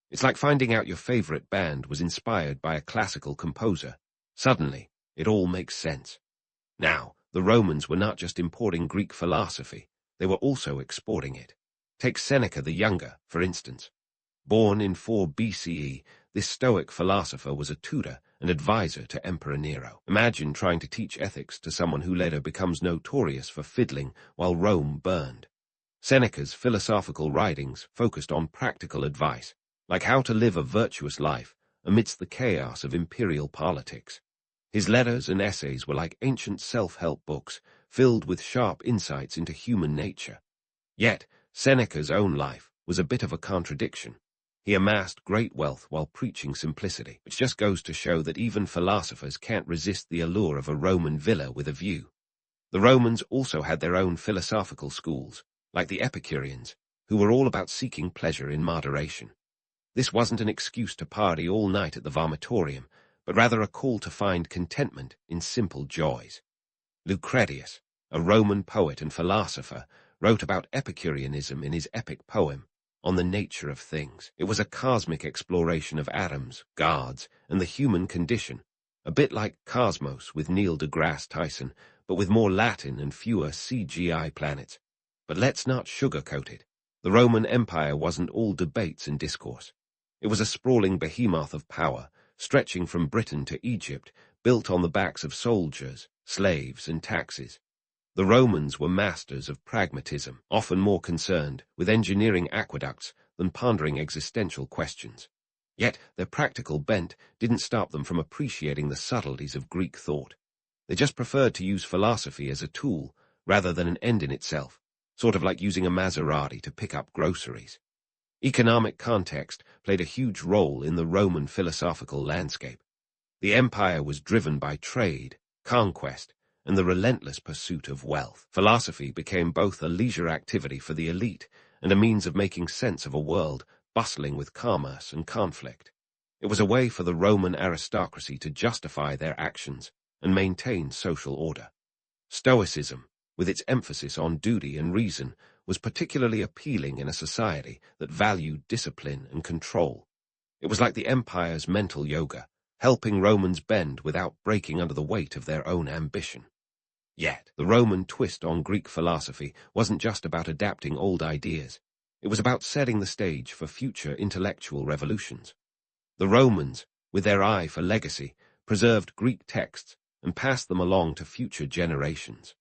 [SPEAKER 1] It's like finding out your favorite band was inspired by a classical composer. Suddenly, it all makes sense. Now, the Romans were not just importing Greek philosophy, they were also exporting it. Take Seneca the Younger, for instance. Born in 4 BCE, this Stoic philosopher was a tutor and advisor to Emperor Nero. Imagine trying to teach ethics to someone who later becomes notorious for fiddling while Rome burned. Seneca's philosophical writings focused on practical advice, like how to live a virtuous life amidst the chaos of imperial politics. His letters and essays were like ancient self-help books, filled with sharp insights into human nature. Yet, Seneca's own life was a bit of a contradiction. He amassed great wealth while preaching simplicity, which just goes to show that even philosophers can't resist the allure of a Roman villa with a view. The Romans also had their own philosophical schools, like the Epicureans, who were all about seeking pleasure in moderation. This wasn't an excuse to party all night at the vomitorium, but rather a call to find contentment in simple joys. Lucretius, a Roman poet and philosopher, wrote about Epicureanism in his epic poem, On the Nature of Things. It was a cosmic exploration of atoms, gods, and the human condition, a bit like Cosmos with Neil deGrasse Tyson, but with more Latin and fewer CGI planets. But let's not sugarcoat it. The Roman Empire wasn't all debates and discourse. It was a sprawling behemoth of power, stretching from Britain to Egypt, built on the backs of soldiers, slaves, and taxes. The Romans were masters of pragmatism, often more concerned with engineering aqueducts than pondering existential questions. Yet their practical bent didn't stop them from appreciating the subtleties of Greek thought. They just preferred to use philosophy as a tool rather than an end in itself, sort of like using a Maserati to pick up groceries. Economic context played a huge role in the Roman philosophical landscape. The empire was driven by trade, conquest, and the relentless pursuit of wealth. Philosophy became both a leisure activity for the elite and a means of making sense of a world bustling with commerce and conflict. It was a way for the Roman aristocracy to justify their actions and maintain social order. Stoicism, with its emphasis on duty and reason, was particularly appealing in a society that valued discipline and control. It was like the empire's mental yoga, helping Romans bend without breaking under the weight of their own ambition. Yet, the Roman twist on Greek philosophy wasn't just about adapting old ideas. It was about setting the stage for future intellectual revolutions. The Romans, with their eye for legacy, preserved Greek texts and passed them along to future generations.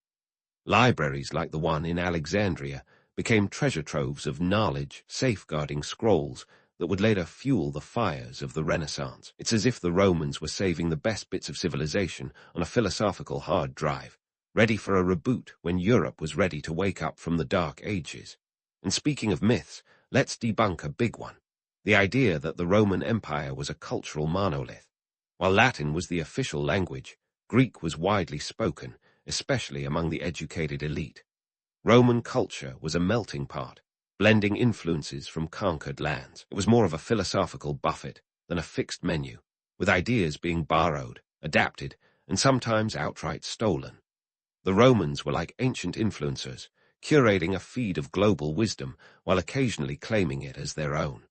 [SPEAKER 1] Libraries like the one in Alexandria became treasure troves of knowledge, safeguarding scrolls that would later fuel the fires of the Renaissance. It's as if the Romans were saving the best bits of civilization on a philosophical hard drive, ready for a reboot when Europe was ready to wake up from the Dark Ages. And speaking of myths, let's debunk a big one: the idea that the Roman Empire was a cultural monolith. While Latin was the official language, Greek was widely spoken, especially among the educated elite. Roman culture was a melting pot, blending influences from conquered lands. It was more of a philosophical buffet than a fixed menu, with ideas being borrowed, adapted, and sometimes outright stolen. The Romans were like ancient influencers, curating a feed of global wisdom while occasionally claiming it as their own.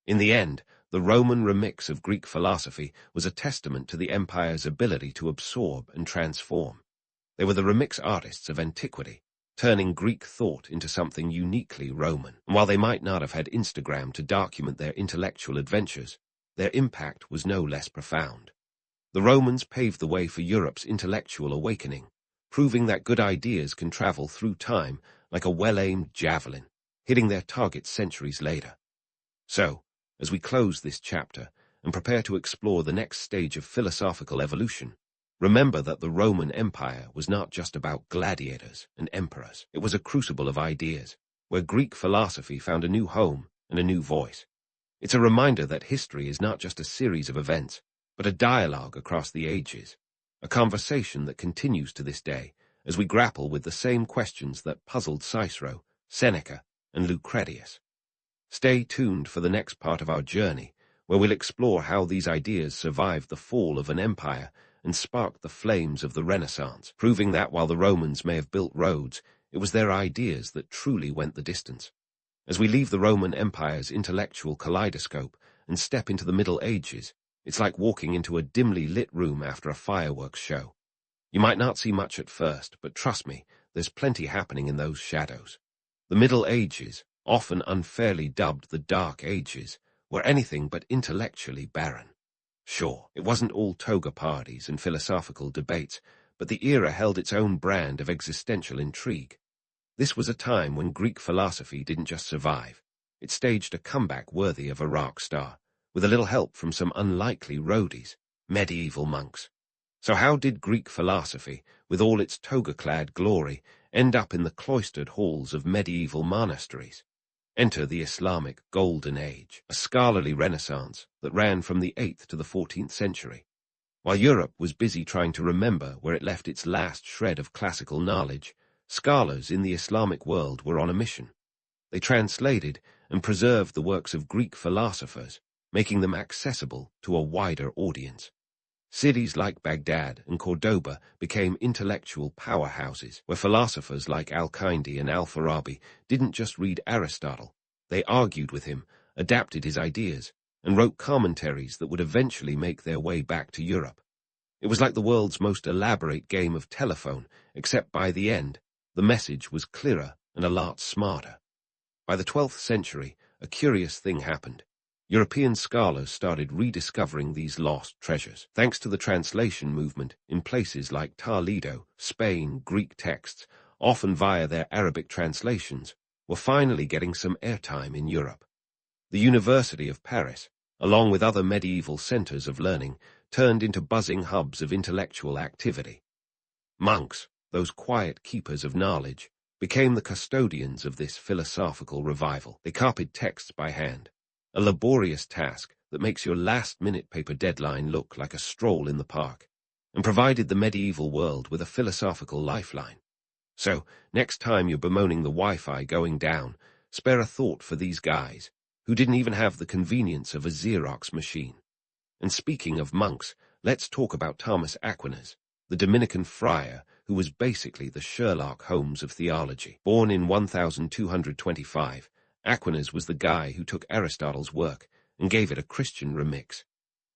[SPEAKER 1] In the end, the Roman remix of Greek philosophy was a testament to the empire's ability to absorb and transform. They were the remix artists of antiquity, turning Greek thought into something uniquely Roman. And while they might not have had Instagram to document their intellectual adventures, their impact was no less profound. The Romans paved the way for Europe's intellectual awakening, proving that good ideas can travel through time like a well-aimed javelin, hitting their target centuries later. So, as we close this chapter and prepare to explore the next stage of philosophical evolution, remember that the Roman Empire was not just about gladiators and emperors. It was a crucible of ideas, where Greek philosophy found a new home and a new voice. It's a reminder that history is not just a series of events, but a dialogue across the ages, a conversation that continues to this day as we grapple with the same questions that puzzled Cicero, Seneca, and Lucretius. Stay tuned for the next part of our journey, where we'll explore how these ideas survived the fall of an empire and sparked the flames of the Renaissance, proving that while the Romans may have built roads, it was their ideas that truly went the distance. As we leave the Roman Empire's intellectual kaleidoscope and step into the Middle Ages, it's like walking into a dimly lit room after a fireworks show. You might not see much at first, but trust me, there's plenty happening in those shadows. The Middle Ages, often unfairly dubbed the Dark Ages, were anything but intellectually barren. Sure, it wasn't all toga parties and philosophical debates, but the era held its own brand of existential intrigue. This was a time when Greek philosophy didn't just survive, it staged a comeback worthy of a rock star, with a little help from some unlikely roadies, medieval monks. So how did Greek philosophy, with all its toga-clad glory, end up in the cloistered halls of medieval monasteries? Enter the Islamic Golden Age, a scholarly renaissance that ran from the 8th to the 14th century. While Europe was busy trying to remember where it left its last shred of classical knowledge, scholars in the Islamic world were on a mission. They translated and preserved the works of Greek philosophers, making them accessible to a wider audience. Cities like Baghdad and Cordoba became intellectual powerhouses, where philosophers like Al-Kindi and Al-Farabi didn't just read Aristotle. They argued with him, adapted his ideas, and wrote commentaries that would eventually make their way back to Europe. It was like the world's most elaborate game of telephone, except by the end, the message was clearer and a lot smarter. By the 12th century, a curious thing happened. European scholars started rediscovering these lost treasures. Thanks to the translation movement in places like Toledo, Spain, Greek texts, often via their Arabic translations, were finally getting some airtime in Europe. The University of Paris, along with other medieval centers of learning, turned into buzzing hubs of intellectual activity. Monks, those quiet keepers of knowledge, became the custodians of this philosophical revival. They copied texts by hand, a laborious task that makes your last-minute paper deadline look like a stroll in the park, and provided the medieval world with a philosophical lifeline. So, next time you're bemoaning the Wi-Fi going down, spare a thought for these guys, who didn't even have the convenience of a Xerox machine. And speaking of monks, let's talk about Thomas Aquinas, the Dominican friar who was basically the Sherlock Holmes of theology. Born in 1225, Aquinas was the guy who took Aristotle's work and gave it a Christian remix.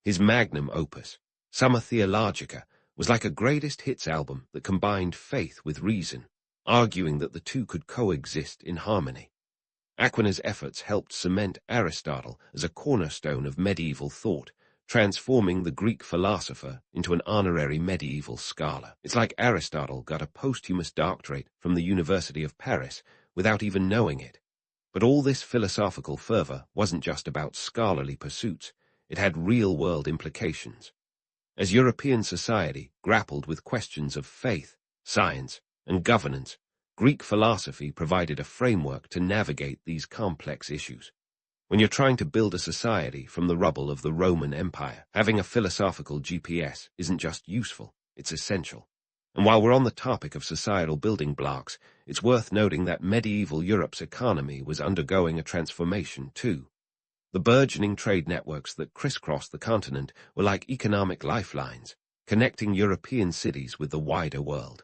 [SPEAKER 1] His magnum opus, Summa Theologica, was like a greatest hits album that combined faith with reason, arguing that the two could coexist in harmony. Aquinas' efforts helped cement Aristotle as a cornerstone of medieval thought, transforming the Greek philosopher into an honorary medieval scholar. It's like Aristotle got a posthumous doctorate from the University of Paris without even knowing it. But all this philosophical fervor wasn't just about scholarly pursuits, it had real-world implications. As European society grappled with questions of faith, science, and governance, Greek philosophy provided a framework to navigate these complex issues. When you're trying to build a society from the rubble of the Roman Empire, having a philosophical GPS isn't just useful, it's essential. And while we're on the topic of societal building blocks, it's worth noting that medieval Europe's economy was undergoing a transformation too. The burgeoning trade networks that crisscrossed the continent were like economic lifelines, connecting European cities with the wider world.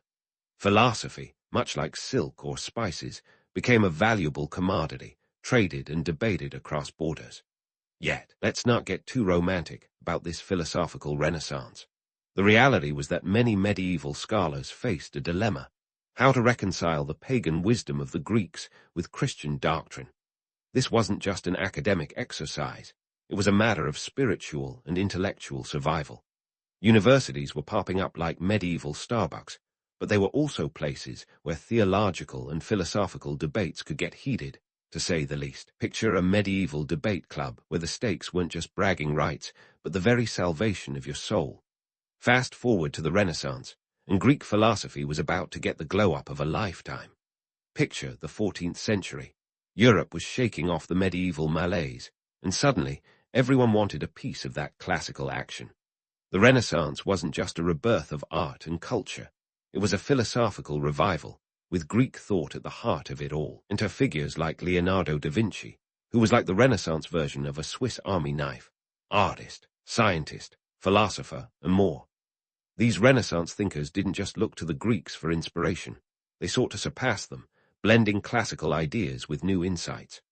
[SPEAKER 1] Philosophy, much like silk or spices, became a valuable commodity, traded and debated across borders. Yet, let's not get too romantic about this philosophical renaissance. The reality was that many medieval scholars faced a dilemma: how to reconcile the pagan wisdom of the Greeks with Christian doctrine. This wasn't just an academic exercise, it was a matter of spiritual and intellectual survival. Universities were popping up like medieval Starbucks, but they were also places where theological and philosophical debates could get heated, to say the least. Picture a medieval debate club where the stakes weren't just bragging rights, but the very salvation of your soul. Fast forward to the Renaissance, and Greek philosophy was about to get the glow-up of a lifetime. Picture the 14th century. Europe was shaking off the medieval malaise, and suddenly everyone wanted a piece of that classical action. The Renaissance wasn't just a rebirth of art and culture, it was a philosophical revival, with Greek thought at the heart of it all. Enter figures like Leonardo da Vinci, who was like the Renaissance version of a Swiss Army knife: artist, scientist, philosopher, and more. These Renaissance thinkers didn't just look to the Greeks for inspiration, they sought to surpass them, blending classical ideas with new insights.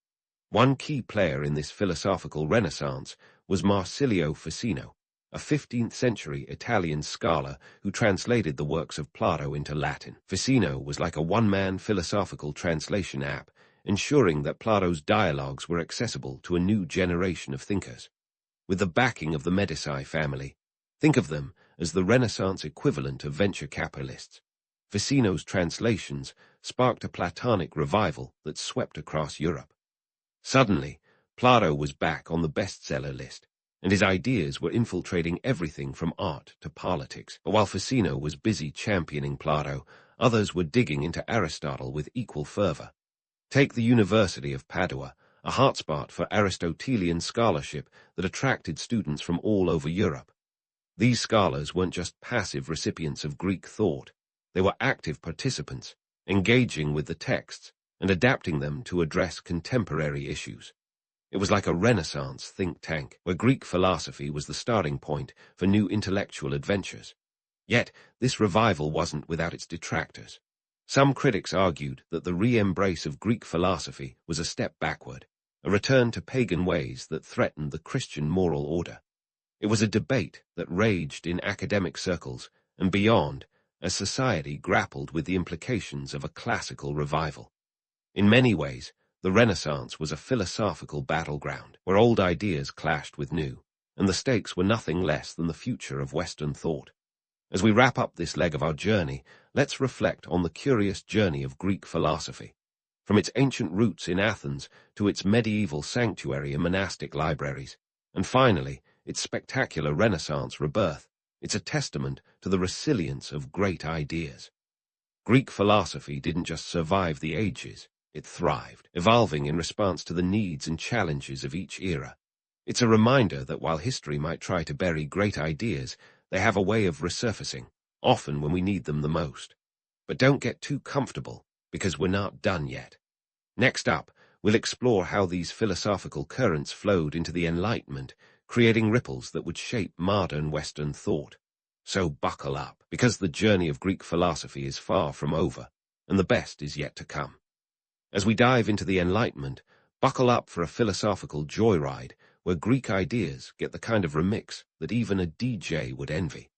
[SPEAKER 1] One key player in this philosophical renaissance was Marsilio Ficino, a 15th-century Italian scholar who translated the works of Plato into Latin. Ficino was like a one-man philosophical translation app, ensuring that Plato's dialogues were accessible to a new generation of thinkers. With the backing of the Medici family, think of them as the Renaissance equivalent of venture capitalists. Ficino's translations sparked a Platonic revival that swept across Europe. Suddenly, Plato was back on the bestseller list, and his ideas were infiltrating everything from art to politics. But while Ficino was busy championing Plato, others were digging into Aristotle with equal fervor. Take the University of Padua, a hotspot for Aristotelian scholarship that attracted students from all over Europe. These scholars weren't just passive recipients of Greek thought, they were active participants, engaging with the texts and adapting them to address contemporary issues. It was like a Renaissance think tank, where Greek philosophy was the starting point for new intellectual adventures. Yet, this revival wasn't without its detractors. Some critics argued that the re-embrace of Greek philosophy was a step backward, a return to pagan ways that threatened the Christian moral order. It was a debate that raged in academic circles and beyond as society grappled with the implications of a classical revival. In many ways, the Renaissance was a philosophical battleground, where old ideas clashed with new, and the stakes were nothing less than the future of Western thought. As we wrap up this leg of our journey, let's reflect on the curious journey of Greek philosophy, from its ancient roots in Athens to its medieval sanctuary and monastic libraries, and finally, its spectacular Renaissance rebirth. It's a testament to the resilience of great ideas. Greek philosophy didn't just survive the ages, it thrived, evolving in response to the needs and challenges of each era. It's a reminder that while history might try to bury great ideas, they have a way of resurfacing, often when we need them the most. But don't get too comfortable, because we're not done yet. Next up, we'll explore how these philosophical currents flowed into the Enlightenment, creating ripples that would shape modern Western thought. So buckle up, because the journey of Greek philosophy is far from over, and the best is yet to come. As we dive into the Enlightenment, buckle up for a philosophical joyride where Greek ideas get the kind of remix that even a DJ would envy.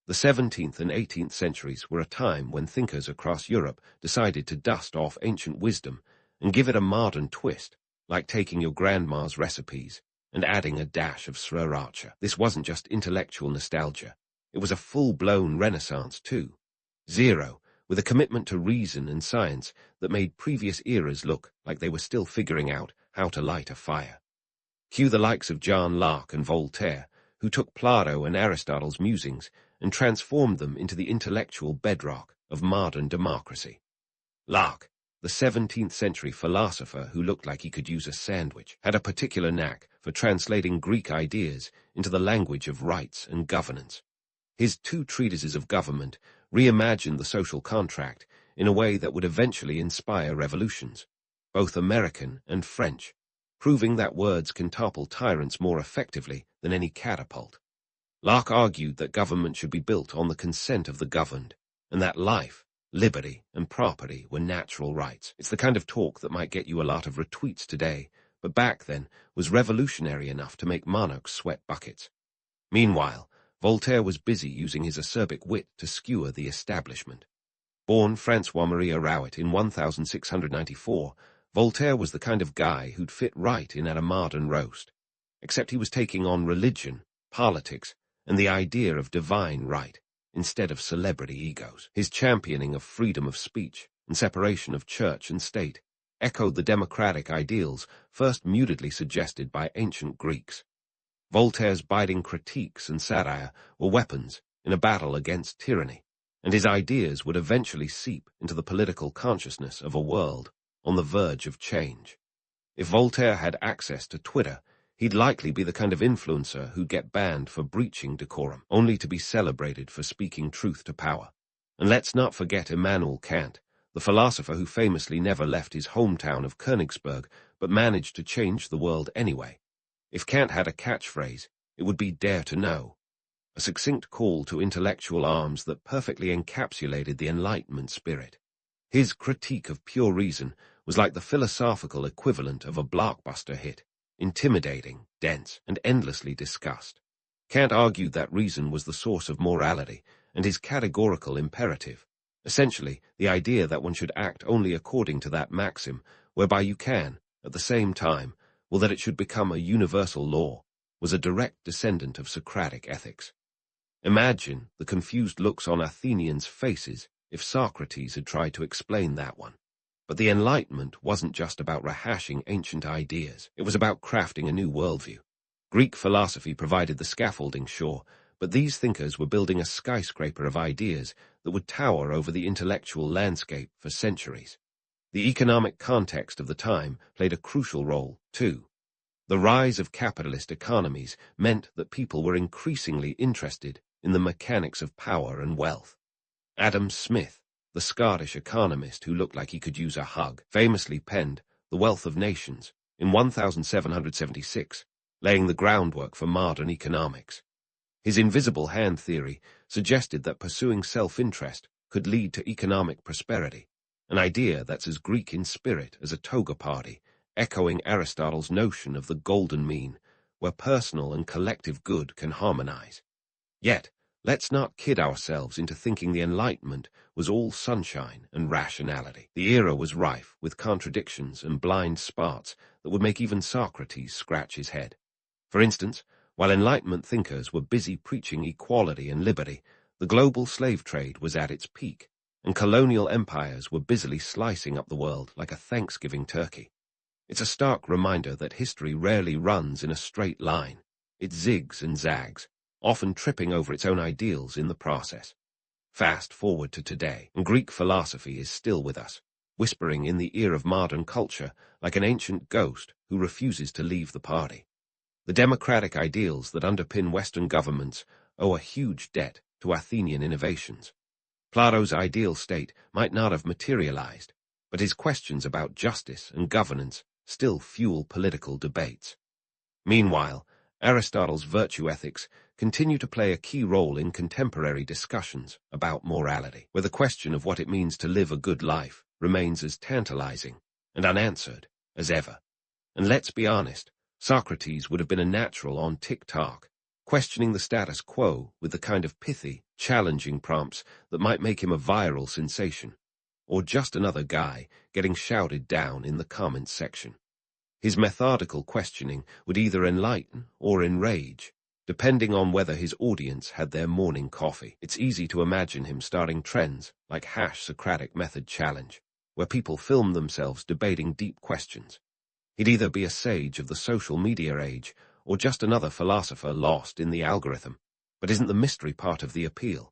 [SPEAKER 1] The 17th and 18th centuries were a time when thinkers across Europe decided to dust off ancient wisdom and give it a modern twist, like taking your grandma's recipes and adding a dash of sriracha. This wasn't just intellectual nostalgia. It was a full-blown renaissance, too. Zero with a commitment to reason and science that made previous eras look like they were still figuring out how to light a fire. Cue the likes of John Locke and Voltaire, who took Plato and Aristotle's musings and transformed them into the intellectual bedrock of modern democracy. Locke, the 17th century philosopher who looked like he could use a sandwich, had a particular knack for translating Greek ideas into the language of rights and governance. His two treatises of government reimagined the social contract in a way that would eventually inspire revolutions, both American and French, proving that words can topple tyrants more effectively than any catapult. Locke argued that government should be built on the consent of the governed, and that life, liberty, and property were natural rights. It's the kind of talk that might get you a lot of retweets today, but back then was revolutionary enough to make monarchs sweat buckets. Meanwhile, Voltaire was busy using his acerbic wit to skewer the establishment. Born François-Marie Arouet in 1694, Voltaire was the kind of guy who'd fit right in at a modern roast, except he was taking on religion, politics, and the idea of divine right instead of celebrity egos. His championing of freedom of speech and separation of church and state echoed the democratic ideals first mutedly suggested by ancient Greeks. Voltaire's biting critiques and satire were weapons in a battle against tyranny, and his ideas would eventually seep into the political consciousness of a world on the verge of change. If Voltaire had access to Twitter, he'd likely be the kind of influencer who'd get banned for breaching decorum, only to be celebrated for speaking truth to power. And let's not forget Immanuel Kant, the philosopher who famously never left his hometown of Königsberg, but managed to change the world anyway. If Kant had a catchphrase, it would be "Dare to know," a succinct call to intellectual arms that perfectly encapsulated the Enlightenment spirit. His critique of pure reason was like the philosophical equivalent of a blockbuster hit, intimidating, dense, and endlessly discussed. Kant argued that reason was the source of morality and his categorical imperative, essentially the idea that one should act only according to that maxim, whereby you can, at the same time, will that it should become a universal law, was a direct descendant of Socratic ethics. Imagine the confused looks on Athenians' faces if Socrates had tried to explain that one. But the Enlightenment wasn't just about rehashing ancient ideas. It was about crafting a new worldview. Greek philosophy provided the scaffolding, sure, but these thinkers were building a skyscraper of ideas that would tower over the intellectual landscape for centuries. The economic context of the time played a crucial role, too. The rise of capitalist economies meant that people were increasingly interested in the mechanics of power and wealth. Adam Smith, the Scottish economist who looked like he could use a hug, famously penned The Wealth of Nations in 1776, laying the groundwork for modern economics. His invisible hand theory suggested that pursuing self-interest could lead to economic prosperity, an idea that's as Greek in spirit as a toga party, echoing Aristotle's notion of the golden mean, where personal and collective good can harmonize. Yet, let's not kid ourselves into thinking the Enlightenment was all sunshine and rationality. The era was rife with contradictions and blind spots that would make even Socrates scratch his head. For instance, while Enlightenment thinkers were busy preaching equality and liberty, the global slave trade was at its peak, and colonial empires were busily slicing up the world like a Thanksgiving turkey. It's a stark reminder that history rarely runs in a straight line. It zigs and zags, often tripping over its own ideals in the process. Fast forward to today, and Greek philosophy is still with us, whispering in the ear of modern culture like an ancient ghost who refuses to leave the party. The democratic ideals that underpin Western governments owe a huge debt to Athenian innovations. Plato's ideal state might not have materialized, but his questions about justice and governance still fuel political debates. Meanwhile, Aristotle's virtue ethics continue to play a key role in contemporary discussions about morality, where the question of what it means to live a good life remains as tantalizing and unanswered as ever. And let's be honest, Socrates would have been a natural on TikTok, questioning the status quo with the kind of pithy, challenging prompts that might make him a viral sensation, or just another guy getting shouted down in the comments section. His methodical questioning would either enlighten or enrage, depending on whether his audience had their morning coffee. It's easy to imagine him starting trends like #Socratic Method Challenge, where people film themselves debating deep questions. He'd either be a sage of the social media age or just another philosopher lost in the algorithm. But isn't the mystery part of the appeal?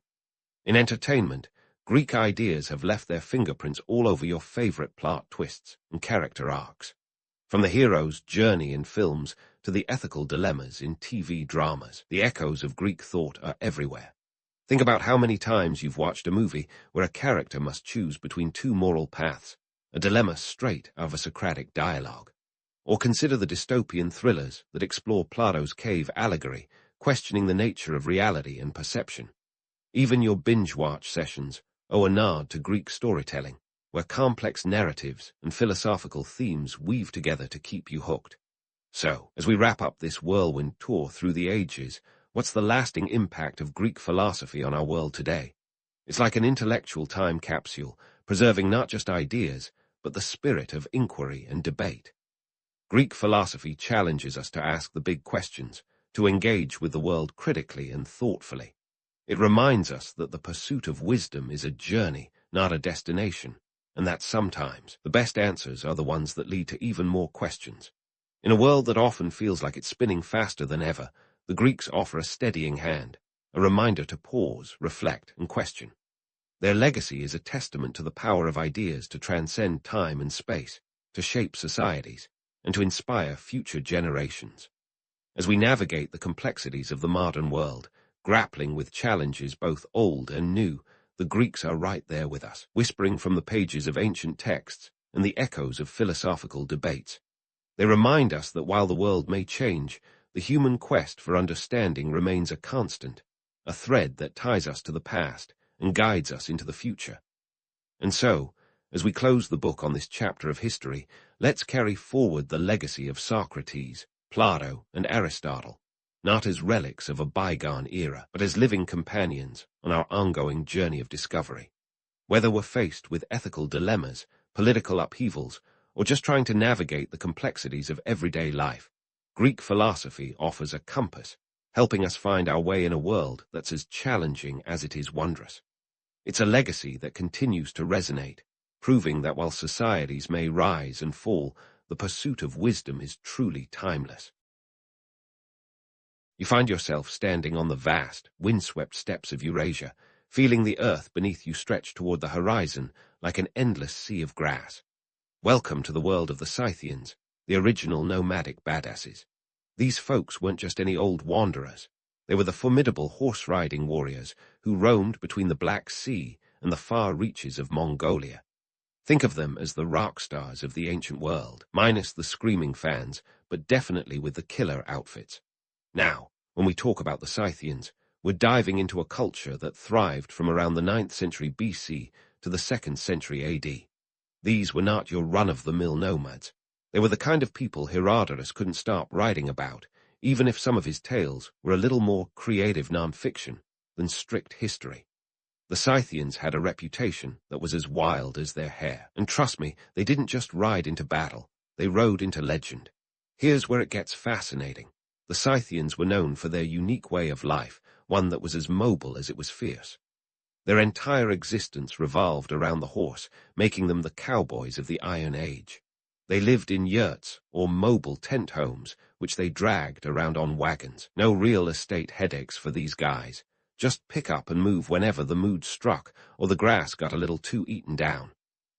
[SPEAKER 1] In entertainment, Greek ideas have left their fingerprints all over your favorite plot twists and character arcs. From the hero's journey in films to the ethical dilemmas in TV dramas, the echoes of Greek thought are everywhere. Think about how many times you've watched a movie where a character must choose between two moral paths, a dilemma straight out of a Socratic dialogue. Or consider the dystopian thrillers that explore Plato's cave allegory, questioning the nature of reality and perception. Even your binge-watch sessions owe a nod to Greek storytelling, where complex narratives and philosophical themes weave together to keep you hooked. So, as we wrap up this whirlwind tour through the ages, what's the lasting impact of Greek philosophy on our world today? It's like an intellectual time capsule, preserving not just ideas, but the spirit of inquiry and debate. Greek philosophy challenges us to ask the big questions, to engage with the world critically and thoughtfully. It reminds us that the pursuit of wisdom is a journey, not a destination, and that sometimes the best answers are the ones that lead to even more questions. In a world that often feels like it's spinning faster than ever, the Greeks offer a steadying hand, a reminder to pause, reflect, and question. Their legacy is a testament to the power of ideas to transcend time and space, to shape societies, and to inspire future generations. As we navigate the complexities of the modern world, grappling with challenges both old and new, the Greeks are right there with us, whispering from the pages of ancient texts and the echoes of philosophical debates. They remind us that while the world may change, the human quest for understanding remains a constant, a thread that ties us to the past and guides us into the future. And so, as we close the book on this chapter of history, let's carry forward the legacy of Socrates, Plato, and Aristotle, not as relics of a bygone era, but as living companions on our ongoing journey of discovery. Whether we're faced with ethical dilemmas, political upheavals, or just trying to navigate the complexities of everyday life, Greek philosophy offers a compass, helping us find our way in a world that's as challenging as it is wondrous. It's a legacy that continues to resonate, proving that while societies may rise and fall, the pursuit of wisdom is truly timeless. You find yourself standing on the vast, windswept steppes of Eurasia, feeling the earth beneath you stretch toward the horizon like an endless sea of grass. Welcome to the world of the Scythians, the original nomadic badasses. These folks weren't just any old wanderers. They were the formidable horse-riding warriors who roamed between the Black Sea and the far reaches of Mongolia. Think of them as the rock stars of the ancient world, minus the screaming fans, but definitely with the killer outfits. Now, when we talk about the Scythians, we're diving into a culture that thrived from around the 9th century BC to the 2nd century AD. These were not your run-of-the-mill nomads. They were the kind of people Herodotus couldn't stop writing about, even if some of his tales were a little more creative non-fiction than strict history. The Scythians had a reputation that was as wild as their hair. And trust me, they didn't just ride into battle, they rode into legend. Here's where it gets fascinating. The Scythians were known for their unique way of life, one that was as mobile as it was fierce. Their entire existence revolved around the horse, making them the cowboys of the Iron Age. They lived in yurts, or mobile tent homes, which they dragged around on wagons. No real estate headaches for these guys. Just pick up and move whenever the mood struck, or the grass got a little too eaten down.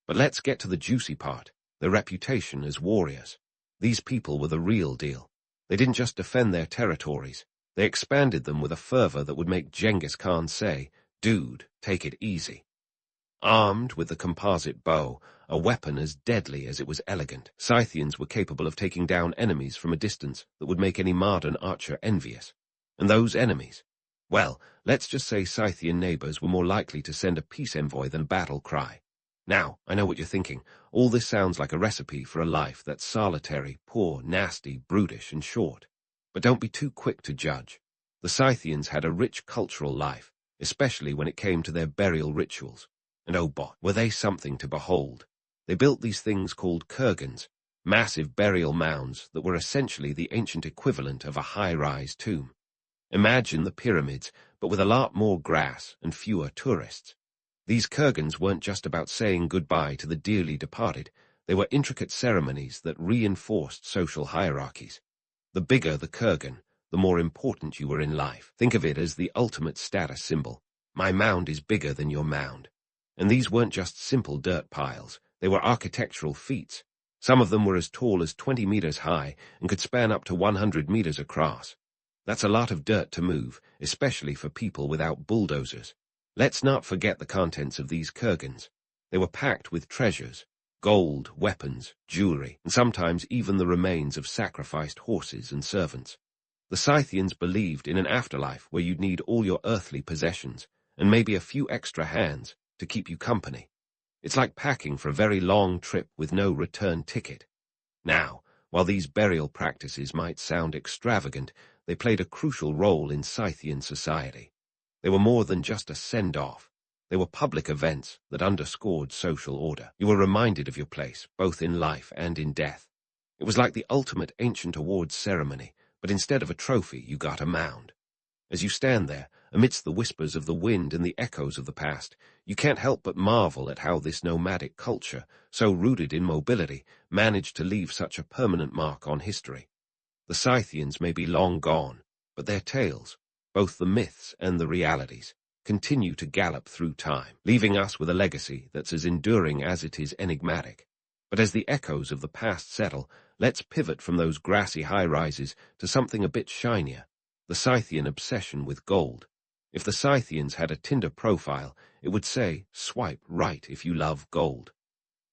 [SPEAKER 1] But let's get to the juicy part, their reputation as warriors. These people were the real deal. They didn't just defend their territories, they expanded them with a fervor that would make Genghis Khan say, "Dude, take it easy." Armed with the composite bow, a weapon as deadly as it was elegant, Scythians were capable of taking down enemies from a distance that would make any modern archer envious. And those enemies? Well, let's just say Scythian neighbors were more likely to send a peace envoy than a battle cry. Now, I know what you're thinking. All this sounds like a recipe for a life that's solitary, poor, nasty, brutish, and short. But don't be too quick to judge. The Scythians had a rich cultural life, especially when it came to their burial rituals. And oh boy, were they something to behold. They built these things called kurgans, massive burial mounds that were essentially the ancient equivalent of a high-rise tomb. Imagine the pyramids, but with a lot more grass and fewer tourists. These kurgans weren't just about saying goodbye to the dearly departed. They were intricate ceremonies that reinforced social hierarchies. The bigger the kurgan, the more important you were in life. Think of it as the ultimate status symbol. My mound is bigger than your mound. And these weren't just simple dirt piles. They were architectural feats. Some of them were as tall as 20 meters high and could span up to 100 meters across. That's a lot of dirt to move, especially for people without bulldozers. Let's not forget the contents of these kurgans. They were packed with treasures, gold, weapons, jewelry, and sometimes even the remains of sacrificed horses and servants. The Scythians believed in an afterlife where you'd need all your earthly possessions, and maybe a few extra hands to keep you company. It's like packing for a very long trip with no return ticket. Now, while these burial practices might sound extravagant, they played a crucial role in Scythian society. They were more than just a send-off. They were public events that underscored social order. You were reminded of your place, both in life and in death. It was like the ultimate ancient awards ceremony, but instead of a trophy, you got a mound. As you stand there, amidst the whispers of the wind and the echoes of the past, you can't help but marvel at how this nomadic culture, so rooted in mobility, managed to leave such a permanent mark on history. The Scythians may be long gone, but their tales, both the myths and the realities, continue to gallop through time, leaving us with a legacy that's as enduring as it is enigmatic. But as the echoes of the past settle, let's pivot from those grassy high-rises to something a bit shinier, the Scythian obsession with gold. If the Scythians had a Tinder profile, it would say, "Swipe right if you love gold."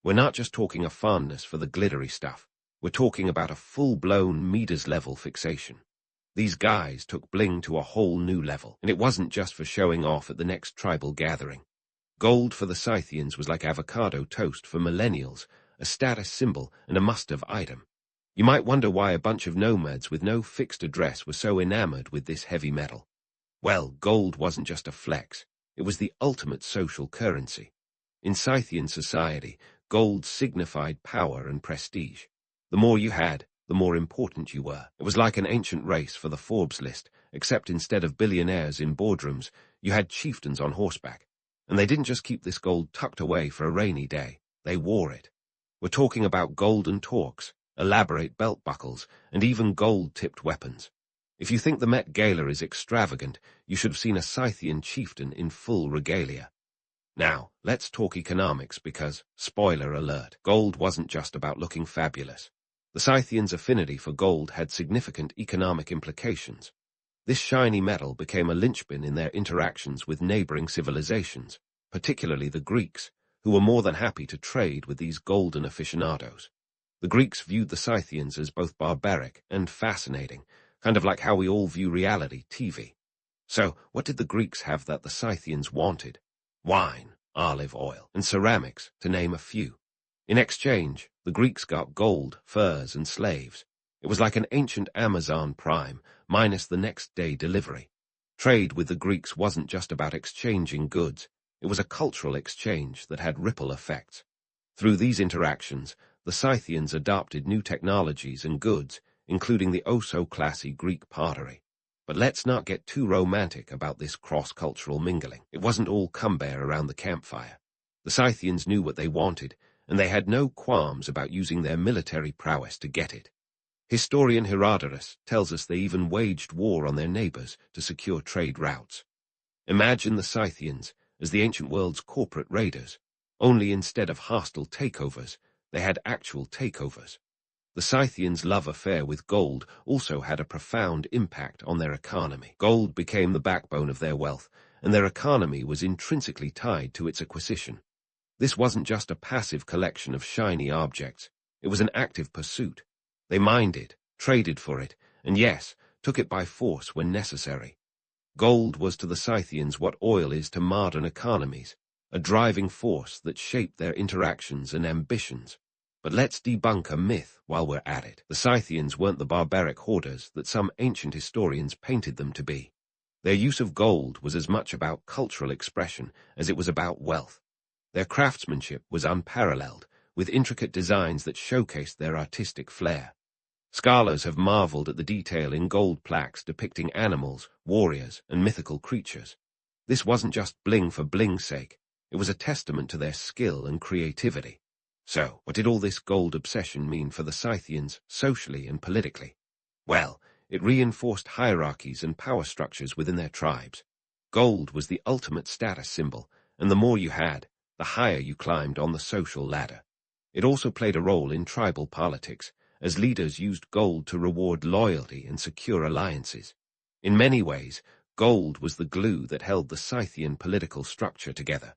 [SPEAKER 1] We're not just talking a fondness for the glittery stuff. We're talking about a full-blown meters-level fixation. These guys took bling to a whole new level, and it wasn't just for showing off at the next tribal gathering. Gold for the Scythians was like avocado toast for millennials, a status symbol and a must-have item. You might wonder why a bunch of nomads with no fixed address were so enamored with this heavy metal. Well, gold wasn't just a flex. It was the ultimate social currency. In Scythian society, gold signified power and prestige. The more you had, the more important you were. It was like an ancient race for the Forbes list, except instead of billionaires in boardrooms, you had chieftains on horseback. And they didn't just keep this gold tucked away for a rainy day. They wore it. We're talking about golden torques, elaborate belt buckles, and even gold-tipped weapons. If you think the Met Gala is extravagant, you should have seen a Scythian chieftain in full regalia. Now, let's talk economics because, spoiler alert, gold wasn't just about looking fabulous. The Scythians' affinity for gold had significant economic implications. This shiny metal became a linchpin in their interactions with neighboring civilizations, particularly the Greeks, who were more than happy to trade with these golden aficionados. The Greeks viewed the Scythians as both barbaric and fascinating, kind of like how we all view reality TV. So, what did the Greeks have that the Scythians wanted? Wine, olive oil, and ceramics, to name a few. In exchange, the Greeks got gold, furs, and slaves. It was like an ancient Amazon Prime, minus the next-day delivery. Trade with the Greeks wasn't just about exchanging goods. It was a cultural exchange that had ripple effects. Through these interactions, the Scythians adopted new technologies and goods, including the oh-so-classy Greek pottery. But let's not get too romantic about this cross-cultural mingling. It wasn't all cumbear around the campfire. The Scythians knew what they wanted, and they had no qualms about using their military prowess to get it. Historian Herodotus tells us they even waged war on their neighbors to secure trade routes. Imagine the Scythians as the ancient world's corporate raiders, only instead of hostile takeovers, they had actual takeovers. The Scythians' love affair with gold also had a profound impact on their economy. Gold became the backbone of their wealth, and their economy was intrinsically tied to its acquisition. This wasn't just a passive collection of shiny objects. It was an active pursuit. They mined it, traded for it, and yes, took it by force when necessary. Gold was to the Scythians what oil is to modern economies, a driving force that shaped their interactions and ambitions. But let's debunk a myth while we're at it. The Scythians weren't the barbaric hoarders that some ancient historians painted them to be. Their use of gold was as much about cultural expression as it was about wealth. Their craftsmanship was unparalleled, with intricate designs that showcased their artistic flair. Scholars have marveled at the detail in gold plaques depicting animals, warriors, and mythical creatures. This wasn't just bling for bling's sake. It was a testament to their skill and creativity. So, what did all this gold obsession mean for the Scythians, socially and politically? Well, it reinforced hierarchies and power structures within their tribes. Gold was the ultimate status symbol, and the more you had, the higher you climbed on the social ladder. It also played a role in tribal politics, as leaders used gold to reward loyalty and secure alliances. In many ways, gold was the glue that held the Scythian political structure together.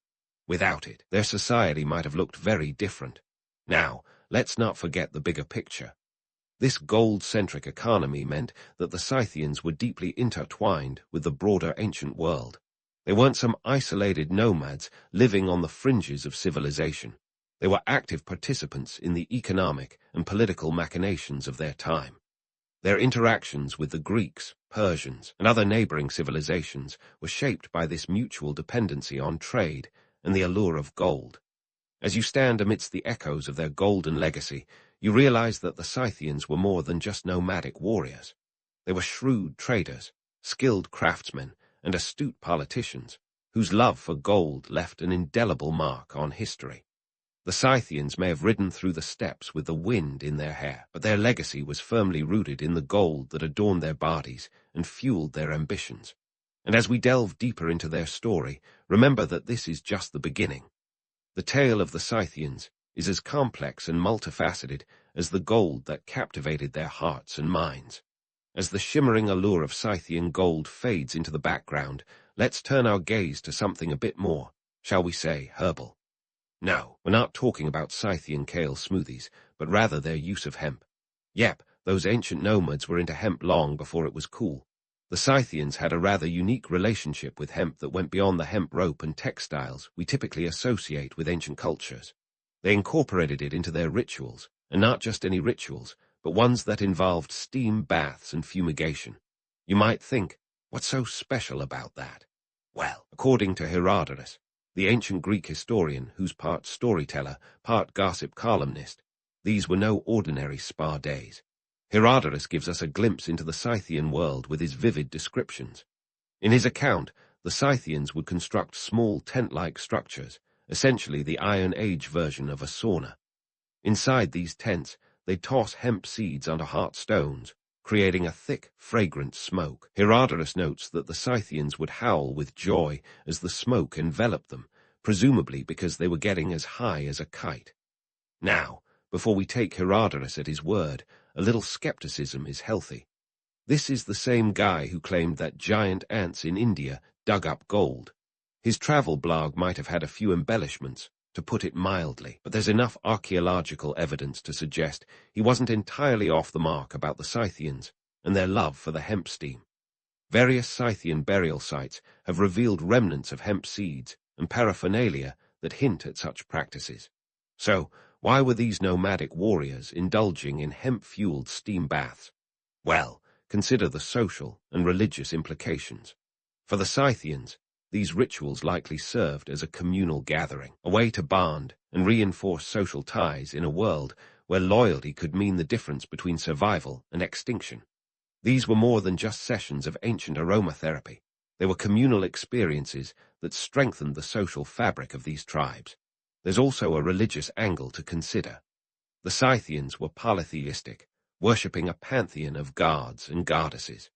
[SPEAKER 1] Without it, their society might have looked very different. Now, let's not forget the bigger picture. This gold-centric economy meant that the Scythians were deeply intertwined with the broader ancient world. They weren't some isolated nomads living on the fringes of civilization. They were active participants in the economic and political machinations of their time. Their interactions with the Greeks, Persians, and other neighboring civilizations were shaped by this mutual dependency on trade and the allure of gold. As you stand amidst the echoes of their golden legacy, you realize that the Scythians were more than just nomadic warriors. They were shrewd traders, skilled craftsmen, and astute politicians, whose love for gold left an indelible mark on history. The Scythians may have ridden through the steppes with the wind in their hair, but their legacy was firmly rooted in the gold that adorned their bodies and fueled their ambitions. And as we delve deeper into their story, remember that this is just the beginning. The tale of the Scythians is as complex and multifaceted as the gold that captivated their hearts and minds. As the shimmering allure of Scythian gold fades into the background, let's turn our gaze to something a bit more, shall we say, herbal. No, we're not talking about Scythian kale smoothies, but rather their use of hemp. Yep, those ancient nomads were into hemp long before it was cool. The Scythians had a rather unique relationship with hemp that went beyond the hemp rope and textiles we typically associate with ancient cultures. They incorporated it into their rituals, and not just any rituals, but ones that involved steam baths and fumigation. You might think, what's so special about that? Well, according to Herodotus, the ancient Greek historian who's part storyteller, part gossip columnist, these were no ordinary spa days. Herodotus gives us a glimpse into the Scythian world with his vivid descriptions. In his account, the Scythians would construct small tent-like structures, essentially the Iron Age version of a sauna. Inside these tents, they toss hemp seeds onto hot stones, creating a thick, fragrant smoke. Herodotus notes that the Scythians would howl with joy as the smoke enveloped them, presumably because they were getting as high as a kite. Now, before we take Herodotus at his word, a little skepticism is healthy. This is the same guy who claimed that giant ants in India dug up gold. His travel blog might have had a few embellishments, to put it mildly, but there's enough archaeological evidence to suggest he wasn't entirely off the mark about the Scythians and their love for the hemp steam. Various Scythian burial sites have revealed remnants of hemp seeds and paraphernalia that hint at such practices. So, why were these nomadic warriors indulging in hemp-fueled steam baths? Well, consider the social and religious implications. For the Scythians, these rituals likely served as a communal gathering, a way to bond and reinforce social ties in a world where loyalty could mean the difference between survival and extinction. These were more than just sessions of ancient aromatherapy. They were communal experiences that strengthened the social fabric of these tribes. There's also a religious angle to consider. The Scythians were polytheistic, worshipping a pantheon of gods and goddesses.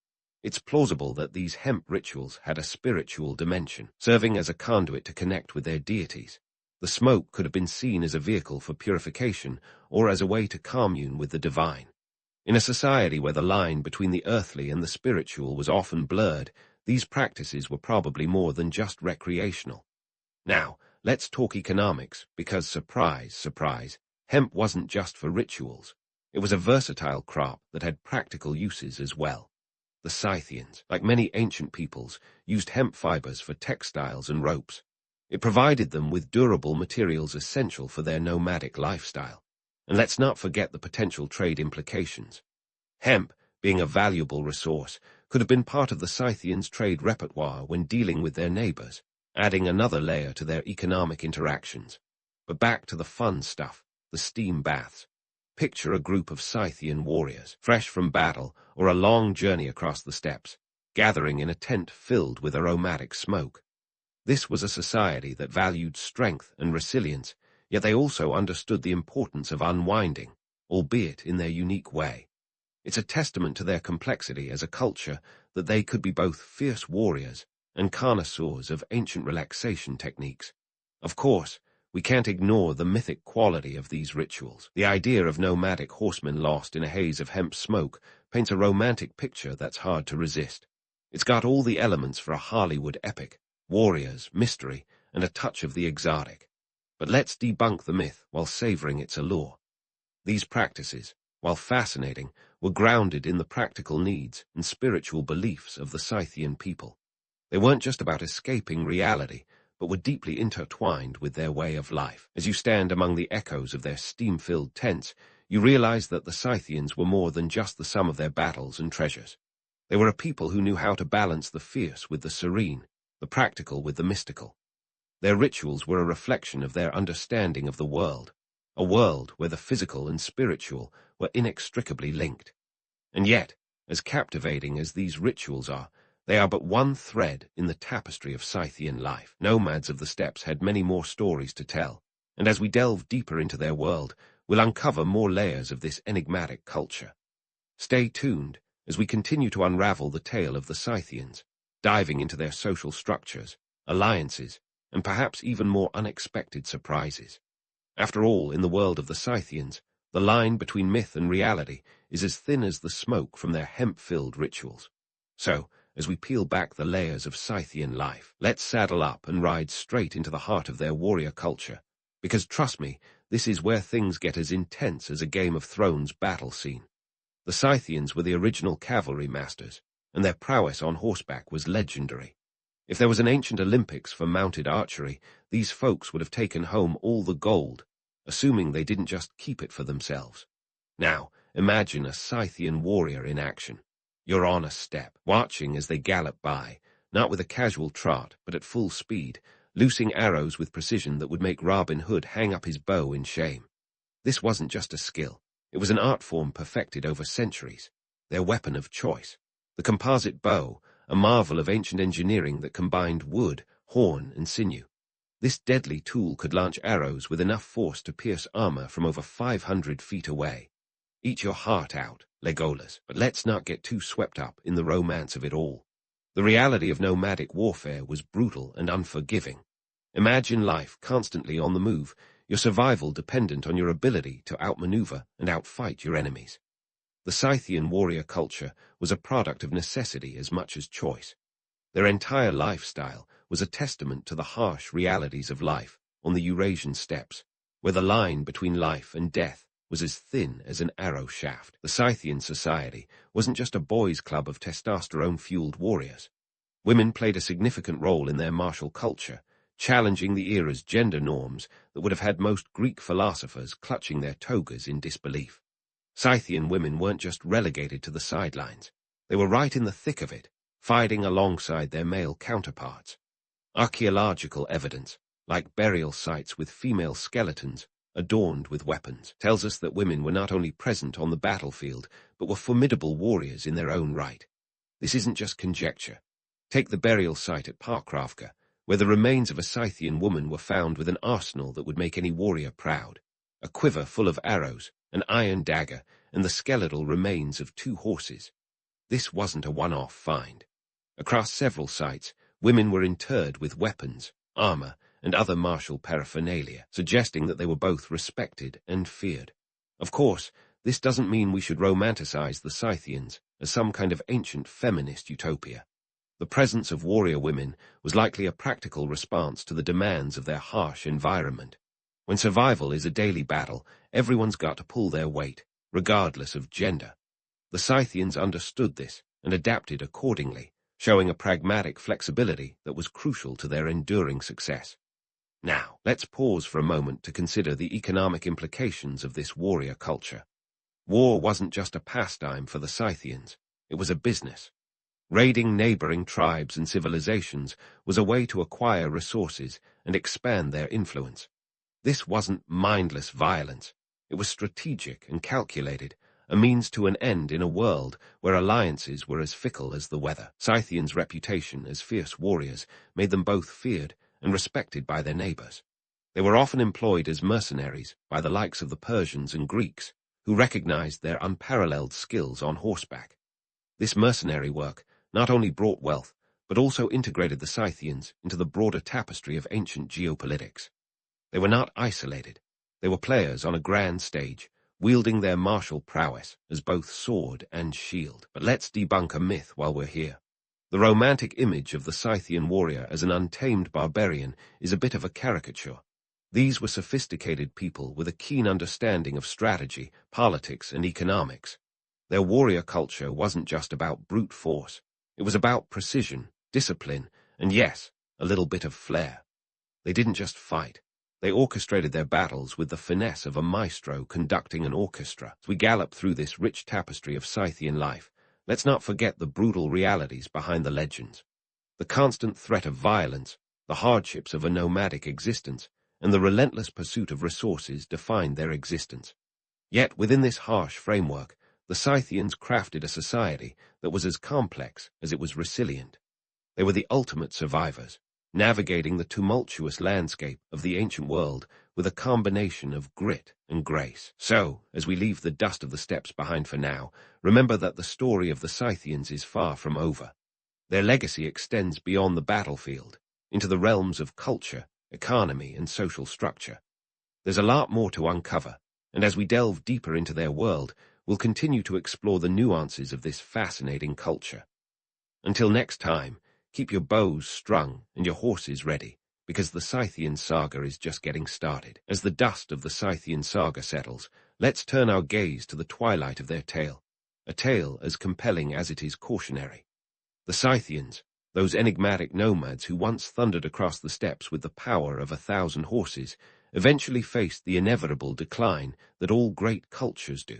[SPEAKER 1] It's plausible that these hemp rituals had a spiritual dimension, serving as a conduit to connect with their deities. The smoke could have been seen as a vehicle for purification or as a way to commune with the divine. In a society where the line between the earthly and the spiritual was often blurred, these practices were probably more than just recreational. Now, let's talk economics, because surprise, surprise, hemp wasn't just for rituals. It was a versatile crop that had practical uses as well. The Scythians, like many ancient peoples, used hemp fibers for textiles and ropes. It provided them with durable materials essential for their nomadic lifestyle. And let's not forget the potential trade implications. Hemp, being a valuable resource, could have been part of the Scythians' trade repertoire when dealing with their neighbors, adding another layer to their economic interactions. But back to the fun stuff, the steam baths. Picture a group of Scythian warriors, fresh from battle or a long journey across the steppes, gathering in a tent filled with aromatic smoke. This was a society that valued strength and resilience, yet they also understood the importance of unwinding, albeit in their unique way. It's a testament to their complexity as a culture that they could be both fierce warriors and connoisseurs of ancient relaxation techniques. Of course, we can't ignore the mythic quality of these rituals. The idea of nomadic horsemen lost in a haze of hemp smoke paints a romantic picture that's hard to resist. It's got all the elements for a Hollywood epic: warriors, mystery, and a touch of the exotic. But let's debunk the myth while savoring its allure. These practices, while fascinating, were grounded in the practical needs and spiritual beliefs of the Scythian people. They weren't just about escaping reality, but were deeply intertwined with their way of life. As you stand among the echoes of their steam-filled tents, you realize that the Scythians were more than just the sum of their battles and treasures. They were a people who knew how to balance the fierce with the serene, the practical with the mystical. Their rituals were a reflection of their understanding of the world, a world where the physical and spiritual were inextricably linked. And yet, as captivating as these rituals are, they are but one thread in the tapestry of Scythian life. Nomads of the steppes had many more stories to tell, and as we delve deeper into their world, we'll uncover more layers of this enigmatic culture. Stay tuned as we continue to unravel the tale of the Scythians, diving into their social structures, alliances, and perhaps even more unexpected surprises. After all, in the world of the Scythians, the line between myth and reality is as thin as the smoke from their hemp-filled rituals. So, as we peel back the layers of Scythian life, let's saddle up and ride straight into the heart of their warrior culture, because trust me, this is where things get as intense as a Game of Thrones battle scene. The Scythians were the original cavalry masters, and their prowess on horseback was legendary. If there was an ancient Olympics for mounted archery, these folks would have taken home all the gold, assuming they didn't just keep it for themselves. Now, imagine a Scythian warrior in action. You're on a steppe, watching as they gallop by, not with a casual trot, but at full speed, loosing arrows with precision that would make Robin Hood hang up his bow in shame. This wasn't just a skill. It was an art form perfected over centuries, their weapon of choice. The composite bow, a marvel of ancient engineering that combined wood, horn, and sinew. This deadly tool could launch arrows with enough force to pierce armor from over 500 feet away. Eat your heart out, Legolas, but let's not get too swept up in the romance of it all. The reality of nomadic warfare was brutal and unforgiving. Imagine life constantly on the move, your survival dependent on your ability to outmaneuver and outfight your enemies. The Scythian warrior culture was a product of necessity as much as choice. Their entire lifestyle was a testament to the harsh realities of life on the Eurasian steppes, where the line between life and death was as thin as an arrow shaft. The Scythian society wasn't just a boys' club of testosterone-fueled warriors. Women played a significant role in their martial culture, challenging the era's gender norms that would have had most Greek philosophers clutching their togas in disbelief. Scythian women weren't just relegated to the sidelines. They were right in the thick of it, fighting alongside their male counterparts. Archaeological evidence, like burial sites with female skeletons adorned with weapons, tells us that women were not only present on the battlefield, but were formidable warriors in their own right. This isn't just conjecture. Take the burial site at Parkravka, where the remains of a Scythian woman were found with an arsenal that would make any warrior proud. A quiver full of arrows, an iron dagger, and the skeletal remains of 2 horses. This wasn't a one-off find. Across several sites, women were interred with weapons, armor, and other martial paraphernalia, suggesting that they were both respected and feared. Of course, this doesn't mean we should romanticize the Scythians as some kind of ancient feminist utopia. The presence of warrior women was likely a practical response to the demands of their harsh environment. When survival is a daily battle, everyone's got to pull their weight, regardless of gender. The Scythians understood this and adapted accordingly, showing a pragmatic flexibility that was crucial to their enduring success. Now, let's pause for a moment to consider the economic implications of this warrior culture. War wasn't just a pastime for the Scythians, it was a business. Raiding neighboring tribes and civilizations was a way to acquire resources and expand their influence. This wasn't mindless violence. It was strategic and calculated, a means to an end in a world where alliances were as fickle as the weather. Scythians' reputation as fierce warriors made them both feared and respected by their neighbors. They were often employed as mercenaries by the likes of the Persians and Greeks, who recognized their unparalleled skills on horseback. This mercenary work not only brought wealth, but also integrated the Scythians into the broader tapestry of ancient geopolitics. They were not isolated. They were players on a grand stage, wielding their martial prowess as both sword and shield. But let's debunk a myth while we're here. The romantic image of the Scythian warrior as an untamed barbarian is a bit of a caricature. These were sophisticated people with a keen understanding of strategy, politics, and economics. Their warrior culture wasn't just about brute force. It was about precision, discipline, and yes, a little bit of flair. They didn't just fight. They orchestrated their battles with the finesse of a maestro conducting an orchestra. As we gallop through this rich tapestry of Scythian life, let's not forget the brutal realities behind the legends. The constant threat of violence, the hardships of a nomadic existence, and the relentless pursuit of resources defined their existence. Yet within this harsh framework, the Scythians crafted a society that was as complex as it was resilient. They were the ultimate survivors, navigating the tumultuous landscape of the ancient world with a combination of grit and grace. So, as we leave the dust of the steppes behind for now, remember that the story of the Scythians is far from over. Their legacy extends beyond the battlefield, into the realms of culture, economy, and social structure. There's a lot more to uncover, and as we delve deeper into their world, we'll continue to explore the nuances of this fascinating culture. Until next time, keep your bows strung and your horses ready, because the Scythian saga is just getting started. As the dust of the Scythian saga settles, let's turn our gaze to the twilight of their tale, a tale as compelling as it is cautionary. The Scythians, those enigmatic nomads who once thundered across the steppes with the power of 1,000 horses, eventually faced the inevitable decline that all great cultures do.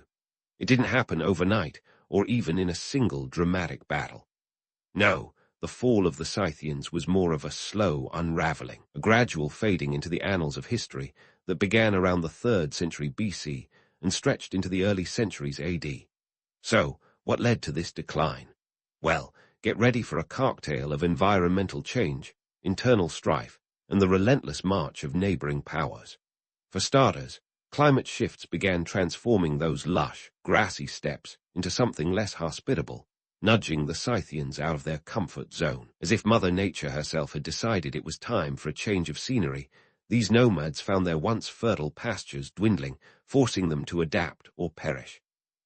[SPEAKER 1] It didn't happen overnight, or even in a single dramatic battle. No, the fall of the Scythians was more of a slow unraveling, a gradual fading into the annals of history that began around the 3rd century BC and stretched into the early centuries AD. So, what led to this decline? Well, get ready for a cocktail of environmental change, internal strife, and the relentless march of neighboring powers. For starters, climate shifts began transforming those lush, grassy steppes into something less hospitable, nudging the Scythians out of their comfort zone. As if Mother Nature herself had decided it was time for a change of scenery, these nomads found their once fertile pastures dwindling, forcing them to adapt or perish.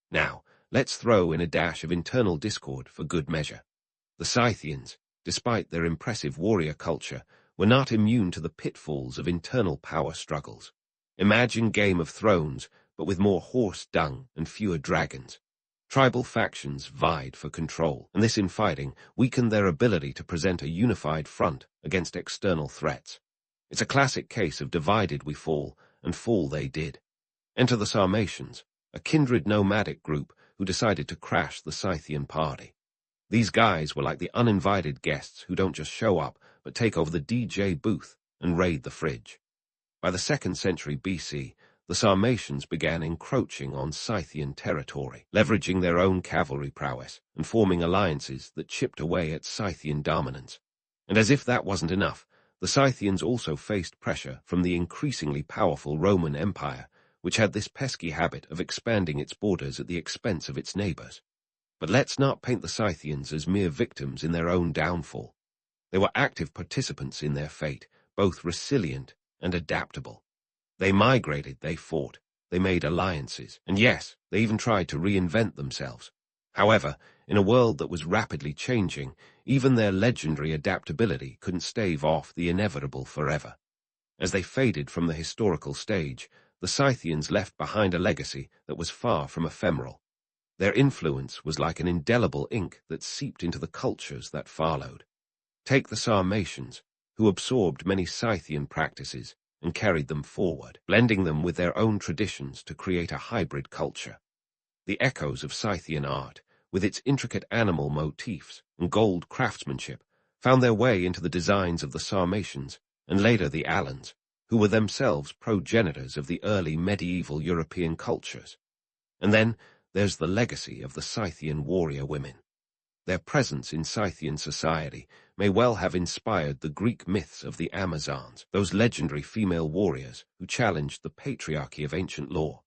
[SPEAKER 1] Now, let's throw in a dash of internal discord for good measure. The Scythians, despite their impressive warrior culture, were not immune to the pitfalls of internal power struggles. Imagine Game of Thrones, but with more horse dung and fewer dragons. Tribal factions vied for control, and this infighting weakened their ability to present a unified front against external threats. It's a classic case of divided we fall, and fall they did. Enter the Sarmatians, a kindred nomadic group who decided to crash the Scythian party. These guys were like the uninvited guests who don't just show up, but take over the DJ booth and raid the fridge. By the 2nd century BC, the Sarmatians began encroaching on Scythian territory, leveraging their own cavalry prowess and forming alliances that chipped away at Scythian dominance. And as if that wasn't enough, the Scythians also faced pressure from the increasingly powerful Roman Empire, which had this pesky habit of expanding its borders at the expense of its neighbors. But let's not paint the Scythians as mere victims in their own downfall. They were active participants in their fate, both resilient and adaptable. They migrated, they fought, they made alliances, and yes, they even tried to reinvent themselves. However, in a world that was rapidly changing, even their legendary adaptability couldn't stave off the inevitable forever. As they faded from the historical stage, the Scythians left behind a legacy that was far from ephemeral. Their influence was like an indelible ink that seeped into the cultures that followed. Take the Sarmatians, who absorbed many Scythian practices and carried them forward, blending them with their own traditions to create a hybrid culture. The echoes of Scythian art, with its intricate animal motifs and gold craftsmanship, found their way into the designs of the Sarmatians and later the Alans, who were themselves progenitors of the early medieval European cultures. And then there's the legacy of the Scythian warrior women. Their presence in Scythian society may well have inspired the Greek myths of the Amazons, those legendary female warriors who challenged the patriarchy of ancient law.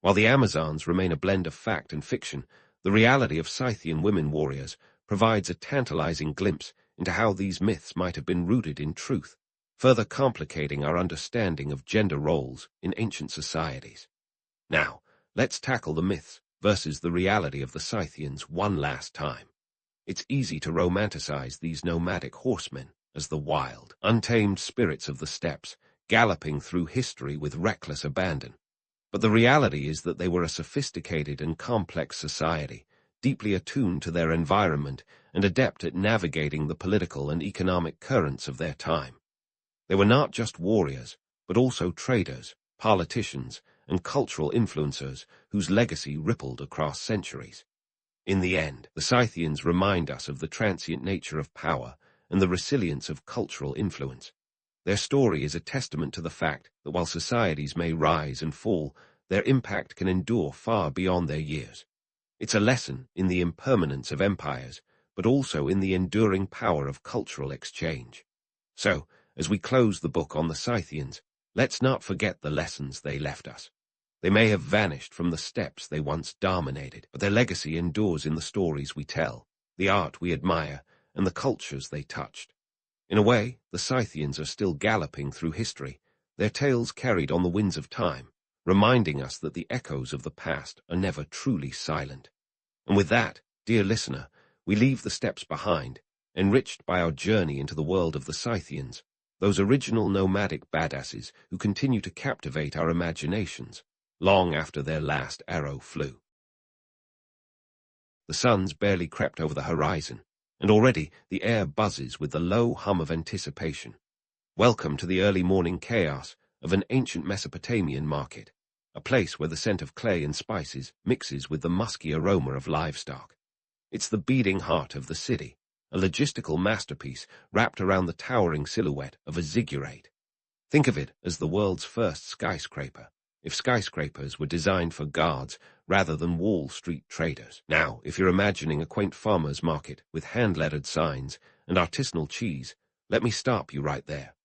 [SPEAKER 1] While the Amazons remain a blend of fact and fiction, the reality of Scythian women warriors provides a tantalizing glimpse into how these myths might have been rooted in truth, further complicating our understanding of gender roles in ancient societies. Now, let's tackle the myths versus the reality of the Scythians one last time. It's easy to romanticize these nomadic horsemen as the wild, untamed spirits of the steppes, galloping through history with reckless abandon. But the reality is that they were a sophisticated and complex society, deeply attuned to their environment and adept at navigating the political and economic currents of their time. They were not just warriors, but also traders, politicians, and cultural influencers whose legacy rippled across centuries. In the end, the Scythians remind us of the transient nature of power and the resilience of cultural influence. Their story is a testament to the fact that while societies may rise and fall, their impact can endure far beyond their years. It's a lesson in the impermanence of empires, but also in the enduring power of cultural exchange. So, as we close the book on the Scythians, let's not forget the lessons they left us. They may have vanished from the steppes they once dominated, but their legacy endures in the stories we tell, the art we admire, and the cultures they touched. In a way, the Scythians are still galloping through history, their tales carried on the winds of time, reminding us that the echoes of the past are never truly silent. And with that, dear listener, we leave the steppes behind, enriched by our journey into the world of the Scythians, those original nomadic badasses who continue to captivate our imaginations long after their last arrow flew. The sun's barely crept over the horizon, and already the air buzzes with the low hum of anticipation. Welcome to the early morning chaos of an ancient Mesopotamian market, a place where the scent of clay and spices mixes with the musky aroma of livestock. It's the beating heart of the city, a logistical masterpiece wrapped around the towering silhouette of a ziggurat. Think of it as the world's first skyscraper, if skyscrapers were designed for guards rather than Wall Street traders. Now, if you're imagining a quaint farmer's market with hand-lettered signs and artisanal cheese, let me stop you right there.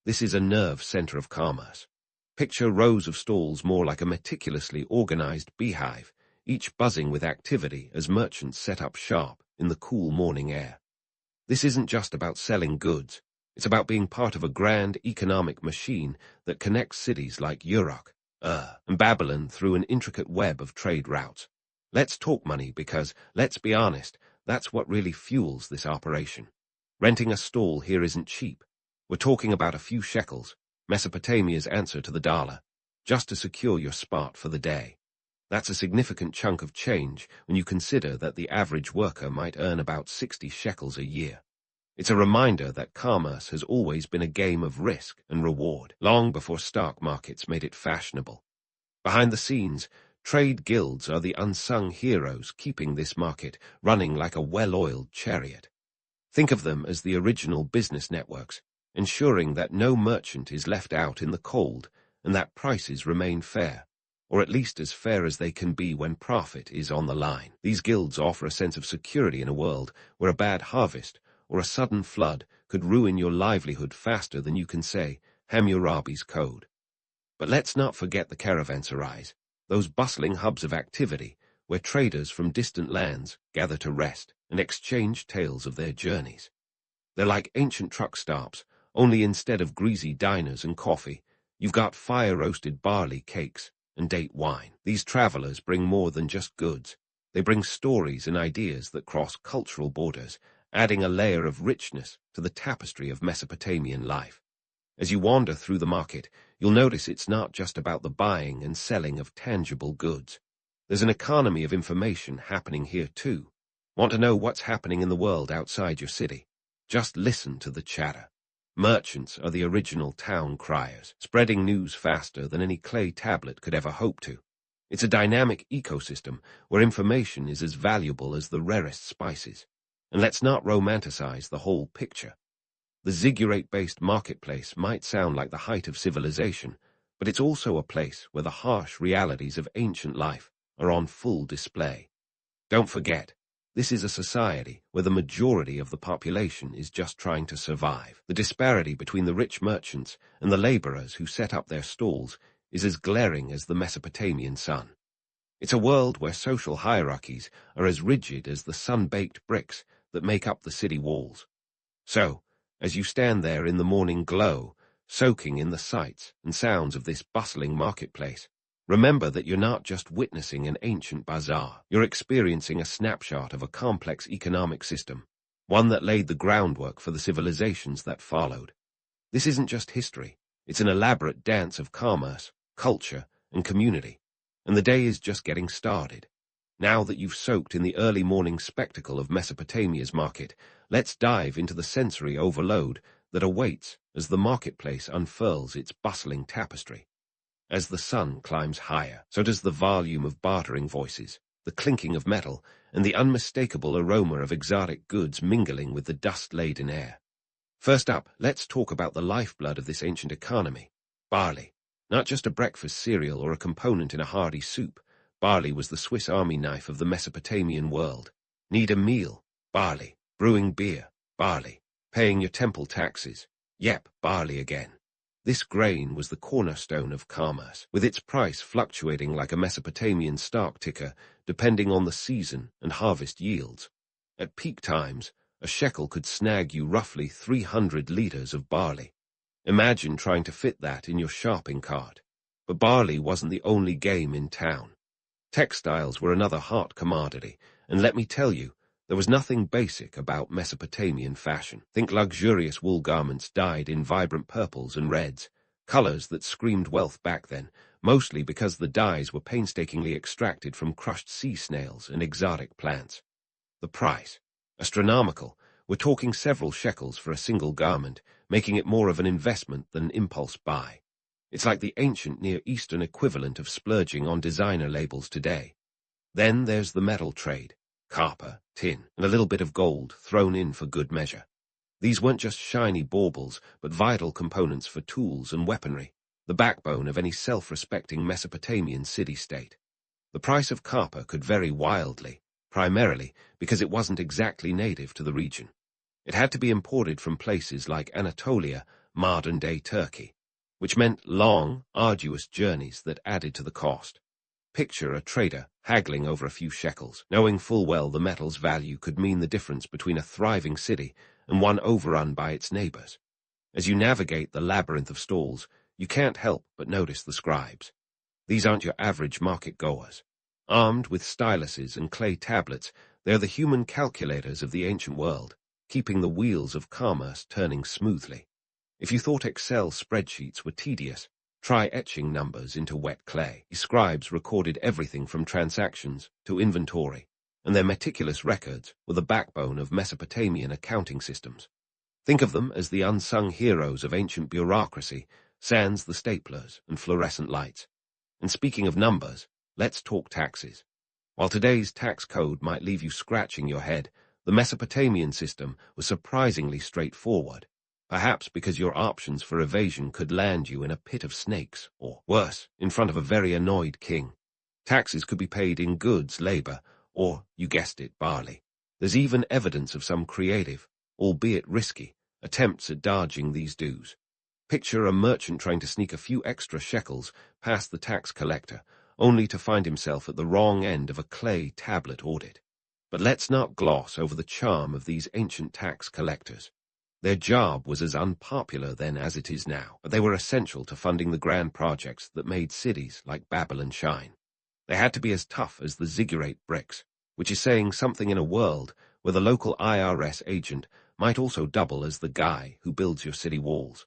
[SPEAKER 1] This is a nerve center of commerce. Picture rows of stalls more like a meticulously organized beehive, each buzzing with activity as merchants set up shop in the cool morning air. This isn't just about selling goods. It's about being part of a grand economic machine that connects cities like Uruk, and Babylon through an intricate web of trade routes. Let's talk money because, let's be honest, that's what really fuels this operation. Renting a stall here isn't cheap. We're talking about a few shekels, Mesopotamia's answer to the dollar, just to secure your spot for the day. That's a significant chunk of change when you consider that the average worker might earn about 60 shekels a year. It's a reminder that commerce has always been a game of risk and reward, long before stock markets made it fashionable. Behind the scenes, trade guilds are the unsung heroes keeping this market running like a well-oiled chariot. Think of them as the original business networks, ensuring that no merchant is left out in the cold and that prices remain fair, or at least as fair as they can be when profit is on the line. These guilds offer a sense of security in a world where a bad harvest or a sudden flood could ruin your livelihood faster than you can say Hammurabi's code. But let's not forget the caravanserais, those bustling hubs of activity where traders from distant lands gather to rest and exchange tales of their journeys. They're like ancient truck stops, only instead of greasy diners and coffee, you've got fire-roasted barley cakes and date wine. These travelers bring more than just goods. They bring stories and ideas that cross cultural borders, adding a layer of richness to the tapestry of Mesopotamian life. As you wander through the market, you'll notice it's not just about the buying and selling of tangible goods. There's an economy of information happening here too. Want to know what's happening in the world outside your city? Just listen to the chatter. Merchants are the original town criers, spreading news faster than any clay tablet could ever hope to. It's a dynamic ecosystem where information is as valuable as the rarest spices. And let's not romanticize the whole picture. The ziggurat-based marketplace might sound like the height of civilization, but it's also a place where the harsh realities of ancient life are on full display. Don't forget, this is a society where the majority of the population is just trying to survive. The disparity between the rich merchants and the laborers who set up their stalls is as glaring as the Mesopotamian sun. It's a world where social hierarchies are as rigid as the sun-baked bricks that make up the city walls. So, as you stand there in the morning glow, soaking in the sights and sounds of this bustling marketplace, remember that you're not just witnessing an ancient bazaar. You're experiencing a snapshot of a complex economic system, one that laid the groundwork for the civilizations that followed. This isn't just history. It's an elaborate dance of commerce, culture, and community. And the day is just getting started. Now that you've soaked in the early morning spectacle of Mesopotamia's market, let's dive into the sensory overload that awaits as the marketplace unfurls its bustling tapestry. As the sun climbs higher, so does the volume of bartering voices, the clinking of metal, and the unmistakable aroma of exotic goods mingling with the dust-laden air. First up, let's talk about the lifeblood of this ancient economy, barley. Not just a breakfast cereal or a component in a hearty soup, barley was the Swiss Army knife of the Mesopotamian world. Need a meal? Barley. Brewing beer? Barley. Paying your temple taxes? Yep, barley again. This grain was the cornerstone of commerce, with its price fluctuating like a Mesopotamian stock ticker depending on the season and harvest yields. At peak times, a shekel could snag you roughly 300 liters of barley. Imagine trying to fit that in your shopping cart. But barley wasn't the only game in town. Textiles were another hot commodity, and let me tell you, there was nothing basic about Mesopotamian fashion. Think luxurious wool garments dyed in vibrant purples and reds, colors that screamed wealth back then, mostly because the dyes were painstakingly extracted from crushed sea snails and exotic plants. The price? Astronomical. We're talking several shekels for a single garment, making it more of an investment than an impulse buy. It's like the ancient Near Eastern equivalent of splurging on designer labels today. Then there's the metal trade, copper, tin, and a little bit of gold thrown in for good measure. These weren't just shiny baubles, but vital components for tools and weaponry, the backbone of any self-respecting Mesopotamian city-state. The price of copper could vary wildly, primarily because it wasn't exactly native to the region. It had to be imported from places like Anatolia, modern-day Turkey, which meant long, arduous journeys that added to the cost. Picture a trader haggling over a few shekels, knowing full well the metal's value could mean the difference between a thriving city and one overrun by its neighbors. As you navigate the labyrinth of stalls, you can't help but notice the scribes. These aren't your average market-goers. Armed with styluses and clay tablets, they're the human calculators of the ancient world, keeping the wheels of commerce turning smoothly. If you thought Excel spreadsheets were tedious, try etching numbers into wet clay. These scribes recorded everything from transactions to inventory, and their meticulous records were the backbone of Mesopotamian accounting systems. Think of them as the unsung heroes of ancient bureaucracy, sans the staplers and fluorescent lights. And speaking of numbers, let's talk taxes. While today's tax code might leave you scratching your head, the Mesopotamian system was surprisingly straightforward, perhaps because your options for evasion could land you in a pit of snakes, or, worse, in front of a very annoyed king. Taxes could be paid in goods, labor, or, you guessed it, barley. There's even evidence of some creative, albeit risky, attempts at dodging these dues. Picture a merchant trying to sneak a few extra shekels past the tax collector, only to find himself at the wrong end of a clay tablet audit. But let's not gloss over the charm of these ancient tax collectors. Their job was as unpopular then as it is now, but they were essential to funding the grand projects that made cities like Babylon shine. They had to be as tough as the ziggurat bricks, which is saying something in a world where the local IRS agent might also double as the guy who builds your city walls.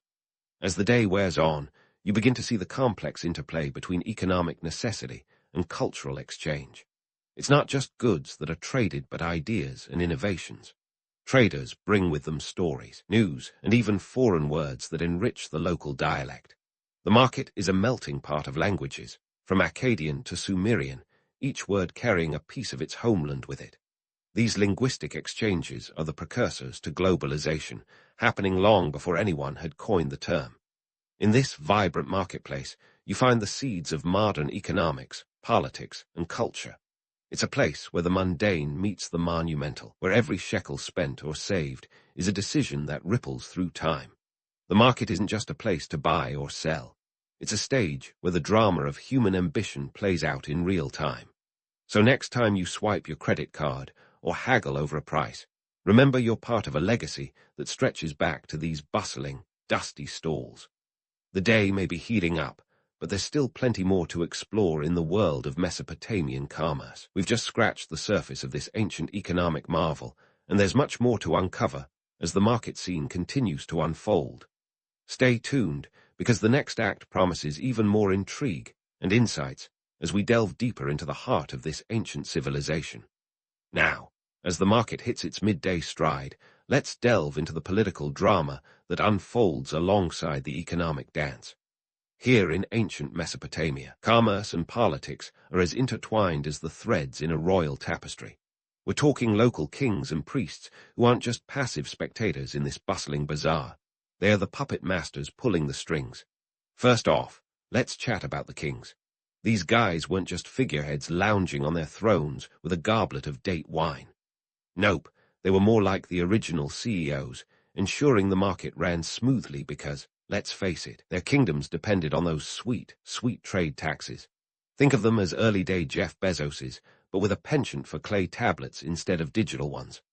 [SPEAKER 1] As the day wears on, you begin to see the complex interplay between economic necessity and cultural exchange. It's not just goods that are traded, but ideas and innovations. Traders bring with them stories, news, and even foreign words that enrich the local dialect. The market is a melting pot of languages, from Akkadian to Sumerian, each word carrying a piece of its homeland with it. These linguistic exchanges are the precursors to globalization, happening long before anyone had coined the term. In this vibrant marketplace, you find the seeds of modern economics, politics, and culture. It's a place where the mundane meets the monumental, where every shekel spent or saved is a decision that ripples through time. The market isn't just a place to buy or sell. It's a stage where the drama of human ambition plays out in real time. So next time you swipe your credit card or haggle over a price, remember you're part of a legacy that stretches back to these bustling, dusty stalls. The day may be heating up, but there's still plenty more to explore in the world of Mesopotamian commerce. We've just scratched the surface of this ancient economic marvel, and there's much more to uncover as the market scene continues to unfold. Stay tuned, because the next act promises even more intrigue and insights as we delve deeper into the heart of this ancient civilization. Now, as the market hits its midday stride, let's delve into the political drama that unfolds alongside the economic dance. Here in ancient Mesopotamia, commerce and politics are as intertwined as the threads in a royal tapestry. We're talking local kings and priests who aren't just passive spectators in this bustling bazaar. They are the puppet masters pulling the strings. First off, let's chat about the kings. These guys weren't just figureheads lounging on their thrones with a goblet of date wine. Nope, they were more like the original CEOs, ensuring the market ran smoothly because, let's face it, their kingdoms depended on those sweet, sweet trade taxes. Think of them as early-day Jeff Bezoses, but with a penchant for clay tablets instead of digital ones.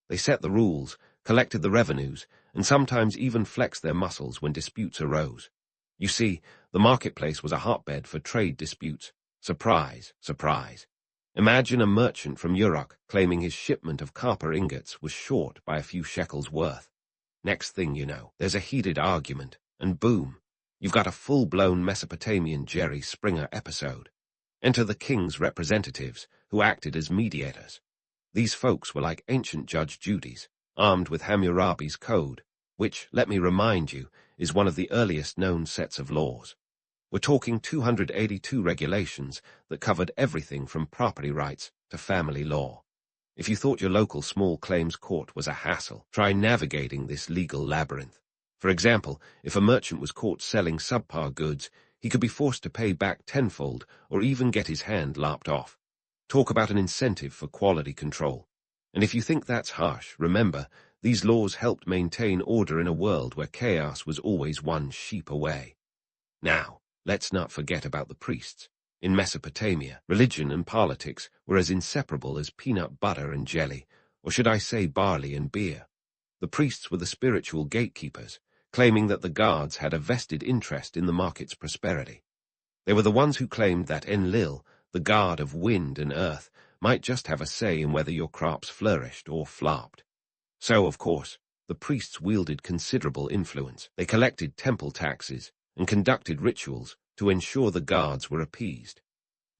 [SPEAKER 1] They set the rules, collected the revenues, and sometimes even flexed their muscles when disputes arose. You see, the marketplace was a hotbed for trade disputes. Surprise, surprise. Imagine a merchant from Uruk claiming his shipment of copper ingots was short by a few shekels worth. Next thing you know, there's a heated argument, and boom, you've got a full-blown Mesopotamian Jerry Springer episode. Enter the king's representatives, who acted as mediators. These folks were like ancient Judge Judys, armed with Hammurabi's Code, which, let me remind you, is one of the earliest known sets of laws. We're talking 282 regulations that covered everything from property rights to family law. If you thought your local small claims court was a hassle, try navigating this legal labyrinth. For example, if a merchant was caught selling subpar goods, he could be forced to pay back tenfold or even get his hand lopped off. Talk about an incentive for quality control. And if you think that's harsh, remember, these laws helped maintain order in a world where chaos was always one sheep away. Now, let's not forget about the priests. In Mesopotamia, religion and politics were as inseparable as peanut butter and jelly, or should I say barley and beer. The priests were the spiritual gatekeepers, claiming that the gods had a vested interest in the market's prosperity. They were the ones who claimed that Enlil, the god of wind and earth, might just have a say in whether your crops flourished or flopped. So, of course, the priests wielded considerable influence. They collected temple taxes and conducted rituals to ensure the gods were appeased.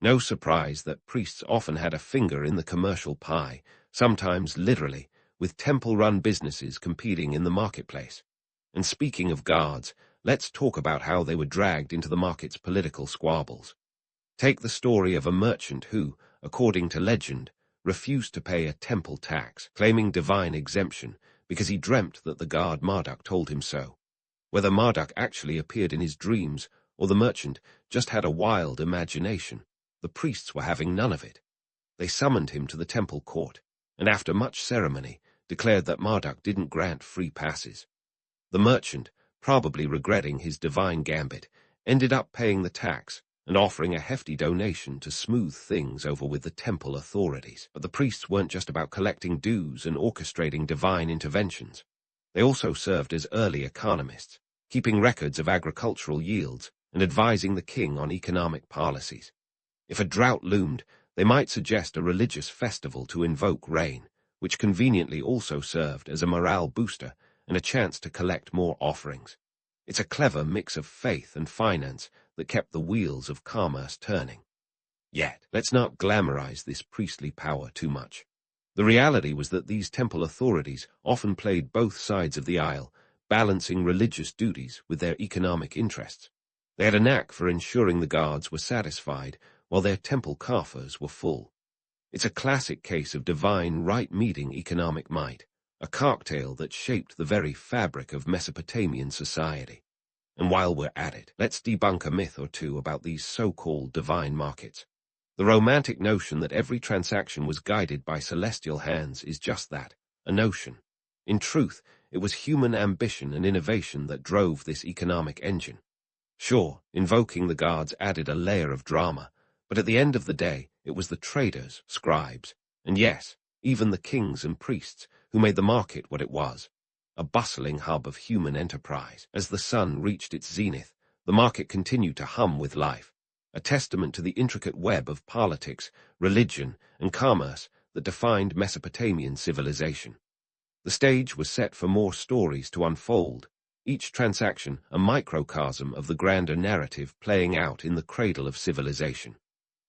[SPEAKER 1] No surprise that priests often had a finger in the commercial pie, sometimes literally, with temple-run businesses competing in the marketplace. And speaking of gods, let's talk about how they were dragged into the market's political squabbles. Take the story of a merchant who, according to legend, refused to pay a temple tax, claiming divine exemption because he dreamt that the god Marduk told him so. Whether Marduk actually appeared in his dreams or the merchant just had a wild imagination, the priests were having none of it. They summoned him to the temple court, and after much ceremony, declared that Marduk didn't grant free passes. The merchant, probably regretting his divine gambit, ended up paying the tax and offering a hefty donation to smooth things over with the temple authorities. But the priests weren't just about collecting dues and orchestrating divine interventions. They also served as early economists, keeping records of agricultural yields and advising the king on economic policies. If a drought loomed, they might suggest a religious festival to invoke rain, which conveniently also served as a morale booster and a chance to collect more offerings. It's a clever mix of faith and finance that kept the wheels of commerce turning. Yet, let's not glamorize this priestly power too much. The reality was that these temple authorities often played both sides of the aisle, balancing religious duties with their economic interests. They had a knack for ensuring the gods were satisfied while their temple coffers were full. It's a classic case of divine right meeting economic might, a cocktail that shaped the very fabric of Mesopotamian society. And while we're at it, let's debunk a myth or two about these so-called divine markets. The romantic notion that every transaction was guided by celestial hands is just that, a notion. In truth, it was human ambition and innovation that drove this economic engine. Sure, invoking the gods added a layer of drama, but at the end of the day, it was the traders, scribes, and yes, even the kings and priests who made the market what it was, a bustling hub of human enterprise. As the sun reached its zenith, the market continued to hum with life, a testament to the intricate web of politics, religion, and commerce that defined Mesopotamian civilization. The stage was set for more stories to unfold, each transaction a microcosm of the grander narrative playing out in the cradle of civilization.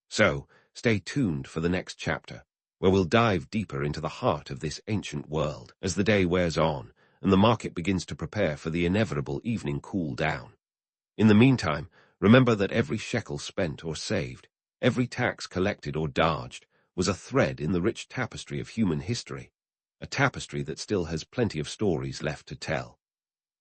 [SPEAKER 1] So, stay tuned for the next chapter, where we'll dive deeper into the heart of this ancient world as the day wears on and the market begins to prepare for the inevitable evening cool down. In the meantime, remember that every shekel spent or saved, every tax collected or dodged, was a thread in the rich tapestry of human history, a tapestry that still has plenty of stories left to tell.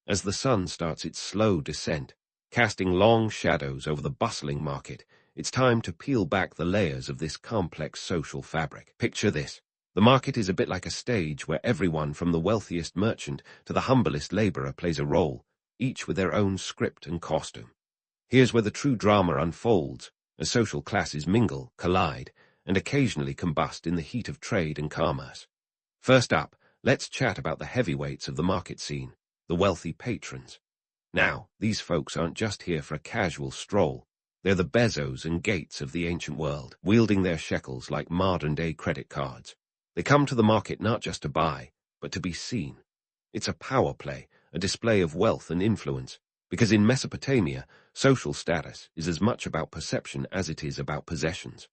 [SPEAKER 1] As the sun starts its slow descent, casting long shadows over the bustling market, it's time to peel back the layers of this complex social fabric. Picture this. The market is a bit like a stage where everyone from the wealthiest merchant to the humblest laborer plays a role, each with their own script and costume. Here's where the true drama unfolds, as social classes mingle, collide, and occasionally combust in the heat of trade and commerce. First up, let's chat about the heavyweights of the market scene, the wealthy patrons. Now, these folks aren't just here for a casual stroll. They're the Bezos and Gates of the ancient world, wielding their shekels like modern-day credit cards. They come to the market not just to buy, but to be seen. It's a power play, a display of wealth and influence, because in Mesopotamia, social status is as much about perception as it is about possessions.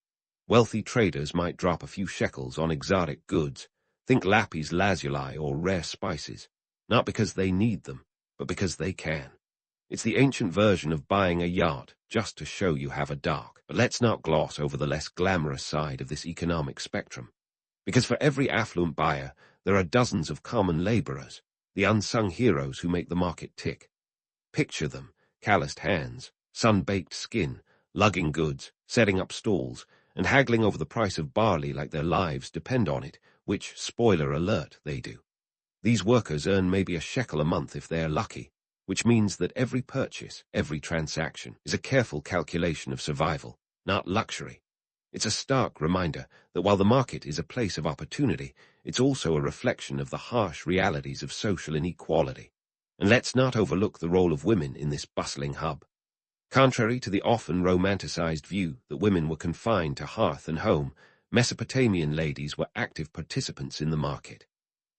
[SPEAKER 1] Wealthy traders might drop a few shekels on exotic goods, think lapis lazuli or rare spices, not because they need them, but because they can. It's the ancient version of buying a yacht just to show you have a dock. But let's not gloss over the less glamorous side of this economic spectrum. Because for every affluent buyer, there are dozens of common laborers, the unsung heroes who make the market tick. Picture them, calloused hands, sun-baked skin, lugging goods, setting up stalls, and haggling over the price of barley like their lives depend on it, which, spoiler alert, they do. These workers earn maybe a shekel a month if they're lucky, which means that every purchase, every transaction, is a careful calculation of survival, not luxury. It's a stark reminder that while the market is a place of opportunity, it's also a reflection of the harsh realities of social inequality. And let's not overlook the role of women in this bustling hub. Contrary to the often romanticized view that women were confined to hearth and home, Mesopotamian ladies were active participants in the market.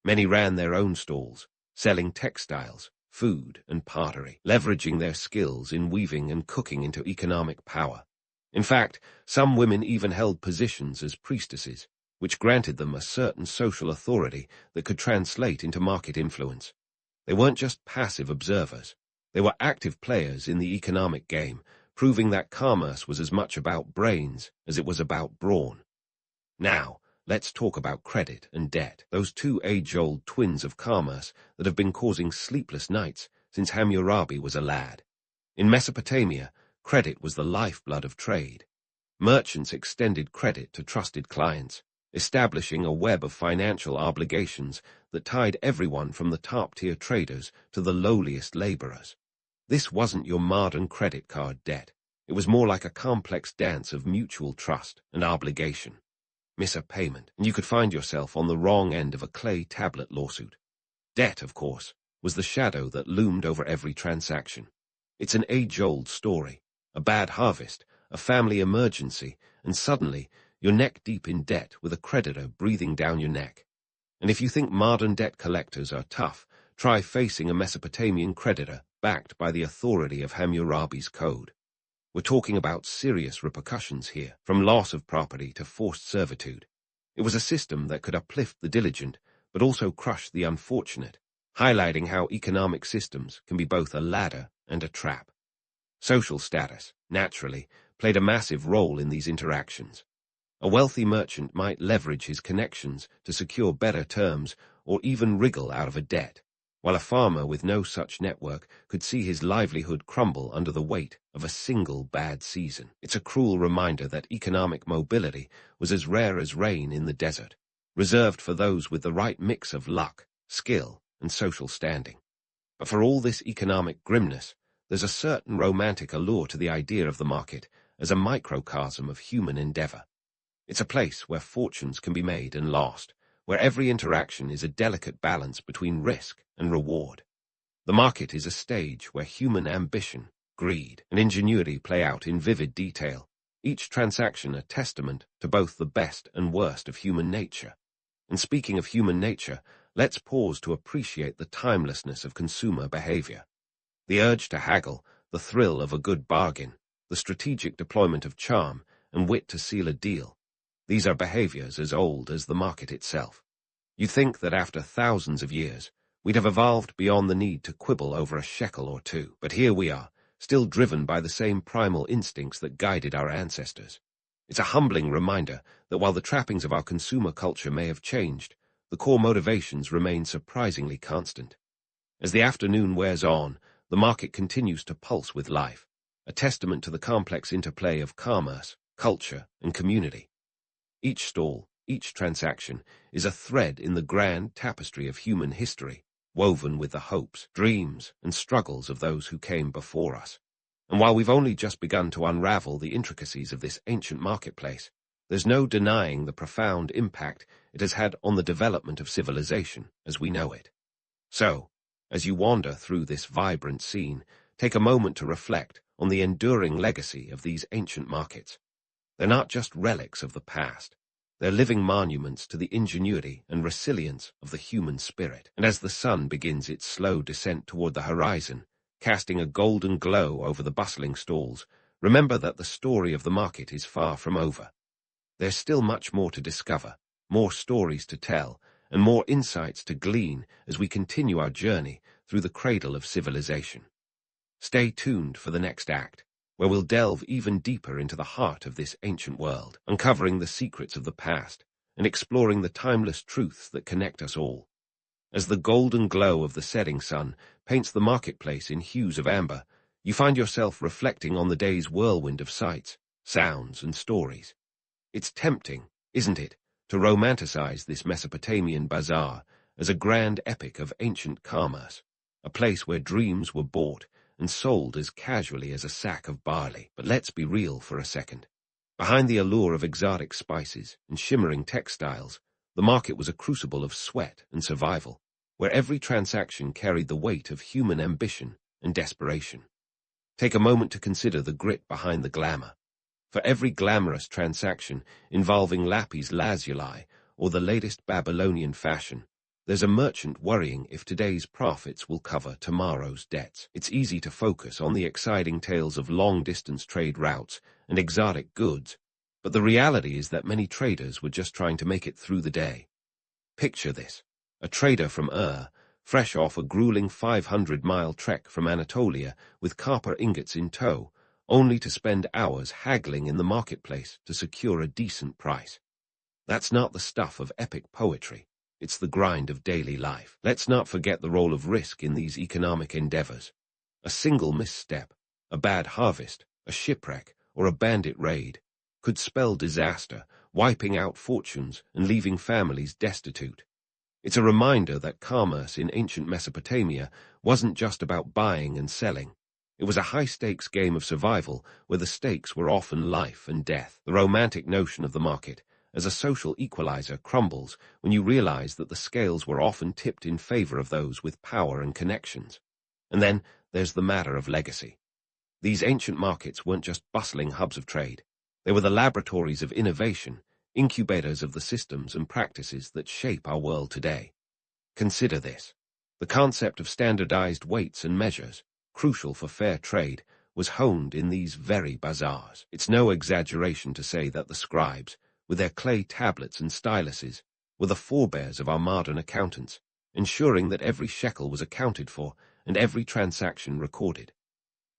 [SPEAKER 1] Many ran their own stalls, selling textiles, food, and pottery, leveraging their skills in weaving and cooking into economic power. In fact, some women even held positions as priestesses, which granted them a certain social authority that could translate into market influence. They weren't just passive observers. They were active players in the economic game, proving that commerce was as much about brains as it was about brawn. Now, let's talk about credit and debt, those two age-old twins of commerce that have been causing sleepless nights since Hammurabi was a lad. In Mesopotamia, credit was the lifeblood of trade. Merchants extended credit to trusted clients, establishing a web of financial obligations that tied everyone from the top-tier traders to the lowliest laborers. This wasn't your modern credit card debt. It was more like a complex dance of mutual trust and obligation. Miss a payment, and you could find yourself on the wrong end of a clay tablet lawsuit. Debt, of course, was the shadow that loomed over every transaction. It's an age-old story. A bad harvest, a family emergency, and suddenly you're neck-deep in debt with a creditor breathing down your neck. And if you think modern debt collectors are tough, try facing a Mesopotamian creditor backed by the authority of Hammurabi's code. We're talking about serious repercussions here, from loss of property to forced servitude. It was a system that could uplift the diligent, but also crush the unfortunate, highlighting how economic systems can be both a ladder and a trap. Social status, naturally, played a massive role in these interactions. A wealthy merchant might leverage his connections to secure better terms or even wriggle out of a debt, while a farmer with no such network could see his livelihood crumble under the weight of a single bad season. It's a cruel reminder that economic mobility was as rare as rain in the desert, reserved for those with the right mix of luck, skill, and social standing. But for all this economic grimness, there's a certain romantic allure to the idea of the market as a microcosm of human endeavor. It's a place where fortunes can be made and lost, where every interaction is a delicate balance between risk and reward. The market is a stage where human ambition, greed, and ingenuity play out in vivid detail, each transaction a testament to both the best and worst of human nature. And speaking of human nature, let's pause to appreciate the timelessness of consumer behavior. The urge to haggle, the thrill of a good bargain, the strategic deployment of charm and wit to seal a deal. These are behaviors as old as the market itself. You'd think that after thousands of years, we'd have evolved beyond the need to quibble over a shekel or two. But here we are, still driven by the same primal instincts that guided our ancestors. It's a humbling reminder that while the trappings of our consumer culture may have changed, the core motivations remain surprisingly constant. As the afternoon wears on, the market continues to pulse with life, a testament to the complex interplay of commerce, culture, and community. Each stall, each transaction, is a thread in the grand tapestry of human history, woven with the hopes, dreams, and struggles of those who came before us. And while we've only just begun to unravel the intricacies of this ancient marketplace, there's no denying the profound impact it has had on the development of civilization as we know it. So, as you wander through this vibrant scene, take a moment to reflect on the enduring legacy of these ancient markets. They're not just relics of the past. They're living monuments to the ingenuity and resilience of the human spirit. And as the sun begins its slow descent toward the horizon, casting a golden glow over the bustling stalls, remember that the story of the market is far from over. There's still much more to discover, more stories to tell, and more insights to glean as we continue our journey through the cradle of civilization. Stay tuned for the next act, where we'll delve even deeper into the heart of this ancient world, uncovering the secrets of the past and exploring the timeless truths that connect us all. As the golden glow of the setting sun paints the marketplace in hues of amber, you find yourself reflecting on the day's whirlwind of sights, sounds, and stories. It's tempting, isn't it, to romanticize this Mesopotamian bazaar as a grand epic of ancient commerce, a place where dreams were bought and sold as casually as a sack of barley. But let's be real for a second. Behind the allure of exotic spices and shimmering textiles, the market was a crucible of sweat and survival, where every transaction carried the weight of human ambition and desperation. Take a moment to consider the grit behind the glamour. For every glamorous transaction involving lapis lazuli or the latest Babylonian fashion, there's a merchant worrying if today's profits will cover tomorrow's debts. It's easy to focus on the exciting tales of long-distance trade routes and exotic goods, but the reality is that many traders were just trying to make it through the day. Picture this: a trader from fresh off a grueling 500-mile trek from Anatolia with copper ingots in tow, only to spend hours haggling in the marketplace to secure a decent price. That's not the stuff of epic poetry. It's the grind of daily life. Let's not forget the role of risk in these economic endeavors. A single misstep, a bad harvest, a shipwreck, or a bandit raid could spell disaster, wiping out fortunes and leaving families destitute. It's a reminder that commerce in ancient Mesopotamia wasn't just about buying and selling. It was a high-stakes game of survival where the stakes were often life and death. The romantic notion of the market as a social equalizer crumbles when you realize that the scales were often tipped in favor of those with power and connections. And then there's the matter of legacy. These ancient markets weren't just bustling hubs of trade. They were the laboratories of innovation, incubators of the systems and practices that shape our world today. Consider this. The concept of standardized weights and measures, crucial for fair trade, was honed in these very bazaars. It's no exaggeration to say that the scribes, with their clay tablets and styluses, were the forebears of our modern accountants, ensuring that every shekel was accounted for and every transaction recorded.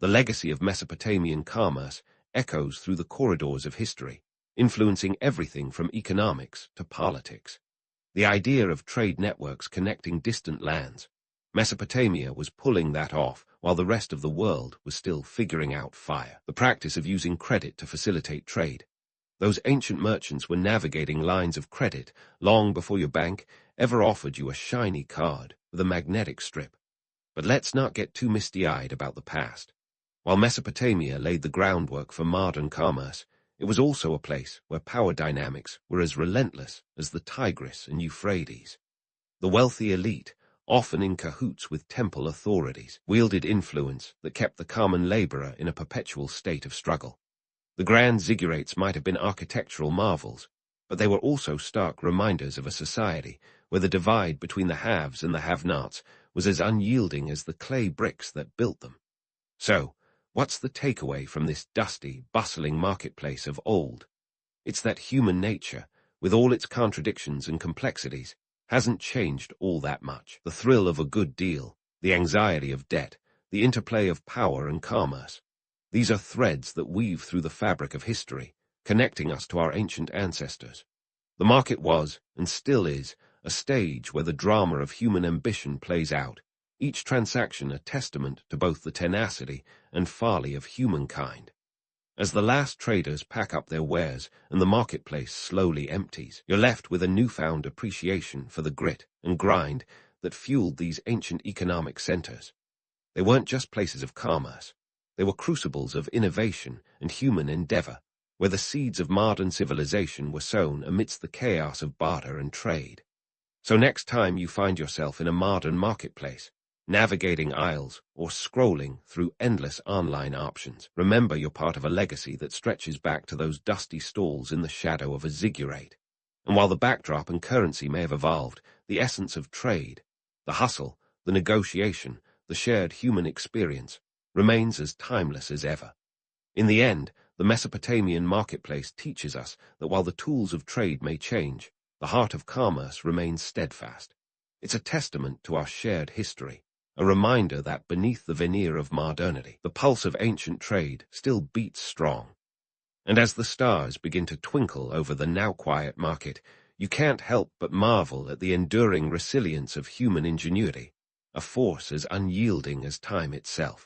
[SPEAKER 1] The legacy of Mesopotamian commerce echoes through the corridors of history, influencing everything from economics to politics. The idea of trade networks connecting distant lands. Mesopotamia was pulling that off while the rest of the world was still figuring out fire. The practice of using credit to facilitate trade. Those ancient merchants were navigating lines of credit long before your bank ever offered you a shiny card with a magnetic strip. But let's not get too misty-eyed about the past. While Mesopotamia laid the groundwork for modern commerce, it was also a place where power dynamics were as relentless as the Tigris and Euphrates. The wealthy elite, often in cahoots with temple authorities, wielded influence that kept the common laborer in a perpetual state of struggle. The grand ziggurats might have been architectural marvels, but they were also stark reminders of a society where the divide between the haves and the have-nots was as unyielding as the clay bricks that built them. So, what's the takeaway from this dusty, bustling marketplace of old? It's that human nature, with all its contradictions and complexities, hasn't changed all that much. The thrill of a good deal, the anxiety of debt, the interplay of power and commerce. These are threads that weave through the fabric of history, connecting us to our ancient ancestors. The market was, and still is, a stage where the drama of human ambition plays out, each transaction a testament to both the tenacity and folly of humankind. As the last traders pack up their wares and the marketplace slowly empties, you're left with a newfound appreciation for the grit and grind that fueled these ancient economic centers. They weren't just places of commerce. They were crucibles of innovation and human endeavor, where the seeds of modern civilization were sown amidst the chaos of barter and trade. So next time you find yourself in a modern marketplace, navigating aisles or scrolling through endless online options, remember you're part of a legacy that stretches back to those dusty stalls in the shadow of a ziggurat. And while the backdrop and currency may have evolved, the essence of trade, the hustle, the negotiation, the shared human experience, remains as timeless as ever. In the end, the Mesopotamian marketplace teaches us that while the tools of trade may change, the heart of commerce remains steadfast. It's a testament to our shared history, a reminder that beneath the veneer of modernity, the pulse of ancient trade still beats strong. And as the stars begin to twinkle over the now-quiet market, you can't help but marvel at the enduring resilience of human ingenuity, a force as unyielding as time itself.